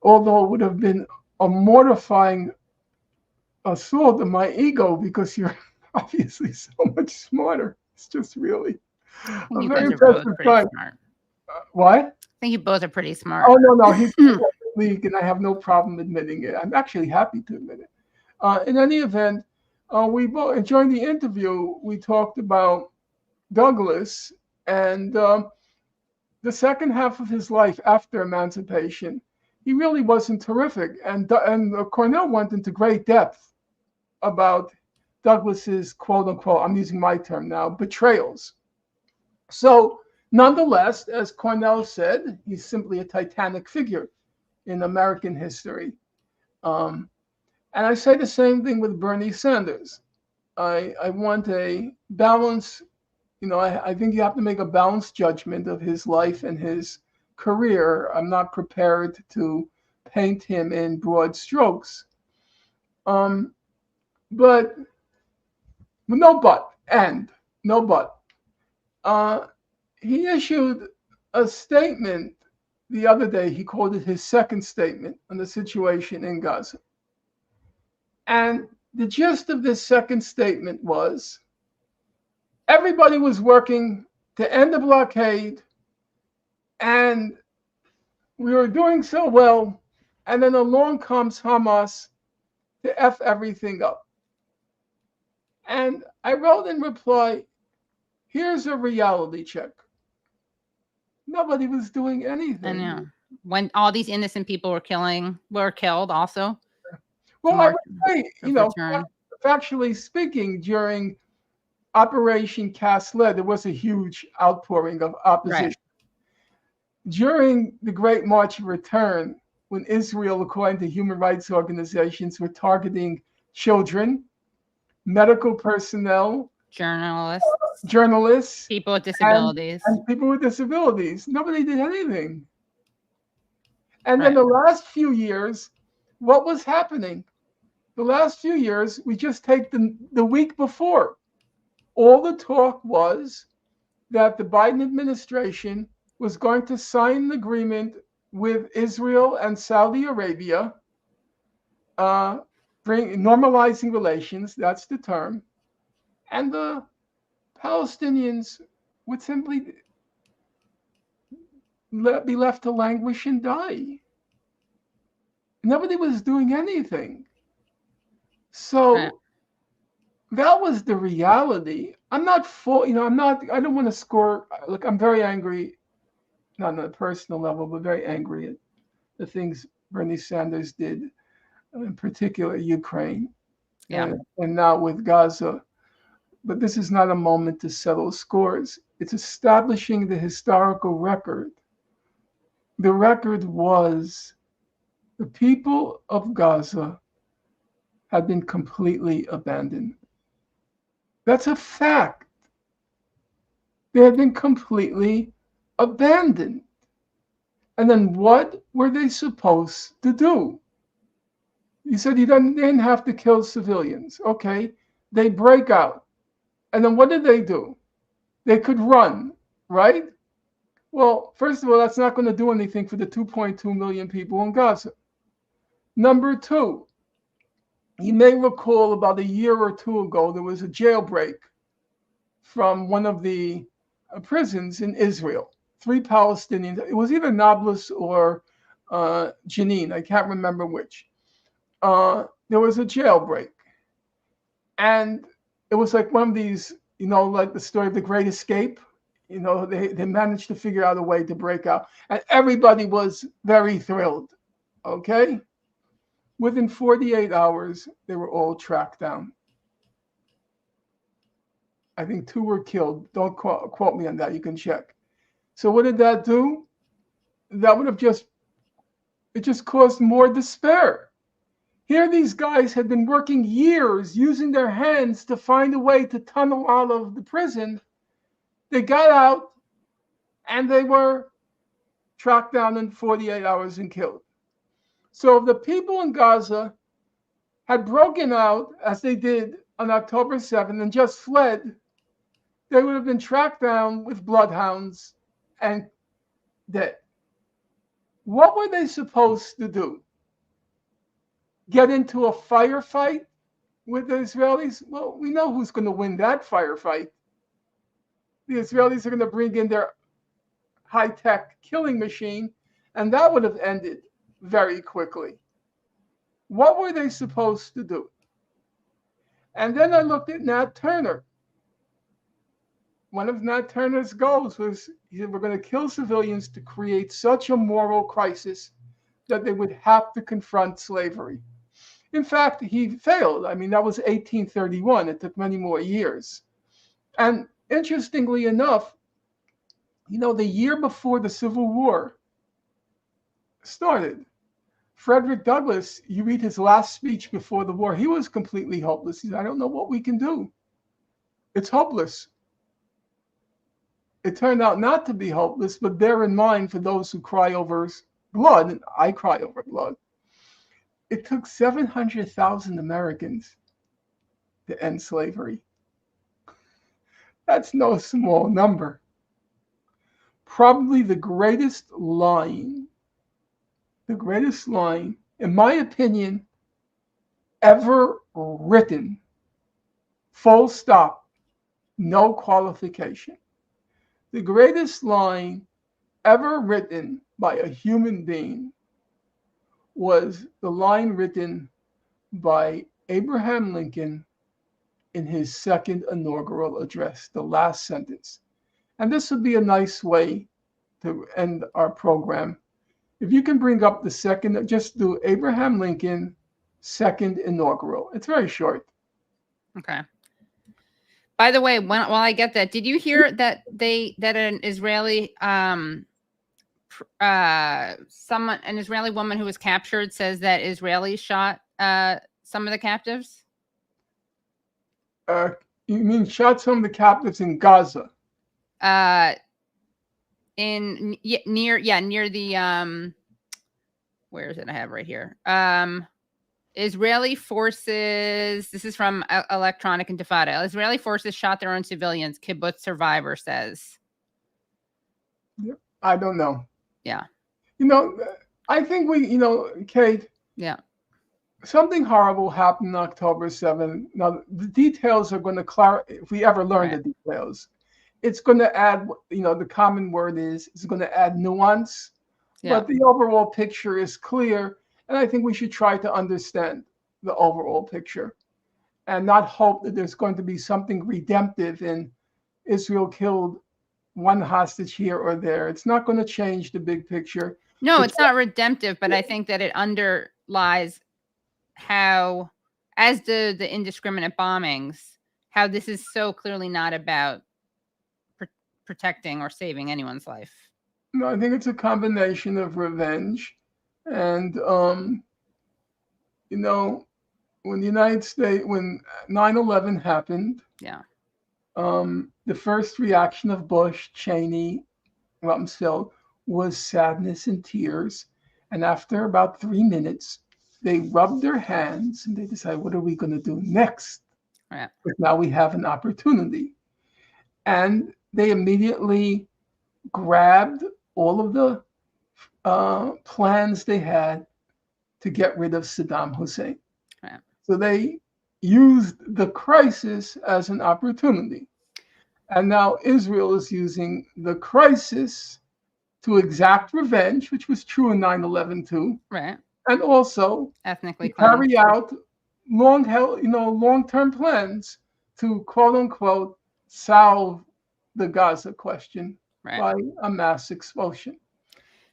although it would have been a mortifying assault on my ego because you're obviously so much smarter. It's just really a very impressive time. What? I think you both are pretty smart. Oh, no, he's in the league, and I have no problem admitting it. I'm actually happy to admit it. In any event, We both during the interview we talked about Douglass and the second half of his life after emancipation. He really wasn't terrific, and Cornell went into great depth about Douglass's quote unquote, I'm using my term now, betrayals. So, nonetheless, as Cornell said, he's simply a titanic figure in American history. And I say the same thing with Bernie Sanders. I want a balance. I think you have to make a balanced judgment of his life and his career. I'm not prepared to paint him in broad strokes. But no but, and no but. He issued a statement the other day. He called it his second statement on the situation in Gaza. And the gist of this second statement was everybody was working to end the blockade, and we were doing so well, and then along comes Hamas to F everything up. And I wrote in reply, here's a reality check. Nobody was doing anything. I know. When all these innocent people were killed also. Well, I would say, factually speaking, during Operation Cast Lead, there was a huge outpouring of opposition. Right. During the Great March of Return, when Israel, according to human rights organizations, were targeting children, medical personnel, journalists, people with disabilities, and people with disabilities, nobody did anything. And then the last few years, what was happening? The last few years, we just take the week before. All the talk was that the Biden administration was going to sign an agreement with Israel and Saudi Arabia, normalizing relations, that's the term, and the Palestinians would simply be left to languish and die. Nobody was doing anything. So that was the reality. I'm not I don't want to score. Look, I'm very angry, not on a personal level, but very angry at the things Bernie Sanders did, in particular Ukraine, and now with Gaza. But this is not a moment to settle scores. It's establishing the historical record. The record was the people of Gaza had been completely abandoned. That's a fact. They had been completely abandoned. And then what were they supposed to do? You said they didn't have to kill civilians. Okay, they break out. And then what did they do? They could run, right? Well, first of all, that's not going to do anything for the 2.2 million people in Gaza. Number two, you may recall about a year or two ago, there was a jailbreak from one of the prisons in Israel. 3 Palestinians, it was either Nablus or Jenin, I can't remember which. There was a jailbreak. And it was like one of these, like the story of the Great Escape. They managed to figure out a way to break out. And everybody was very thrilled, okay? Within 48 hours, they were all tracked down. I think 2 were killed. Don't quote me on that. You can check. So what did that do? That would have it just caused more despair. Here these guys had been working years using their hands to find a way to tunnel out of the prison. They got out and they were tracked down in 48 hours and killed. So if the people in Gaza had broken out, as they did on October 7th, and just fled, they would have been tracked down with bloodhounds and dead. What were they supposed to do? Get into a firefight with the Israelis? Well, we know who's going to win that firefight. The Israelis are going to bring in their high-tech killing machine, and that would have ended very quickly. What were they supposed to do? And then I looked at Nat Turner. One of Nat Turner's goals was he said, we're going to kill civilians to create such a moral crisis that they would have to confront slavery. In fact, he failed. I mean, that was 1831. It took many more years. And interestingly enough, the year before the Civil War started, Frederick Douglass, you read his last speech before the war, he was completely hopeless. He said, I don't know what we can do. It's hopeless. It turned out not to be hopeless, but bear in mind for those who cry over blood, and I cry over blood, it took 700,000 Americans to end slavery. That's no small number. Probably the greatest line, in my opinion, ever written, full stop, no qualification. The greatest line ever written by a human being was the line written by Abraham Lincoln in his second inaugural address, the last sentence. And this would be a nice way to end our program. If you can bring up the second, just do Abraham Lincoln, second inaugural. It's very short. Okay. By the way, while I get that, did you hear that an Israeli an Israeli woman who was captured says that Israelis shot some of the captives? You mean shot some of the captives in Gaza? Near the where is it? I have right here. Israeli forces, this is from Electronic Intifada. Israeli forces shot their own civilians, kibbutz survivor says. I don't know. Yeah. I think Kate. Yeah. Something horrible happened on October 7th. Now, the details are going to clarify, if we ever learn the details. It's going to add, the common word is, it's going to add nuance. Yeah. But the overall picture is clear. And I think we should try to understand the overall picture and not hope that there's going to be something redemptive in Israel killed one hostage here or there. It's not going to change the big picture. No, it's not redemptive, but I think that it underlies how, as the indiscriminate bombings, how this is so clearly not about protecting or saving anyone's life. No, I think it's a combination of revenge and, when the United States, when 9/11 happened, yeah, the first reaction of Bush, Cheney, Rumsfeld was sadness and tears. And after about 3 minutes, they rubbed their hands and they decided, what are we going to do next? Right. But now we have an opportunity. And they immediately grabbed all of the plans they had to get rid of Saddam Hussein. Right. So they used the crisis as an opportunity. And now Israel is using the crisis to exact revenge, which was true in 9/11 too. Right. And also ethnically carry out long-term plans to quote unquote solve the Gaza question by a mass expulsion.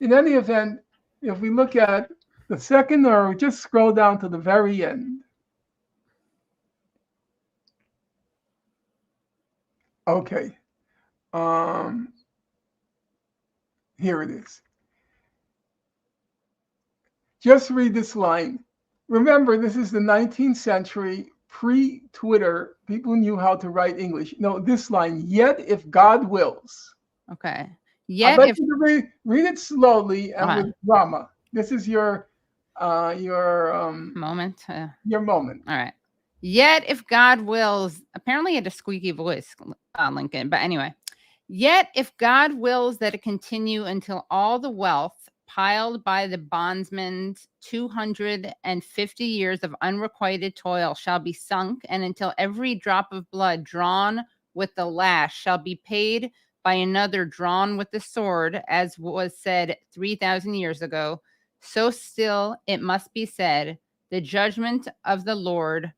In any event, if we look at the second, or just scroll down to the very end. Okay. Here it is. Just read this line. Remember, this is the 19th century, pre-Twitter. People knew how to write English. No, this line, yet if God wills. Okay. Yet I'd like you to read it slowly and with drama. This is your moment. Your moment. All right. Yet if God wills, apparently he had a squeaky voice, Lincoln. But anyway, yet if God wills that it continue until all the wealth piled by the bondsman's 250 years of unrequited toil shall be sunk, and until every drop of blood drawn with the lash shall be paid by another drawn with the sword, as was said 3,000 years ago, so still it must be said, the judgment of the Lord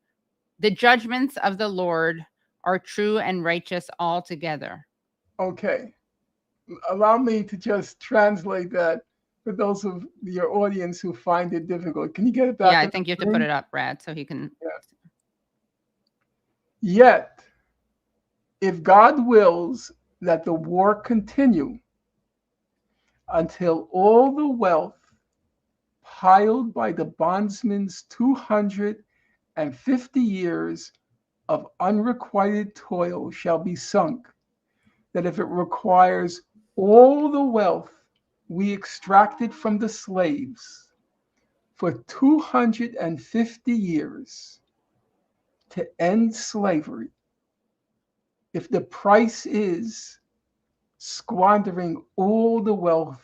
The judgments of the Lord are true and righteous altogether. Okay. Allow me to just translate that for those of your audience who find it difficult. Can you get it back? Yeah, I think you have to put it up, Brad, so he can. Yet, if God wills that the war continue until all the wealth piled by the bondsman's 250 years of unrequited toil shall be sunk, that if it requires all the wealth we extracted from the slaves for 250 years to end slavery, if the price is squandering all the wealth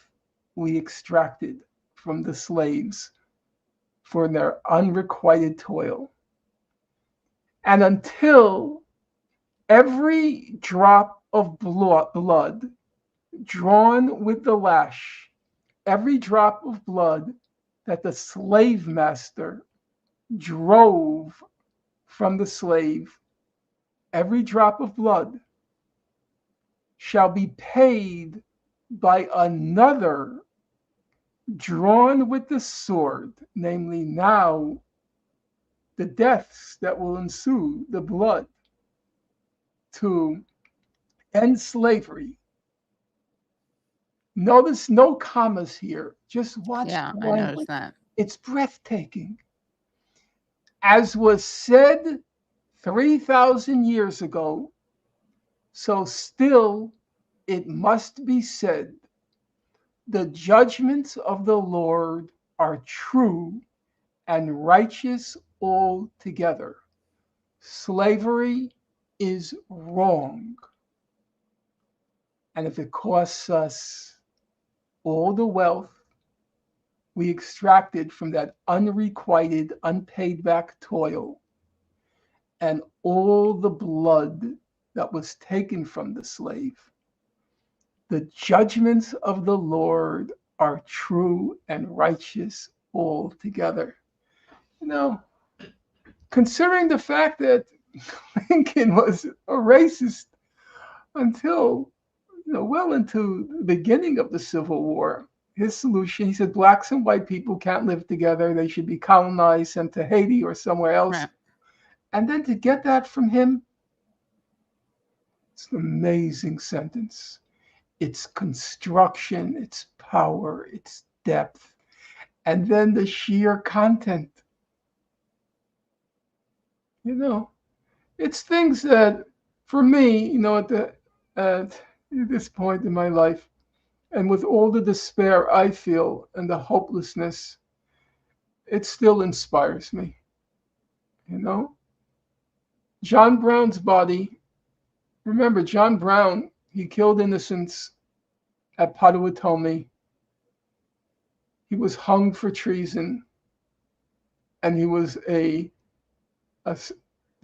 we extracted from the slaves for their unrequited toil, and until every drop of blood drawn with the lash, every drop of blood that the slave master drove from the slave, every drop of blood shall be paid by another drawn with the sword, namely now the deaths that will ensue, the blood, to end slavery. Notice no commas here. Just watch. Yeah, I noticed that. It's breathtaking. As was said 3,000 years ago, so still it must be said, the judgments of the Lord are true and righteous altogether. Slavery is wrong. And if it costs us all the wealth we extracted from that unrequited, unpaid back toil, and all the blood that was taken from the slave, the judgments of the Lord are true and righteous altogether. You know, considering the fact that Lincoln was a racist until well into the beginning of the Civil War, his solution, he said, blacks and white people can't live together. They should be colonized, sent to Haiti or somewhere else. Right. And then to get that from him, it's an amazing sentence. Its construction, its power, its depth, and then the sheer content. It's things that, for me, at this point in my life, and with all the despair I feel and the hopelessness, it still inspires me. John Brown's body. Remember, John Brown, he killed innocents at Potawatomi. He was hung for treason, and he was the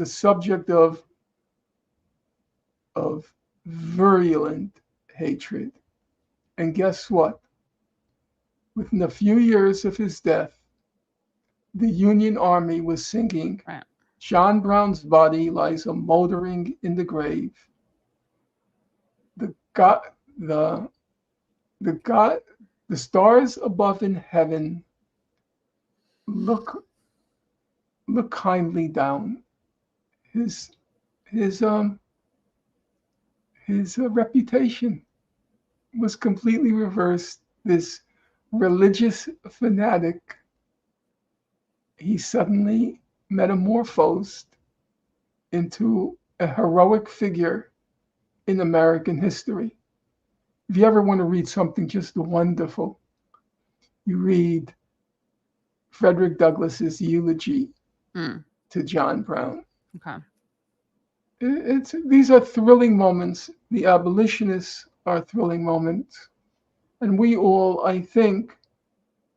subject of virulent hatred. And guess what? Within a few years of his death, the Union Army was singing, Right. John Brown's body lies a moldering in the grave. The stars above in heaven look kindly down. His reputation was completely reversed. This religious fanatic, he suddenly metamorphosed into a heroic figure in American history. If you ever want to read something just wonderful, you read Frederick Douglass's eulogy to John Brown. Okay. These are thrilling moments. The abolitionists are thrilling moments. And we all, I think,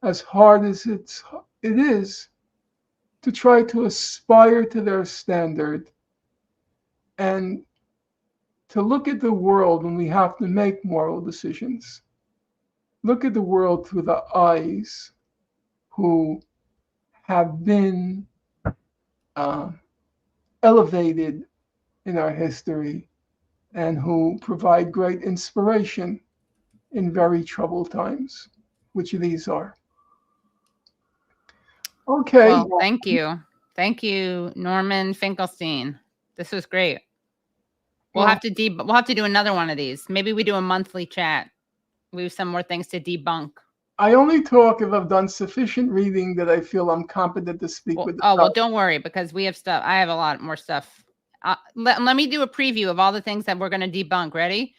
as hard as it is, to try to aspire to their standard and to look at the world when we have to make moral decisions. Look at the world through the eyes who have been elevated in our history and who provide great inspiration in very troubled times, which these are. Okay. Well, thank you. Thank you, Norman Finkelstein. This was great. We'll have to do another one of these. Maybe we do a monthly chat. We have some more things to debunk. I only talk if I've done sufficient reading that I feel I'm competent to speak with. Well, don't worry, because we have stuff. I have a lot more stuff. Let me do a preview of all the things that we're going to debunk. Ready?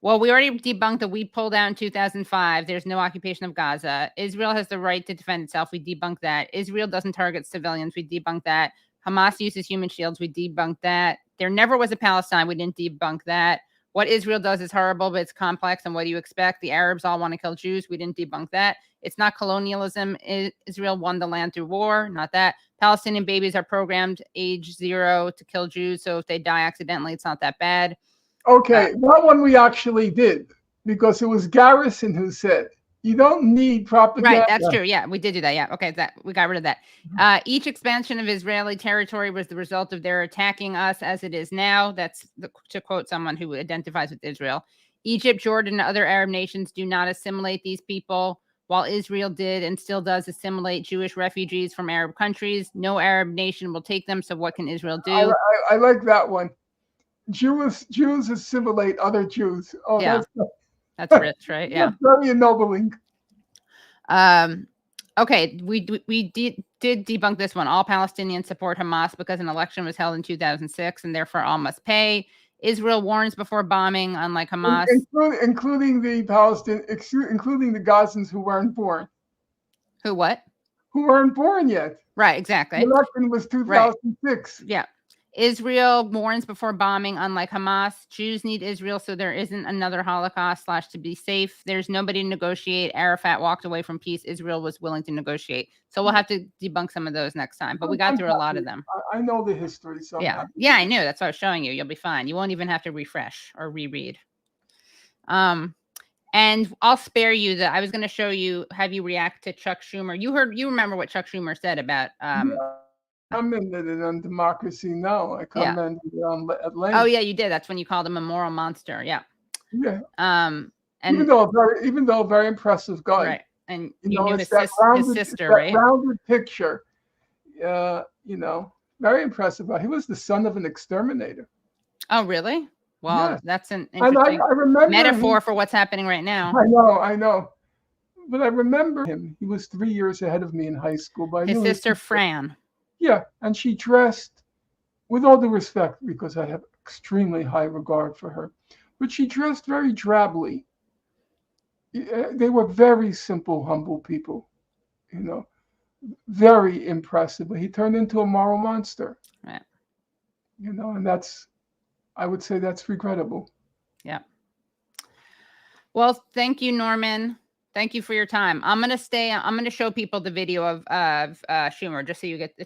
Well, we already debunked that we pulled out in 2005. There's no occupation of Gaza. Israel has the right to defend itself. We debunked that. Israel doesn't target civilians. We debunked that. Hamas uses human shields. We debunked that. There never was a Palestine. We didn't debunk that. What Israel does is horrible, but it's complex. And what do you expect? The Arabs all want to kill Jews. We didn't debunk that. It's not colonialism. Israel won the land through war. Not that. Palestinian babies are programmed age 0 to kill Jews. So if they die accidentally, it's not that bad. Okay, that one we actually did, because it was Garrison who said, you don't need propaganda. Right, that's true. Yeah, we did do that. Yeah, okay, that we got rid of that. Each expansion of Israeli territory was the result of their attacking us as it is now. That's to quote someone who identifies with Israel. Egypt, Jordan, and other Arab nations do not assimilate these people, while Israel did and still does assimilate Jewish refugees from Arab countries. No Arab nation will take them, so what can Israel do? I like that one. Jews assimilate other Jews. Oh, yeah, that's rich, right? Yeah, that's very ennobling. Okay, we did debunk this one. All Palestinians support Hamas because an election was held in 2006, and therefore all must pay. Israel warns before bombing, unlike Hamas, including the including the Gazans who weren't born. Who what? Who weren't born yet? Right, exactly. The election was 2006. Right. Yeah. Israel warns before bombing, unlike Hamas. Jews need Israel so there isn't another Holocaust / to be safe. There's nobody to negotiate. Arafat walked away from peace. Israel was willing to negotiate. So we'll have to debunk some of those next time. But we got through a lot of them. I know the history. So yeah, I knew. That's what I was showing you. You'll be fine. You won't even have to refresh or reread. And I'll spare you that. I was going to show you, have you react to Chuck Schumer. You remember what Chuck Schumer said about commented it on Democracy Now! I commented it on Atlanta. Oh yeah, you did. That's when you called him a moral monster. Yeah. Yeah. And even though a very impressive guy. Right. And you knew his sister, right? Rounded picture. Very impressive. He was the son of an exterminator. Oh, really? Well, yes. That's an interesting I remember metaphor for what's happening right now. I know. But I remember him. He was 3 years ahead of me in high school. But his sister, Fran. Yeah, and she dressed, with all due respect, because I have extremely high regard for her, but she dressed very drably. They were very simple, humble people, very impressive. But he turned into a moral monster. Right. And I would say that's regrettable. Yeah. Well, thank you, Norman. Thank you for your time. I'm going to show people the video of Schumer, just so you get the,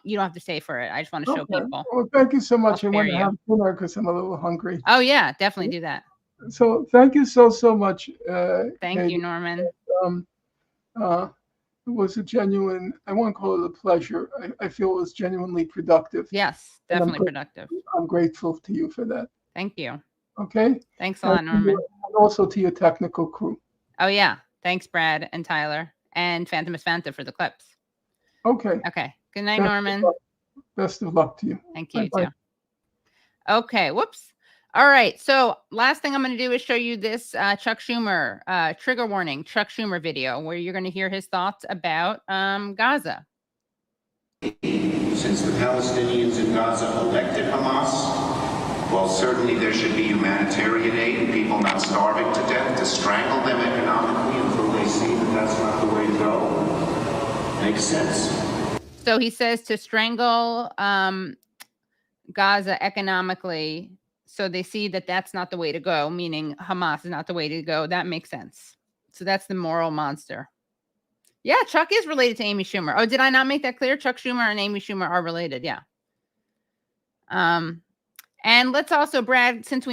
you don't have to stay for it. I just want to show people. Well, thank you so much. I want to have dinner because I'm a little hungry. Oh yeah, definitely do that. So thank you so much. Thank you, Norman. It was a genuine, I won't call it a pleasure. I feel it was genuinely productive. Yes, definitely productive. I'm grateful to you for that. Thank you. Okay. Thanks a lot, Norman. And also to your technical crew. Oh yeah. Thanks, Brad and Tyler and Phantomus Fanta for the clips. Okay. Okay. Good night, Norman. Best of luck to you. Thank you too. Okay. Whoops. All right. So last thing I'm going to do is show you this Chuck Schumer trigger warning Chuck Schumer video where you're going to hear his thoughts about Gaza. Since the Palestinians in Gaza elected Hamas, well, certainly there should be humanitarian aid and people not starving to death, to strangle them economically until they see that that's not the way to go. Makes sense. So he says to strangle Gaza economically so they see that that's not the way to go, meaning Hamas is not the way to go. That makes sense. So that's the moral monster. Yeah, Chuck is related to Amy Schumer. Oh, did I not make that clear? Chuck Schumer and Amy Schumer are related. Yeah. And let's also, Brad, since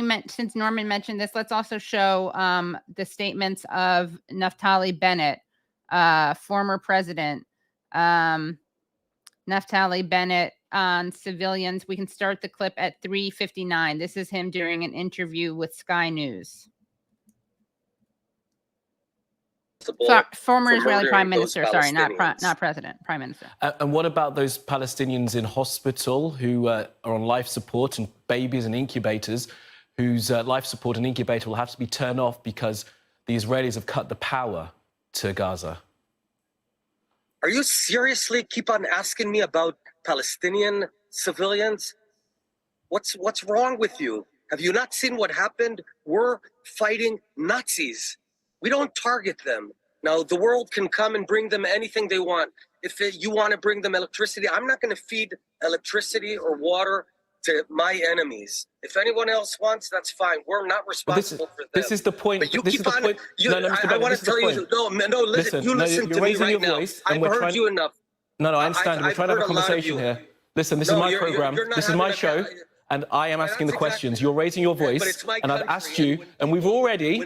Norman mentioned this, let's also show the statements of Naftali Bennett, former president. Naftali Bennett on civilians. We can start the clip at 3:59. This is him during an interview with Sky News. Former Israeli Prime Minister, sorry, not President, Prime Minister. And what about those Palestinians in hospital who are on life support, and babies and incubators whose life support and incubator will have to be turned off because the Israelis have cut the power to Gaza? Are you seriously keep on asking me about Palestinian civilians? What's wrong with you? Have you not seen what happened? We're fighting Nazis. We don't target them. Now, the world can come and bring them anything they want. If you want to bring them electricity, I'm not going to feed electricity or water to my enemies. If anyone else wants, that's fine. We're not responsible for them. This is the point. But you this keep is the on. point. I want to tell you. No, listen. You listen to me right now. I've heard you enough. No, I understand. We're trying to have a conversation here. Listen, this is my program. This is my show. And I am asking the questions. You're raising your voice, and I've asked you, and we've already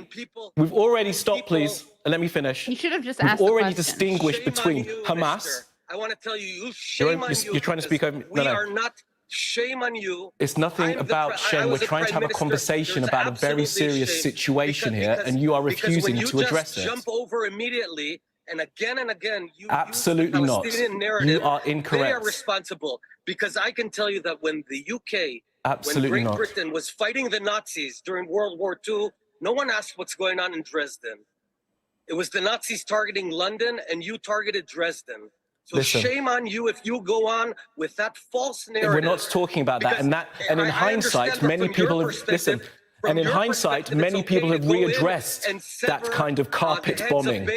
stopped, please, and let me finish. You should have just asked. We've already distinguished between Hamas. I want to tell you, shame on you. You're trying to speak over me. We are not. Shame on you. It's nothing about shame. We're trying to have a conversation about a very serious situation here, and you are refusing to address it. Jump over immediately. And again, you absolutely not. You are incorrect. They are responsible, because I can tell you that when the UK, absolutely when Great not. Britain was fighting the Nazis during World War II, no one asked what's going on in Dresden. It was the Nazis targeting London, and you targeted Dresden. So listen, shame on you if you go on with that false narrative. We're not talking about that, and in hindsight, many people have listened. And in hindsight, many people have readdressed that kind of carpet bombing.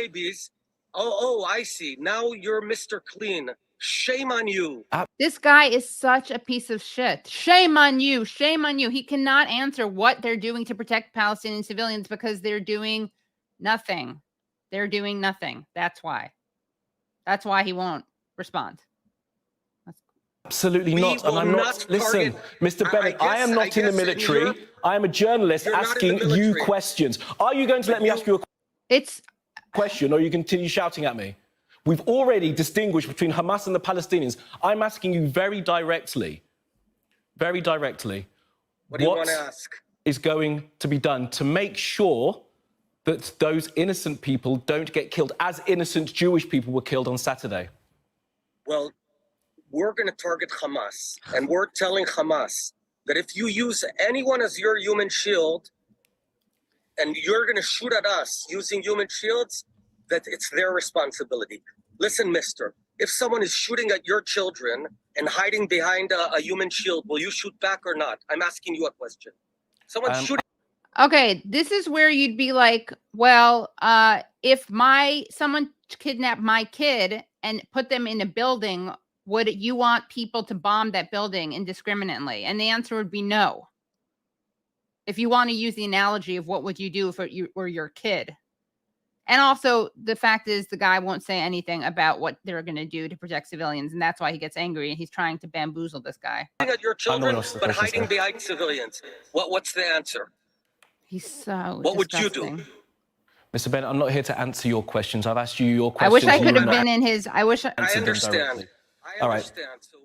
I see. Now you're Mr. Clean. Shame on you. This guy is such a piece of shit. Shame on you. Shame on you. He cannot answer what they're doing to protect Palestinian civilians because they're doing nothing. They're doing nothing. That's why. That's why he won't respond. Absolutely not. And I'm not. Listen, Mr. Bennett, I am not in the military. I am a journalist asking you questions. Are you going to let me ask you a question, or you continue shouting at me? We've already distinguished between Hamas and the Palestinians. I'm asking you very directly. What do you want to ask? Is going to be done to make sure that those innocent people don't get killed, as innocent Jewish people were killed on Saturday? Well, we're going to target Hamas, and we're telling Hamas that if you use anyone as your human shield, and you're going to shoot at us using human shields, that it's their responsibility. Listen, mister, if someone is shooting at your children and hiding behind a human shield, will you shoot back or not? I'm asking you a question. Someone's shooting. Okay, this is where you'd be like, well, if someone kidnapped my kid and put them in a building, would you want people to bomb that building indiscriminately? And the answer would be no. If you want to use the analogy of what would you do if you were your kid. And also, the fact is the guy won't say anything about what they're going to do to protect civilians, and that's why he gets angry, and he's trying to bamboozle this guy. At your children, but hiding behind civilians. What's the answer? He's so What disgusting. would you do? Mr. Bennett, I'm not here to answer your questions. I've asked you your questions. I wish I could have been in his. I understand. All right.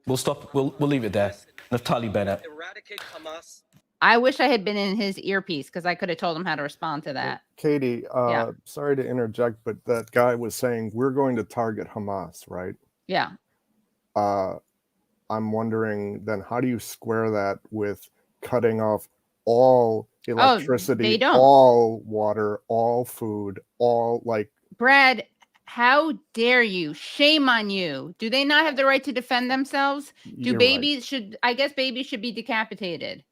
We'll stop. We'll leave it there. Naftali Bennett. Eradicate Hamas. I wish I had been in his earpiece because I could have told him how to respond to that. Katie, sorry to interject, but that guy was saying we're going to target Hamas, right? Yeah. I'm wondering then, how do you square that with cutting off all electricity, all water, all food, all Brad, how dare you? Shame on you. Do they not have the right to defend themselves? Babies should be decapitated.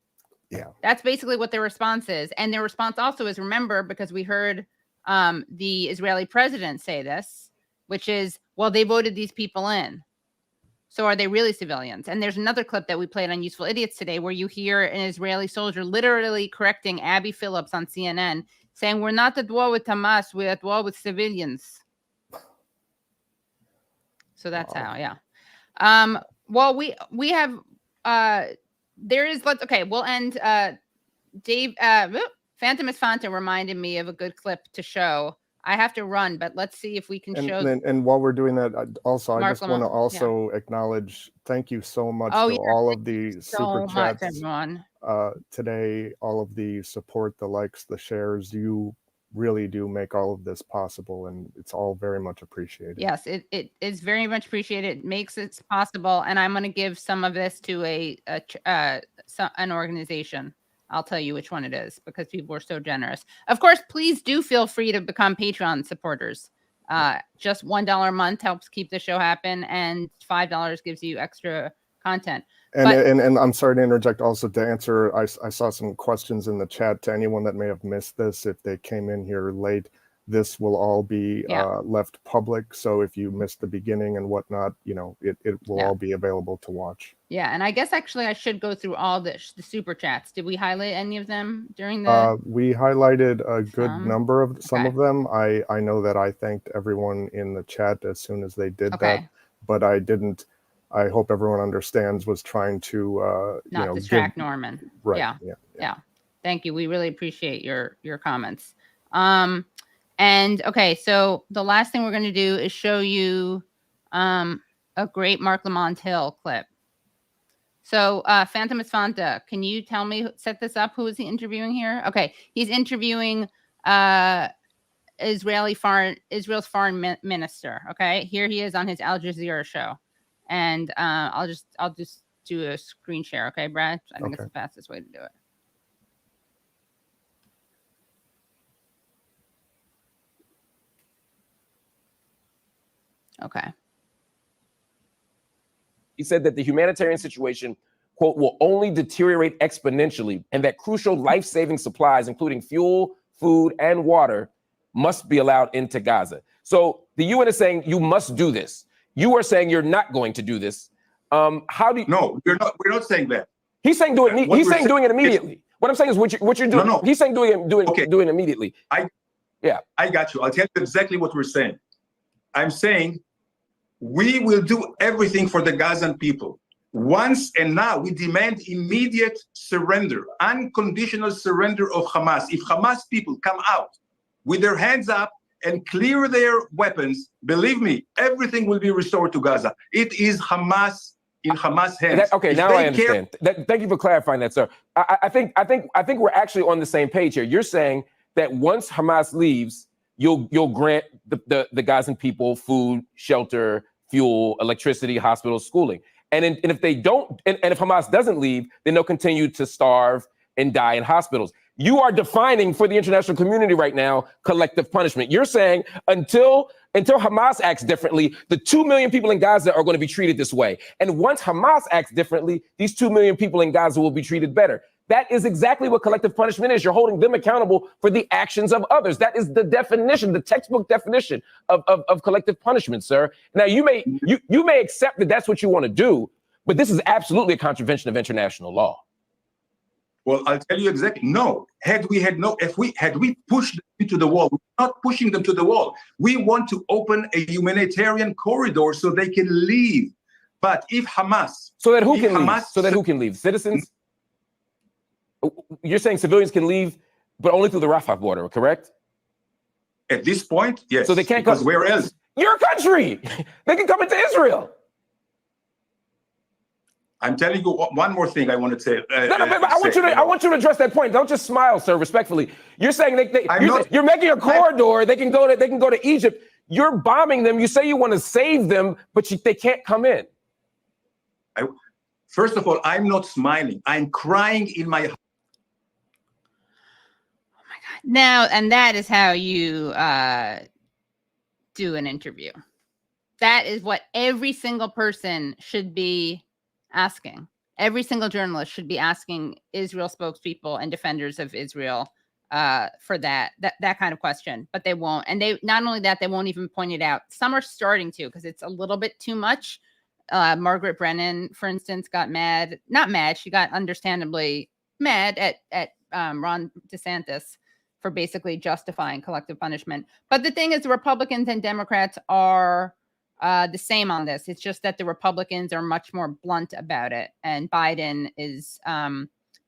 Yeah. That's basically what their response is. And their response also is, remember, because we heard the Israeli president say this, which is, well, they voted these people in. So are they really civilians? And there's another clip that we played on Useful Idiots today where you hear an Israeli soldier literally correcting Abby Phillips on CNN, saying, we're not at war with Hamas, we're at war with civilians. So that's how, yeah. Well, we have... we'll end. Dave, Phantom is Fanta reminded me of a good clip to show I have to run, but let's see if we can show. And while we're doing that, also, I Mark just want to also acknowledge, thank you so much to all of the super chats everyone. Today, all of the support, the likes, the shares. You really do make all of this possible, and it's all very much appreciated. Yes, it is very much appreciated. It makes it possible, and I'm going to give some of this to an organization. I'll tell you which one it is because people are so generous. Of course, please do feel free to become Patreon supporters. Just $1 a month helps keep the show happen, and $5 gives you extra content. And I'm sorry to interject also to answer, I saw some questions in the chat to anyone that may have missed this. If they came in here late, this will all be left public. So if you missed the beginning and whatnot, it will all be available to watch. Yeah, and I guess actually I should go through all the super chats. Did we highlight any of them during the? We highlighted a good number of some of them. I know that I thanked everyone in the chat as soon as they did that, but I didn't. I hope everyone understands, was trying to not distract Norman. Right. Yeah. Thank you. We really appreciate your comments. And okay, so the last thing we're going to do is show you a great Mark Lamont Hill clip. So Phantom Esfanta, can you tell me, set this up? Who is he interviewing here? Okay, he's interviewing Israel's foreign minister. Okay, here he is on his Al Jazeera show. And I'll just do a screen share, okay, Brad? I think it's the fastest way to do it. Okay. He said that the humanitarian situation, quote, will only deteriorate exponentially, and that crucial life-saving supplies, including fuel, food, and water, must be allowed into Gaza. So the UN is saying you must do this. You are saying you're not going to do this. How do you? No, we're not saying that. He's saying doing it immediately. What I'm saying is what you're doing. No. He's saying doing it immediately. I got you. I'll tell you exactly what we're saying. I'm saying we will do everything for the Gazan people. Once and now we demand immediate surrender, unconditional surrender of Hamas. If Hamas people come out with their hands up and clear their weapons, believe me, everything will be restored to Gaza. It is Hamas in Hamas hands. Now I understand. Thank you for clarifying that, sir. I think we're actually on the same page here. You're saying that once Hamas leaves, you'll grant the Gazan people food, shelter, fuel, electricity, hospitals, schooling. And if they don't, and if Hamas doesn't leave, then they'll continue to starve and die in hospitals. You are defining for the international community right now collective punishment. You're saying until Hamas acts differently, the 2 million people in Gaza are going to be treated this way. And once Hamas acts differently, these 2 million people in Gaza will be treated better. That is exactly what collective punishment is. You're holding them accountable for the actions of others. That is the definition, the textbook definition of collective punishment, sir. Now, you may accept that that's what you want to do, but this is absolutely a contravention of international law. Well, I'll tell you exactly. No, had we pushed them into the wall, we're not pushing them to the wall. We want to open a humanitarian corridor so they can leave. But if Hamas, so that who can leave? Citizens? You're saying civilians can leave, but only through the Rafah border, correct? At this point, yes. So they can't come. Where else? Your country. They can come into Israel. I'm telling you one more thing I want to say. I want you to address that point. Don't just smile, sir, respectfully. You're saying you're making a corridor. They can go to Egypt. You're bombing them. You say you want to save them, but they can't come in. First of all, I'm not smiling. I'm crying in my heart. Oh my God. Now, and that is how you do an interview. That is what every single person should be asking. Every single journalist should be asking Israel spokespeople and defenders of Israel for that kind of question, but they won't. And they not only that, they won't even point it out. Some are starting to because it's a little bit too much. Margaret Brennan, for instance, got mad. Not mad. She got understandably mad at Ron DeSantis for basically justifying collective punishment. But the thing is, the Republicans and Democrats are the same on this. It's just that the Republicans are much more blunt about it, and Biden is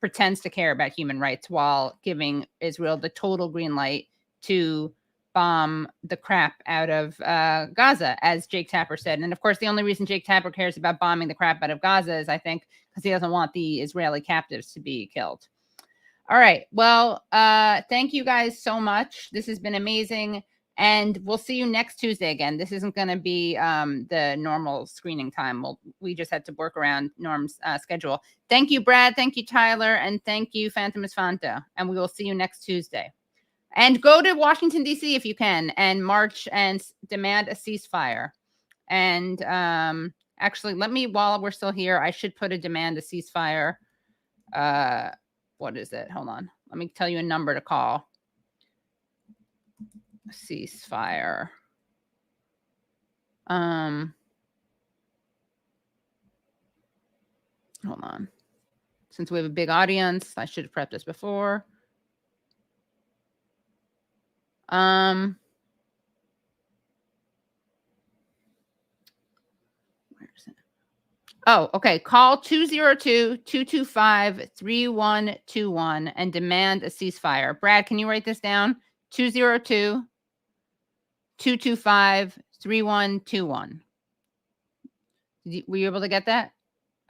pretends to care about human rights while giving Israel the total green light to bomb the crap out of Gaza, as Jake Tapper said. And of course, the only reason Jake Tapper cares about bombing the crap out of Gaza is, I think, because he doesn't want the Israeli captives to be killed. All right. Well, thank you guys so much. This has been amazing. And we'll see you next Tuesday again. This isn't going to be the normal screening time. We just had to work around Norm's schedule. Thank you, Brad. Thank you, Tyler. And thank you, Phantom Esfanta. And we will see you next Tuesday. And go to Washington, D.C. if you can, and march and demand a ceasefire. And actually, let me, while we're still here, I should put a demand a ceasefire. What is it? Hold on. Let me tell you a number to call. Ceasefire. Hold on. Since we have a big audience, I should have prepped this before. Where is it? Oh, okay. Call 202-225-3121 and demand a ceasefire. Brad, can you write this down? 202-225-3121. Were you able to get that?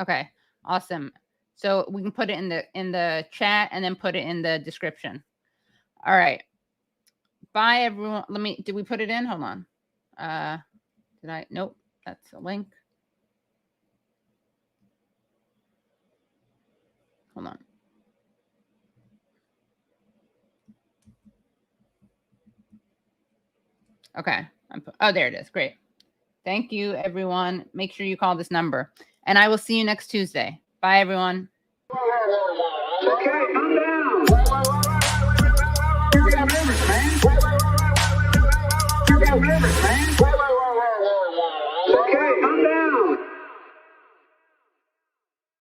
Okay, awesome. So we can put it in the chat and then put it in the description. All right. Bye, everyone. Did we put it in? Hold on. Did I? Nope. That's a link. Hold on. Okay. Oh, there it is. Great. Thank you, everyone. Make sure you call this number. And I will see you next Tuesday. Bye, everyone. Okay,